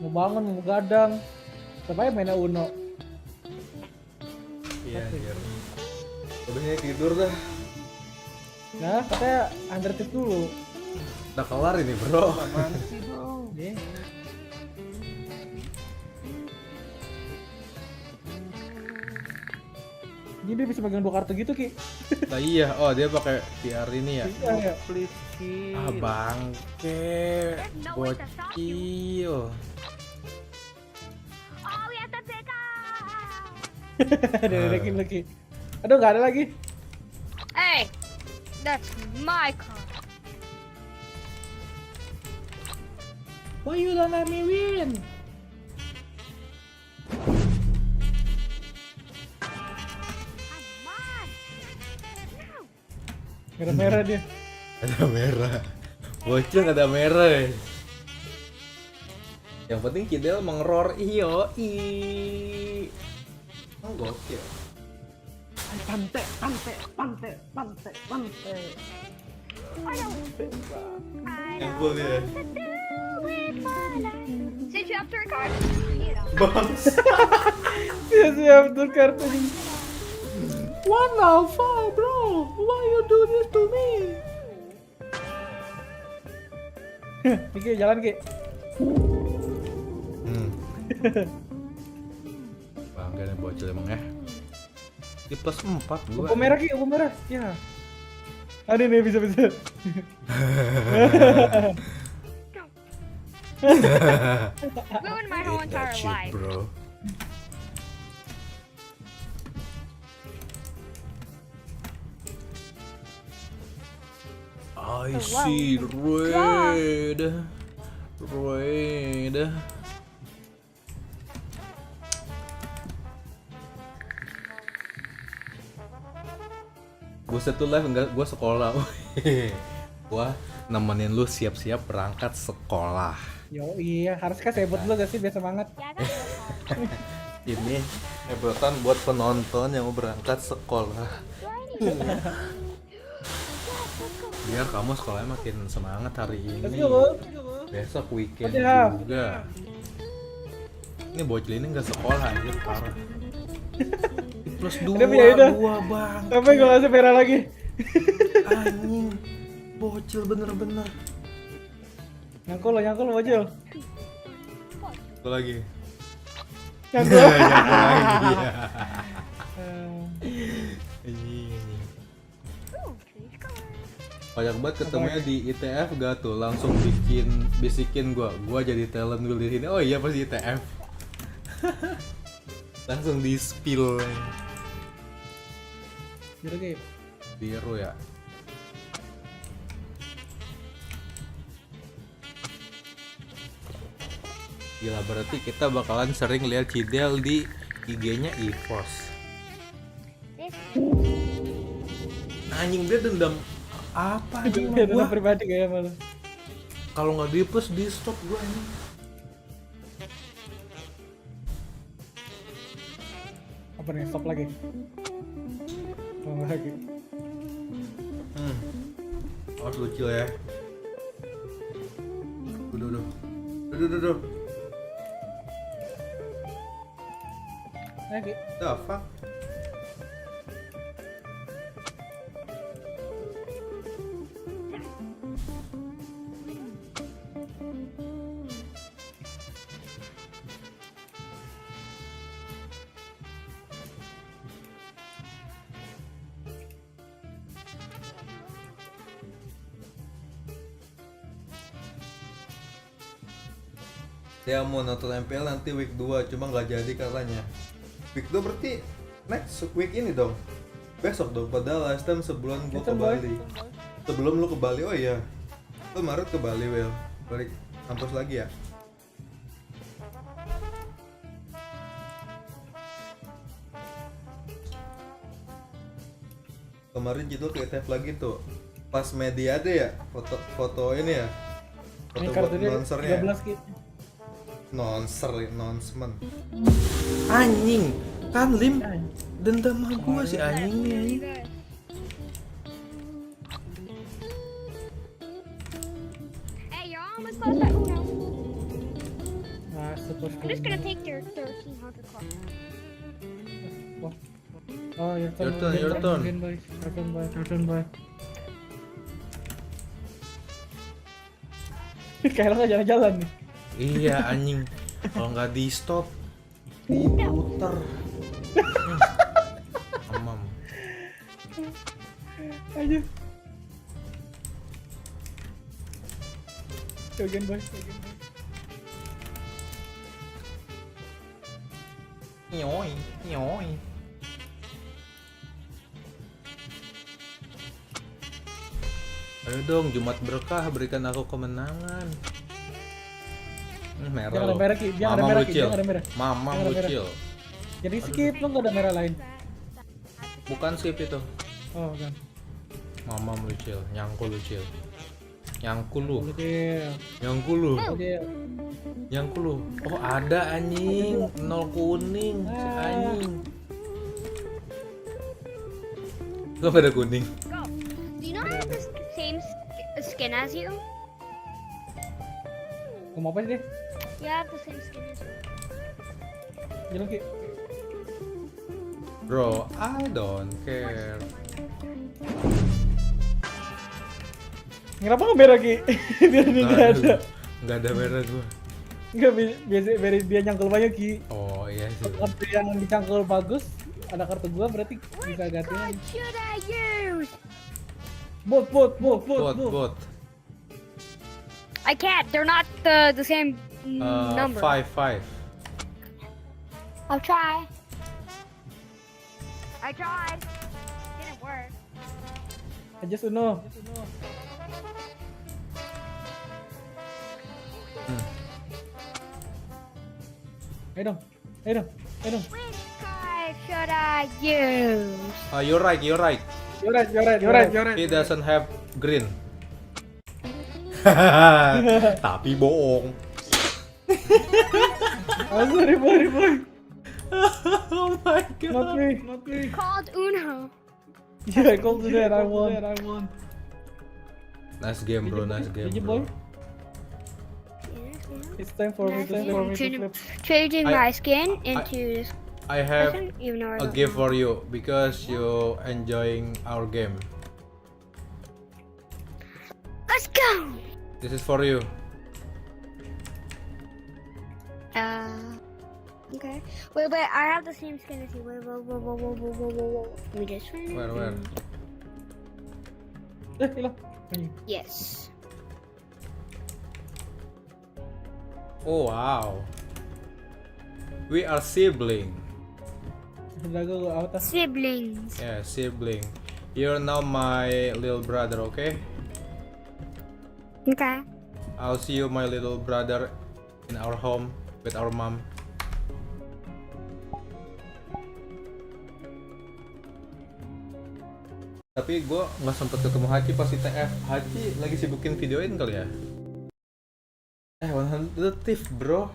Mau bangun, mau gadang. Supaya mainnya Uno.
Iya, biar. Udah tidur dah.
Nah, katanya undertip dulu.
Udah kelar ini bro.
Sih bro.
Yeah. Ini dia bisa pegang 2 kartu gitu, Ki.
Nah iya, oh dia pakai PR ini ya.
Iya,
Please kill.
Ah bangke, bocil.
Ada lagi. Aduh, nggak ada lagi.
Hey, that's my car.
Why you don't let me win? Merah-merah dia.
Ada merah. Bocil ada merah. Yang penting Kidel mengeror iyo i. Oh gokil.
Pante.
Yang cool dia.
Since you have to record.
Bangs.
Siap tuh kartu ini. What now, bro? Why you do this to me? Ki, jalan Ki.
Bangga nih bocil emang ya. Di plus 4 gua.
Upu merah Ki, upu merah. Ya. Ada nih bisa.
Ruined my whole entire life.
Bro. I see red. Buset tuh live enggak, gua sekolah. Gua nemenin lu siap-siap berangkat sekolah.
Yo iya, harus kan sebut dulu gak sih biar semangat.
Ini hebutan buat penonton yang mau berangkat sekolah. Biar kamu sekolahnya makin semangat hari ini. Besok weekend juga. Ini bocil ini nggak sekolah aja parah. Plus 2 bang.
Tapi gue ngasih merah lagi.
Anjing, bocil bener-bener.
Nyangkul bocil.
Satu lagi.
Nyangkul
lagi. Banyak banget ketemunya di ITF gak tuh, langsung bisikin gua jadi talent wheel di sini. Oh iya pasti ITF. Langsung di spill. Biru ya. Gila, berarti kita bakalan sering lihat Cidel di IG-nya EVOS. Anjing, dia dendam apa anjing sama gua?
Pribadi kayak malu.
Kalau nggak di-push di stop gua ini.
Apa nih, stop lagi? Oh, lagi.
Harus lucu ya. Duh.
Lagi.
The fuck? Dia mau nonton MPL nanti week 2, cuma nggak jadi katanya. Week 2 berarti next week ini dong. Besok dong, padahal last time sebulan gua ke Bali. Sebelum lu ke Bali, oh iya. Lu Maret ke Bali, Wel. Balik kampus lagi ya? Kemarin judul ke ETF lagi tuh. Pas media ada ya foto ini ya. Foto buat announcernya.
13 Ki.
Announcement. Anjing, kan Lim dendam sama gua si anjing nih.
Hey, you're almost close to Uno.
I'm
just gonna take your 1300 coin.
Oh, your turn. Your turn, boy. Kayak nggak jalan-jalan nih.
Iya anjing, kalau nggak di stop diputer. Amam.
Ayo. Jogen boy.
Nyoi. Ayo dong, Jumat berkah, berikan aku kemenangan. Merah
jangan ada merah Ki, jangan ada merah.
Mamam lucil.
Jadi skip, lo nggak ada merah lain.
Bukan skip itu.
Oh kan.
Mamam lucil, nyangkul lucil. Nyangkul lu. Oh ada anjing, 0 kuning, si anjing. Lo gak ada kuning.
Do you not have the same skin as you?
Ngomong apa sih?
You have the same skin as you.
Jalan Ki.
Bro, I don't care.
Kenapa nggak merah Ki? Biar dia nggak ada.
Nggak ada merah gua.
Nggak, biasa dia nyangkul banyak Ki.
Oh iya sih.
Kartu yang dicangkul bagus, ada kartu gua berarti bisa ganti.
What should I use?
Bot.
I can't. They're not the same number.
5.
I'll try. I tried. Didn't work.
Aja Uno. Ayo dong.
Which card should I use?
You're right.
You're right.
He doesn't have green. Tapi bohong.
Sorry boy.
Oh my god.
Not me.
Called Uno.
Yeah, I called it. I won.
Nice game, bro.
Boy. It's time for me to flip.
Changing my skin into this.
I have
even though I
a
don't
gift
know.
for you because you enjoying our game.
Let's go.
This is for you.
Okay. Wait. I have the same skin as you. Wait. Let me just.
Where?
Yes.
Oh wow. We are sibling.
Siblings.
Yeah, sibling. You're now my little brother, okay?
Okay.
I'll see you, my little brother, in our home with our mom. Tapi gue nggak sempet ketemu Haji pas ITF. Haji lagi sibukin videoin kali ya? 100 Thief bro.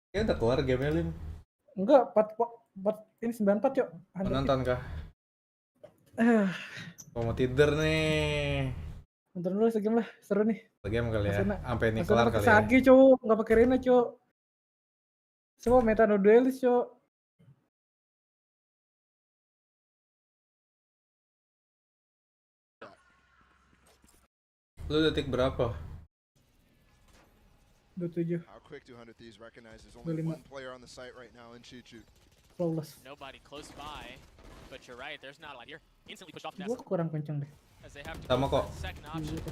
Kayaknya udah keluar game-nya Lim.
Enggak, 4 ini 94 yuk.
Mau nonton kah? Mau tidur nih.
Nonton dulu segame lah, seru nih.
Segame kali ya, sampai ini kelar kali ya.
Sagi cowok, nggak pakai Rena cowok. Semua meta no duelis cowok.
Lu detik berapa?
27.
How quick do 100 Thieves recognize there's only one player on the site right now in Chichu?
Flawless.
Nobody close by, but you're right. There's not a lot. You're instantly pushed off the
Gua kurang kenceng deh.
Sama kok. 16.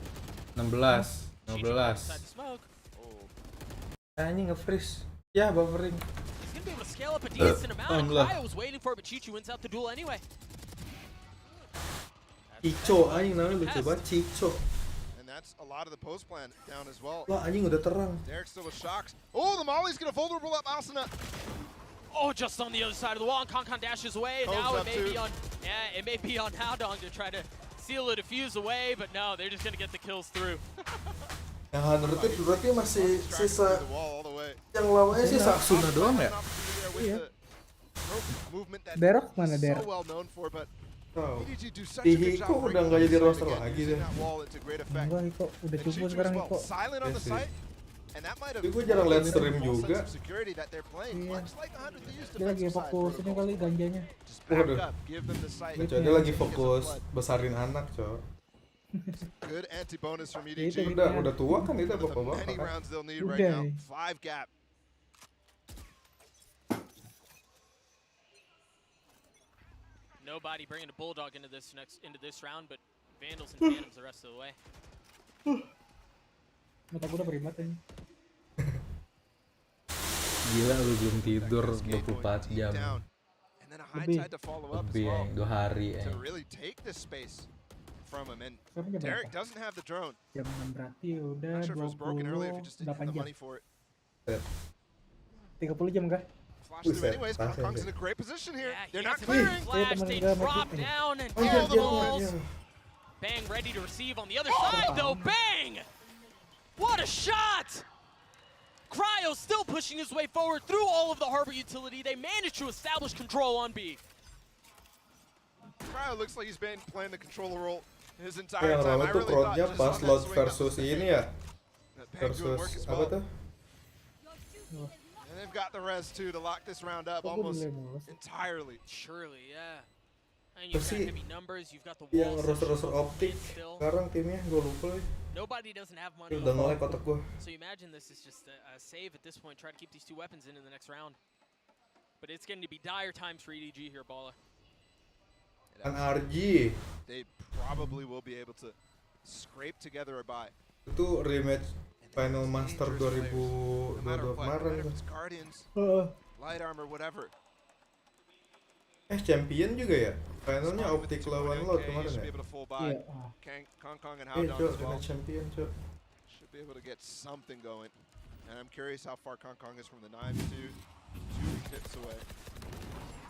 Anjing nge-freeze. Ya, buffering.
He's gonna be able to scale up a decent amount. Cryo was waiting for it, but Chichu wins out the duel anyway.
Cico, anjing namanya lucu banget, Cico.
That's a lot of the post plan down as well.
Wah, anjing udah terang.
Derek still with shocks. Oh, the Molly's gonna vulnerable up Asuna.
Oh, just on the other side of the wall, and Konkon dashes away, and now it may be on Haodong to try to seal the defuse away, but no, they're just gonna get the kills through.
Yang 100 berarti masih sisa yang lawannya sisa Aksuna doang ya?
Iya. Derok mana Derok?
Oh. Hiko udah nggak jadi roster lagi deh.
Enggak, Hiko udah cukup sekarang Hiko.
Tapi gue jarang liat stream juga.
Iya. Dia lagi fokus ini kali ganjanya.
Waduh. Dia lagi fokus besarin anak, cok.
Good anti-bonus from EDG.
Udah tua kan itu bapak-bapak.
Many rounds they'll need right
Udah.
now. 5 gap.
Nobody bringing a bulldog into this round, but Vandals and Phantoms the rest of the way.
Mata gue udah berimat ini.
Gila lu belum tidur 24 jam.
Lebih.
Lebih ya, 2 hari ya.
To really take this space from him, and Derek doesn't have the drone.
Jam 6 berarti udah 28 jam. 30 jam kah?
Flash through anyways, Kong's in a great position here. They're not
clearing.
clearing.
Flash, they drop down and kill the balls. Bang ready to receive on the other side though, Bang! What a shot! Cryo still pushing his way forward through all of the harbor utility. They managed to establish control on B.
Cryo looks like he's been playing the controller role his entire
Yang
time.
lama tuh crowdnya pas Lord versus ini ya. Versus apa tuh?
And they've got the res too to lock this round up almost entirely.
Surely, yeah. And you've got heavy numbers, you've got the wall.
Yang roster optik sekarang timnya gue lupa.
Nobody doesn't have money.
Udah nge-lag kotak gue.
So you imagine this is just a save at this point. Try to keep these 2 weapons in the next round. But it's going to be dire times for EDG here, Bala.
Kan RG.
They probably will be able to scrape together a buy.
Itu rematch Final Master 2022 kemarin.
Guardians, light armor, whatever.
Champion juga ya? Finalnya optik lawan Lord kemarin ya?
Iya. Kong and
Iya,
Haodong as well.
champion, cok.
Should be able to get something going. And I'm curious how far Kong is from the knives too. 2 tips away.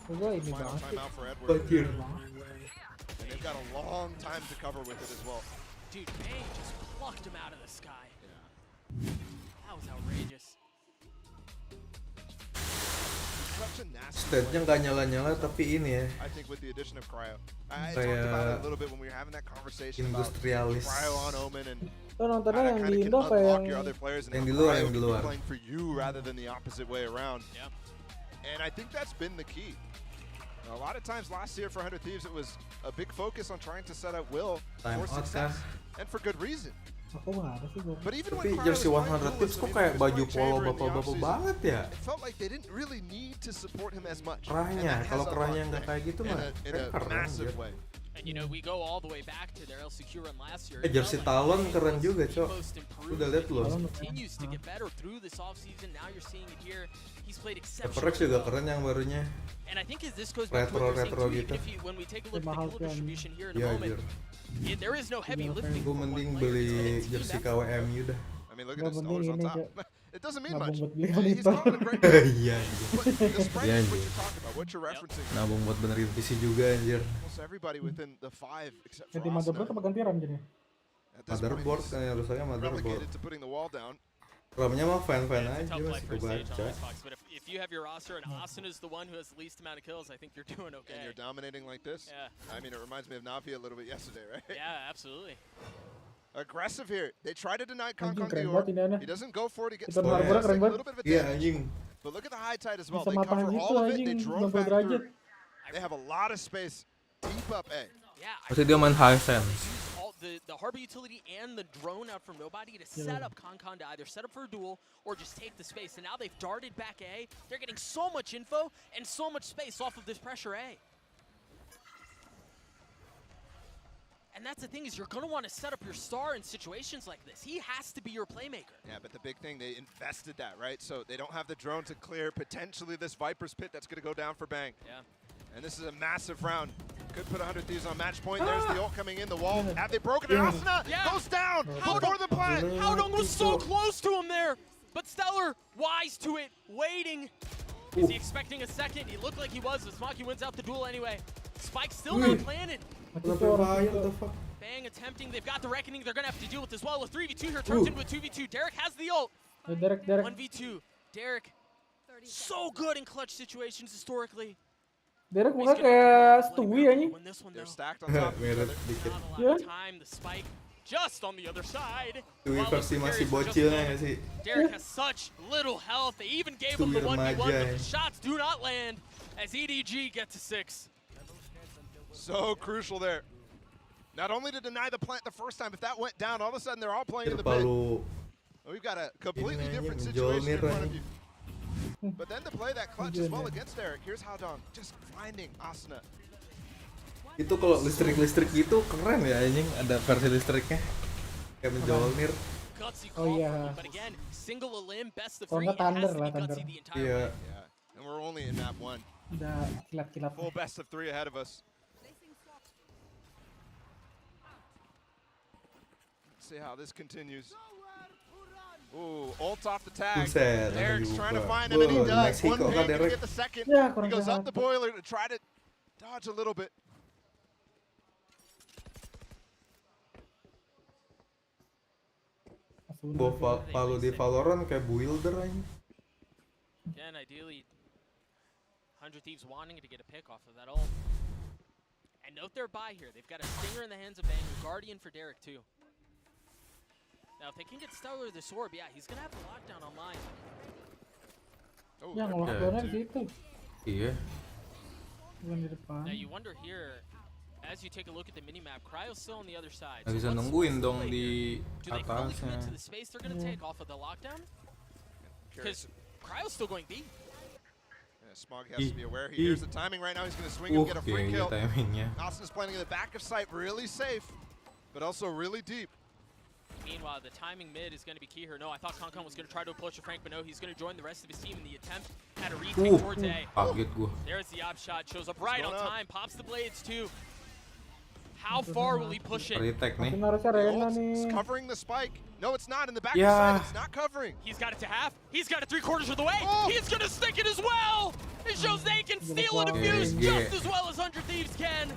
Final timeout for Edward. And they've got a long time to cover with it as well.
Dude, Bang just plucked him out of the sky. That was outrageous.
Stage-nya nggak nyala-nyala tapi ini ya.
I think with the addition of Cryo. I talked about it a little bit when we were having that conversation about Cryo on Omen and
nontonnya yang di Indo apa yang
di luar, yang di luar.
Playing for you rather than the opposite way around. Yeah. And I think that's been the key. A lot of times last year for 100 Thieves it was a big focus on trying to set up Will for success and for good reason. But even when
jersey 100 Thieves kok kayak baju polo bapak-bapak banget ya?
It felt like they didn't really need to support him as much.
Kerahnya, kalau kerahnya nggak kayak gitu mah keren gitu.
And you know, we go all the way back to their LCQ run last year.
Jersey Talon keren juga, cok. Udah lihat loh.
Continues to get better through this offseason. Now you're seeing it here. He's played exceptionally.
Rex juga keren yang barunya.
And I think this goes back to what
retro gitu.
when we take a look at the kill distribution here in a moment. There is no heavy lifting.
Gue mending beli jersey KWMU dah.
I mean, look at this dollars on top. It doesn't mean much.
He's
not in a great
Iya.
The spread is what you're talking about, what you're referencing.
Nabung buat benerin PC juga anjir.
Almost everybody within the 5 except for
Ganti motherboard apa ganti RAM jadi?
Motherboard kan harusnya motherboard.
Relegated to putting the wall down.
RAM-nya mah fan-fan aja masih kebaca.
If you have your roster and Austin is the one who has the least amount of kills, I think you're doing okay.
And you're dominating like this?
Yeah.
I mean, it reminds me of Navi a little bit yesterday, right?
Yeah, absolutely.
Aggressive here. They try to deny Kong the orb. He doesn't go for it. He gets a little bit of damage. But look at the high tide as well. They cover all of it. They drone back through. They have a lot of space deep up A.
Yeah.
Masih dia main high sense.
The harbor utility and the drone out from nobody to set up Konkon to either set up for a duel or just take the space. And now they've darted back A. They're getting so much info and so much space off of this pressure A. And that's the thing, is you're going to want to set up your star in situations like this. He has to be your playmaker.
Yeah, but the big thing, they invested that, right? So they don't have the drone to clear potentially this Viper's Pit that's going to go down for Bang.
Yeah.
And this is a massive round. Could put 100 Thieves on match point. There's the ult coming in, the wall. Have they broken it? Asuna goes down before the plant.
Haodong was so close to him there. But Stellar, wise to it, waiting. Is he expecting a second? He looked like he was, but Smoggy wins out the duel anyway. Spike still not planted. Bang attempting. They've got the Reckoning they're going to have to deal with as well. A 3v2 here turns into a 2v2. Derek has the ult.
Derek.
1v2. Derek, so good in clutch situations historically.
Derek bukan kayak Stewie anjing.
They're stacked on top of each other. Not a lot of time. The Spike just on the other side.
Stewie versi masih bocilnya nggak sih?
Derek has such little health. They even gave him the 1v1, but the shots do not land as EDG get to 6.
So crucial there. Not only to deny the plant the first time, if that went down, all of a sudden they're all playing in the mid. We've got a completely different situation in front of you. But then to play that clutch as well against Derek, here's Hadong just finding Asuna.
Itu kalau listrik gitu keren ya anjing, ada versi listriknya. Kayak menjolnir.
Oh iya.
Oh
nggak Thunder lah, Thunder.
Iya.
And we're only in map 1.
Udah kilat-kilat.
Full best of 3 ahead of us. Let's see how this continues. Ooh, ult off the tag. Derek's trying to find him, and he does. One pick to get the second. He goes up the boiler to try to dodge a little bit.
Kalau di Valorant kayak builder aja.
Again, ideally, 100 Thieves wanting to get a pick off of that ult. And note their buy here. They've got a Stinger in the hands of Bang, a Guardian for Derek too. Now, if they can get Stellar this orb, yeah, he's going to have the lockdown online.
Ya, ngelockdownnya di situ.
Iya.
Bukan di depan.
Now, you wonder here, as you take a look at the minimap, Cryo's still on the other side.
Nggak bisa nungguin dong di atasnya.
Commit to the space they're going to take off of the lockdown? Because Cryo's still going B.
Smog has to be aware. He hears the timing right now. He's going to swing and get a free kill. Austin's planning in the back of sight, really safe, but also really deep.
Meanwhile, the timing mid is going to be key here. No, I thought Konkon was going to try to approach Frank, but no, he's going to join the rest of his team in the attempt at a retake towards A. There's the op shot, shows up right on time, pops the blades too. How far will he push it?
It's covering the spike. No, it's not. In the back of sight, it's not covering.
He's got it to half. He's got it 3/4 of the way. He's going to stick it as well. It shows they can steal and abuse just as well as 100 Thieves can.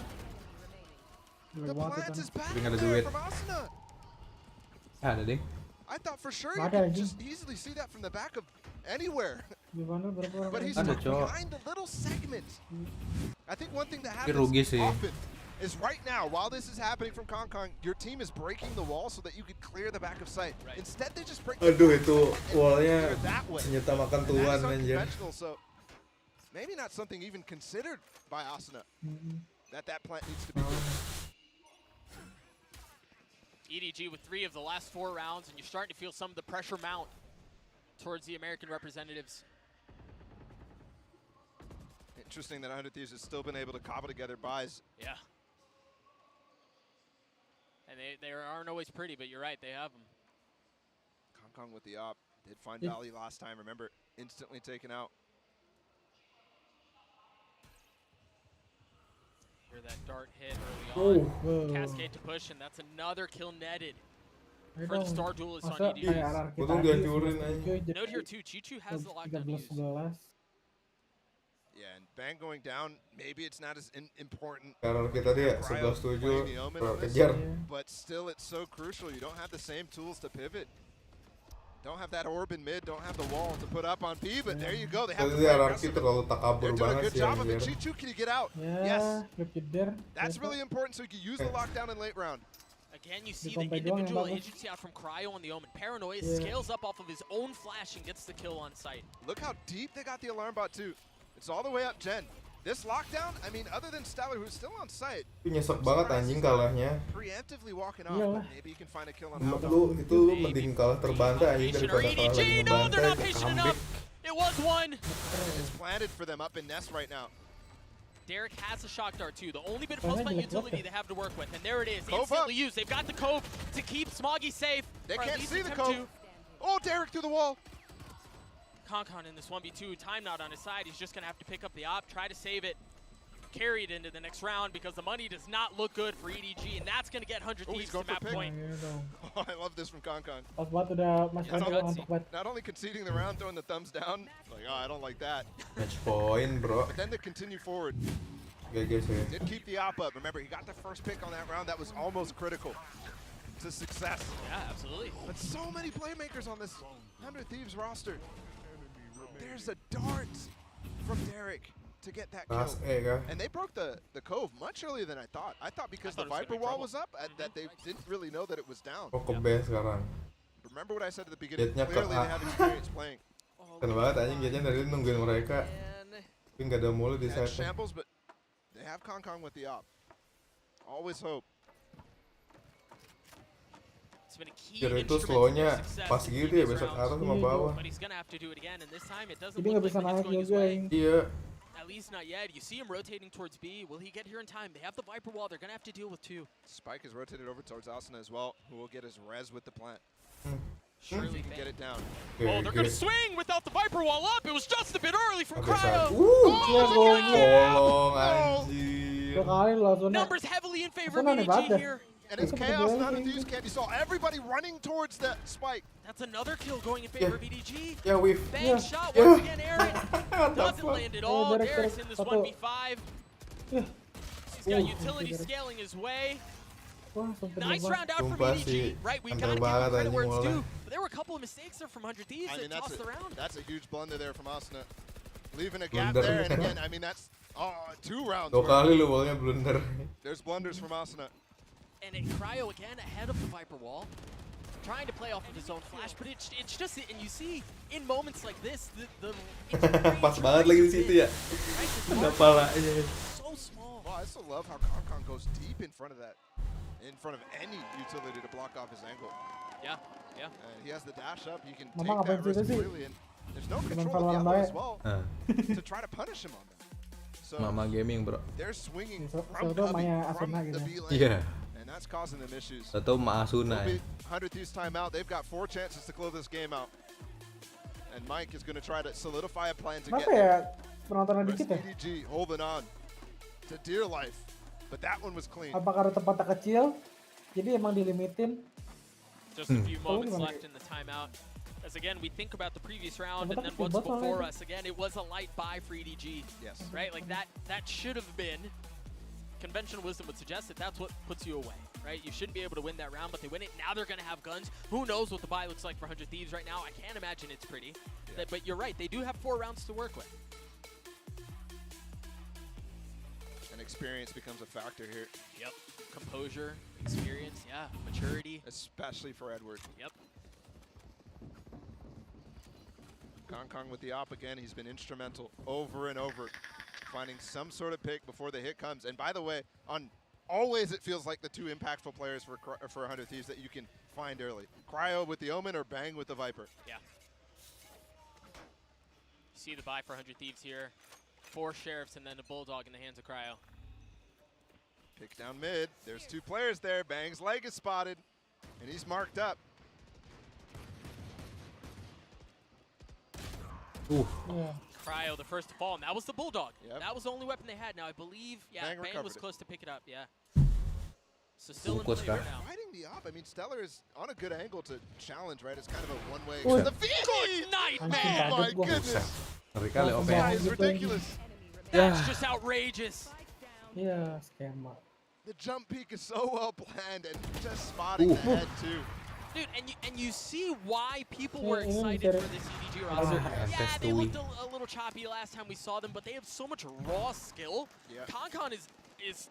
The plant is back there from Asuna.
Ada deh.
I thought for sure you could just easily see that from the back of anywhere. But he's stuck behind a little segment. I think one thing that happens often is right now, while this is happening from Konkon, your team is breaking the wall so that you could clear the back of sight. Instead, they just break
Aduh, itu wallnya senjata makan tuan anjir.
So maybe not something even considered by Asuna. That plant needs to be good.
EDG with 3 of the last 4 rounds, and you're starting to feel some of the pressure mount towards the American representatives.
Interesting that 100 Thieves has still been able to cobble together buys.
Yeah. And they aren't always pretty, but you're right, they have them.
Konkon with the op. Did find Valley last time, remember, instantly taken out.
Hear that dart hit early on. Cascade to push, and that's another kill netted for the Star Duelist on EDG. Note here too, Chichu has the lockdown to use.
Yeah, and Bang going down, maybe it's not as important.
RRQ tadi ya 11-7
but still it's so crucial. You don't have the same tools to pivot. Don't have that orb in mid, don't have the wall to put up on B, but there you go. They have
RRQ terlalu takabur
They're doing a
banget
good
sih
job of it.
anjir.
Chichu, can you get out? Yes. That's really important so you can use the lockdown in late round.
Again, you see the individual agency out from Cryo on the Omen. Paranoia scales up off of his own flash and gets the kill on sight.
Look how deep they got the alarm bot too. It's all the way up Gen. This lockdown, I mean, other than Stellar, who's still on site.
Itu nyesek banget anjing kalahnya.
Preemptively walking off, but maybe you can find a kill on
Itu lu mending kalah terbantai anjing daripada kalah lagi ngebantai comeback.
It was one.
It's planted for them up in Nest right now.
Derek has a shock dart too. The only bit of post-fight utility they have to work with, and there it is, instantly used. They've got the Cove to keep Smoggy safe.
They can't see the Cove. Oh, Derek through the wall.
Konkon in this 1v2, time not on his side. He's just going to have to pick up the op, try to save it. carried into the next round because the money does not look good for EDG, and that's going to get 100 Thieves to map point.
Oh, I love this from Konkon.
Pas banget udah masih untuk buat.
Not only conceding the round, throwing the thumbs down, like, oh, I don't like that.
Match point, bro.
But then to continue forward.
GG sih.
Did keep the op up. Remember, he got the first pick on that round. That was almost critical to success.
Yeah, absolutely.
But so many playmakers on this 100 Thieves roster. There's a dart from Derek to get that kill. And they broke the cove much earlier than I thought. I thought because the Viper wall was up, that they didn't really know that it was down.
Oh, ke B sekarang.
Remember what I said at the beginning?
Jetnya ke
Clearly they
A.
have experience playing.
Keren banget anjing, jetnya dari tadi nungguin mereka. Tapi nggak ada mulu di
They had
set.
shambles, but they have Konkon with the op. Always hope.
It's been a key
Kira itu
instrument
slownya
for success
pas
in
gitu ya,
previous
besok
rounds.
atas sama bawah.
But he's gonna have to do it again, and this time it doesn't
Jadi
look
nggak bisa
like it's
naik
going his
juga
way.
yang.
Iya.
At least not yet. You see him rotating towards B. Will he get here in time? They have the Viper wall. They're gonna have to deal with two.
Spike is rotated over towards Asuna as well, who will get his res with the plant.
Surely
Can get it down.
Oh, they're gonna swing without the Viper wall up. It was just a bit early from
Oke,
Cryo.
Tolong anjir.
Dua kali loh Asuna.
Numbers heavily in favor of
Asuna aneh banget
EDG
dah.
here.
And it's chaos, not a Thieves camp. You saw everybody running towards the Spike.
That's another kill going in favor of EDG.
Yeah, we've.
Bang shot once again, Aaron. Doesn't land at all. Derek's in this 1v5. He's got utility scaling his way. Nice round out from EDG. Right, we gotta give him credit where it's due. But there were a couple of mistakes there from 100 Thieves that tossed the round.
That's a huge blunder there from Asuna. Leaving a gap there, and again, I mean, that's 2 rounds.
Dua kali lu bolanya blunder.
There's blunders from Asuna.
And Cryo again ahead of the Viper wall. Trying to play off of his own flash, but it's just, and you see, in moments like this, the
Pas banget lagi di situ ya. Ada palanya.
So small.
Well, I still love how Konkon goes deep in front of that. In front of any utility to block off his angle.
Yeah, yeah.
And he has the dash up, he can
Mama
take that
ngapain
risk
sih?
clearly, and there's no
Cuman
control
kalau
of the
orang
other as
baik.
well to try to punish him on that. So
Mama gaming, bro.
they're swinging
So
from
itu
Cubby,
Maya
from
Asuna
the
gitu.
B lane,
Iya.
and that's causing them issues.
Atau Ma Asuna ya.
100 Thieves timeout, they've got 4 chances to close this game out. And Mike is going to try to solidify a plan to get
Kenapa ya
there.
penontonnya
Whereas
dikit ya?
EDG holding on to dear life, but that one was clean.
Apa karena tempatnya kecil? Jadi emang dilimitin.
Just a few moments left in the timeout. As again, we think about the previous round and then what's before us. Again, it was a light buy for EDG.
Yes.
Right? Like that should have been. Conventional wisdom would suggest that that's what puts you away, right? You shouldn't be able to win that round, but they win it. Now they're going to have guns. Who knows what the buy looks like for 100 Thieves right now? I can't imagine it's pretty.
Yeah.
But you're right. They do have 4 rounds to work with.
And experience becomes a factor here.
Yep. Composure, experience, yeah, maturity.
Especially for Edward.
Yep.
Konkon with the op again. He's been instrumental over and over, finding some sort of pick before the hit comes. And by the way, on always it feels like the 2 impactful players for 100 Thieves that you can find early. Cryo with the Omen or Bang with the Viper.
Yeah. You see the buy for 100 Thieves here. 4 Sheriffs and then a Bulldog in the hands of Cryo.
Pick down mid. There's 2 players there. Bang's leg is spotted, and he's marked up.
Yeah.
Cryo, the first to fall, and that was the Bulldog.
Yep.
That was the only weapon they had. Now, I believe, yeah,
Bang
Bang
recovered
was
it.
close to pick it up, yeah. So still in play right now.
Fighting the op. I mean, Stellar is on a good angle to challenge, right? It's kind of a one-way.
Oh,
The feed!
Good night,
Oh
man!
my goodness!
Ngeri kali
Oh,
OP.
That is ridiculous.
That's just outrageous.
Iya, skema.
The jump peak is so well planned and just spotting the head too.
Dude, and you see why people were
Yeah,
excited
yeah.
for this EDG roster.
Ah,
Yeah,
that's
they
the
looked a little choppy last time we saw them, but they have so much raw skill.
Yeah.
Konkon is it's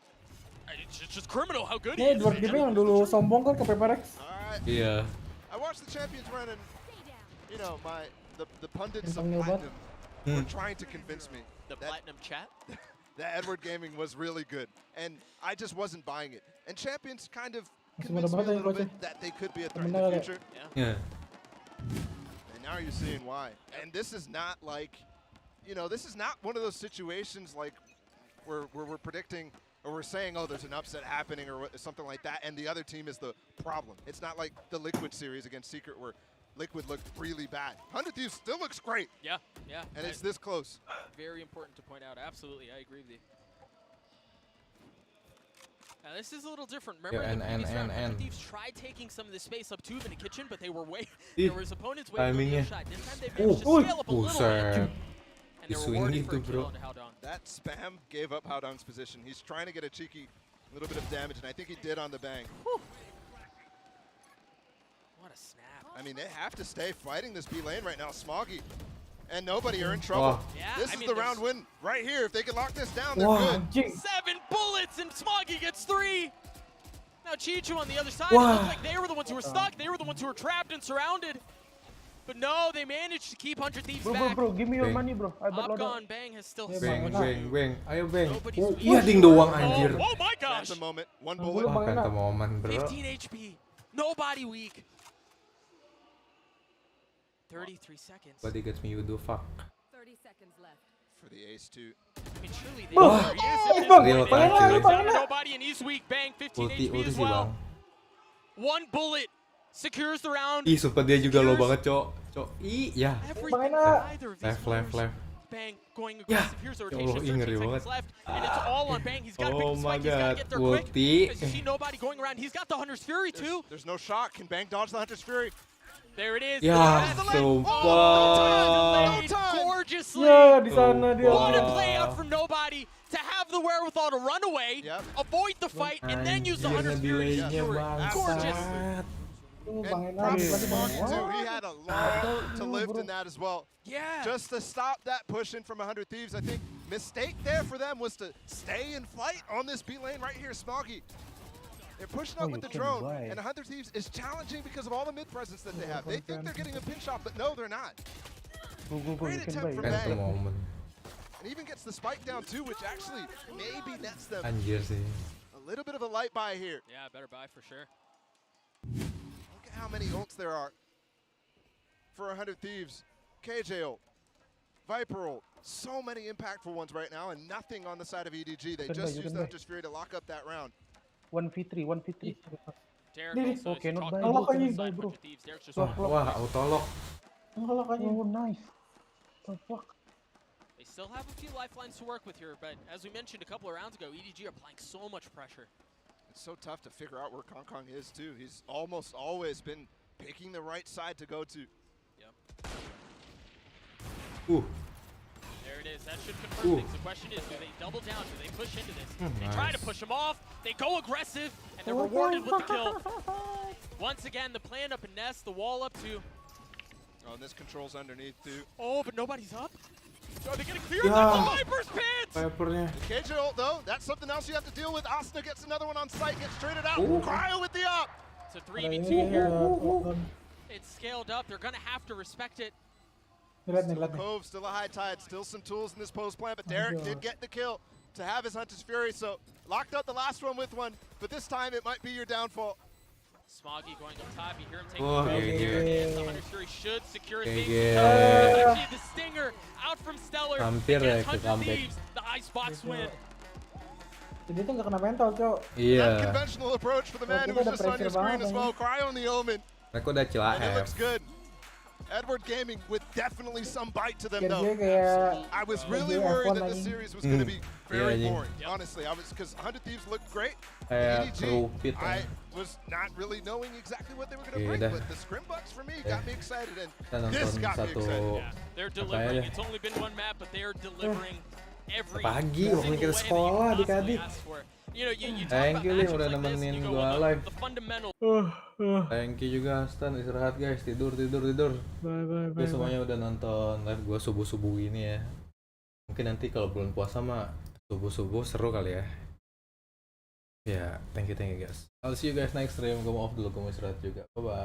just criminal how good he
Ini
is.
Edward Gimmy yang dulu sombong kan ke Paperex.
All right.
Iya.
I watched the champions run and, you know, the pundits of
Yang
Platinum were trying to convince me
The Platinum chat.
that Edward Gaming was really good, and I just wasn't buying it. And champions kind of
Masih
convinced me a
muda banget
little
ya,
bit that they could be a threat in
Temennya
the
kali ya?
future.
Iya.
And now you're seeing why. And this is not like, you know, this is not one of those situations like where we're predicting or we're saying, oh, there's an upset happening or something like that, and the other team is the problem. It's not like the Liquid series against Secret where Liquid looked really bad. 100 Thieves still looks great,
Yeah, yeah.
and it's this close.
Very important to point out. Absolutely, I agree with you. This is a little different. Remember in the previous round, Hunter Thieves tried taking some of the space up tube in the kitchen, but they were there was opponents waiting for the shot. This time they managed to scale up a little bit. And they're rewarded for a kill onto Howdong.
That spam gave up Howdong's position. He's trying to get a cheeky little bit of damage, and I think he did on the bang.
Whew. What a snap.
I mean, they have to stay fighting this B lane right now. Smoggy and nobody are in trouble.
Yeah,
this is the round win right here. If they can lock this down, they're good.
7 bullets and Smoggy gets 3. Now Chichu on the other side, it looked like they were the ones who were stuck. They were the ones who were trapped and surrounded. But no, they managed to keep Hunter Thieves back.
Bro, give me your money, bro.
Hopgon, Bang has still
Bang. Ayo Bang. Iya ding doang anjir.
Oh my gosh.
That's a moment. One bullet.
Phantom moment, bro.
15 HP. Nobody weak. 33 seconds.
Body gets me, you do fuck.
30 seconds left.
For the ace too.
I mean, surely they nobody and he's weak. Bang, 15 HP as well. 1 bullet secures the round.
Ih, sumpah dia juga low banget, Cok. Iya. Left.
Bang going aggressive. Here's a rotation. 13 seconds left, and it's all on Bang. He's got to pick the spike. He's got to get there quick. Because you see nobody going around. He's got the Hunter's Fury too.
There's no shot. Can Bang dodge the Hunter's Fury?
There it is.
Ya, sumpah.
Gorgeously.
Ya, di sana dia.
What a play out from nobody to have the wherewithal to run away, avoid the fight, and then use the Hunter's Fury to cure it. Gorgeous.
And props to Smoggy too. He had a lot to lift in that as well.
Yeah.
Just to stop that pushing from 100 Thieves, I think mistake there for them was to stay and fight on this B lane right here. Smoggy. They're pushing up with the drone, and 100 Thieves is challenging because of all the mid presence that they have. They think they're getting a pinch off, but no, they're not. Great attempt from Bang. And even gets the spike down too, which actually maybe nets them a little bit of a light buy here.
Yeah, better buy for sure.
Look at how many ults there are for 100 Thieves. KJ ult, Viper ult, so many impactful ones right now, and nothing on the side of EDG. They just used the Hunter's Fury to lock up that round.
1v3.
Derek also
Okay, not
bad.
bro.
Wah, auto-lock.
Oh, nice. Fuck.
They still have a few lifelines to work with here, but as we mentioned a couple of rounds ago, EDG are applying so much pressure.
It's so tough to figure out where Kong is too. He's almost always been picking the right side to go to.
Yep.
Ooh.
There it is. That should confirm things. The question is, do they double down? Do they push into this? They try to push him off. They go aggressive, and they're rewarded with the kill. Once again, the plan up in Nest, the wall up too.
Oh, and this controls underneath too.
Oh, but nobody's up. Oh, they're gonna clear the Viper's pits!
Vipernya.
The KJ ult though, that's something else you have to deal with. Asna gets another one on site, gets traded out. Cryo with the up!
It's a 3v2 here. It's scaled up. They're gonna have to respect it.
Still Cove, still a high tide, still some tools in this post plan, but Derek did get the kill to have his Hunter's Fury, so locked up the last one with one, but this time it might be your downfall.
Smoggy going up top, you hear him taking the Hunter's Fury should secure his game. Actually, the stinger out from Stellar against 100 Thieves, the Icebox win.
Jadi tuh nggak kena mental, Cok.
Iya.
Unconventional approach for the man who was just on your screen as well. Cryo on the Omen.
Mereka udah chill
And it looks good. Edward Gaming with definitely some bite to them though. I was really worried that this series was going to be very boring. Honestly, I was, because 100 Thieves looked great. EDG, I was not really knowing exactly what they were going to bring, but the scrimbucks for me got me excited, and this got me excited.
Yeah, they're delivering. It's only been one map, but they're delivering every
pagi waktu kita sekolah di Kadif. Thank you Lim udah nemenin gua live. Thank you juga Stan, istirahat guys, tidur. Bye. Semuanya udah nonton live gua subuh ini ya. Mungkin nanti kalau bulan puasa mah subuh seru kali ya. Ya, thank you guys. I'll see you guys next stream. Gua mau off dulu, gua mau istirahat juga. Bye bye.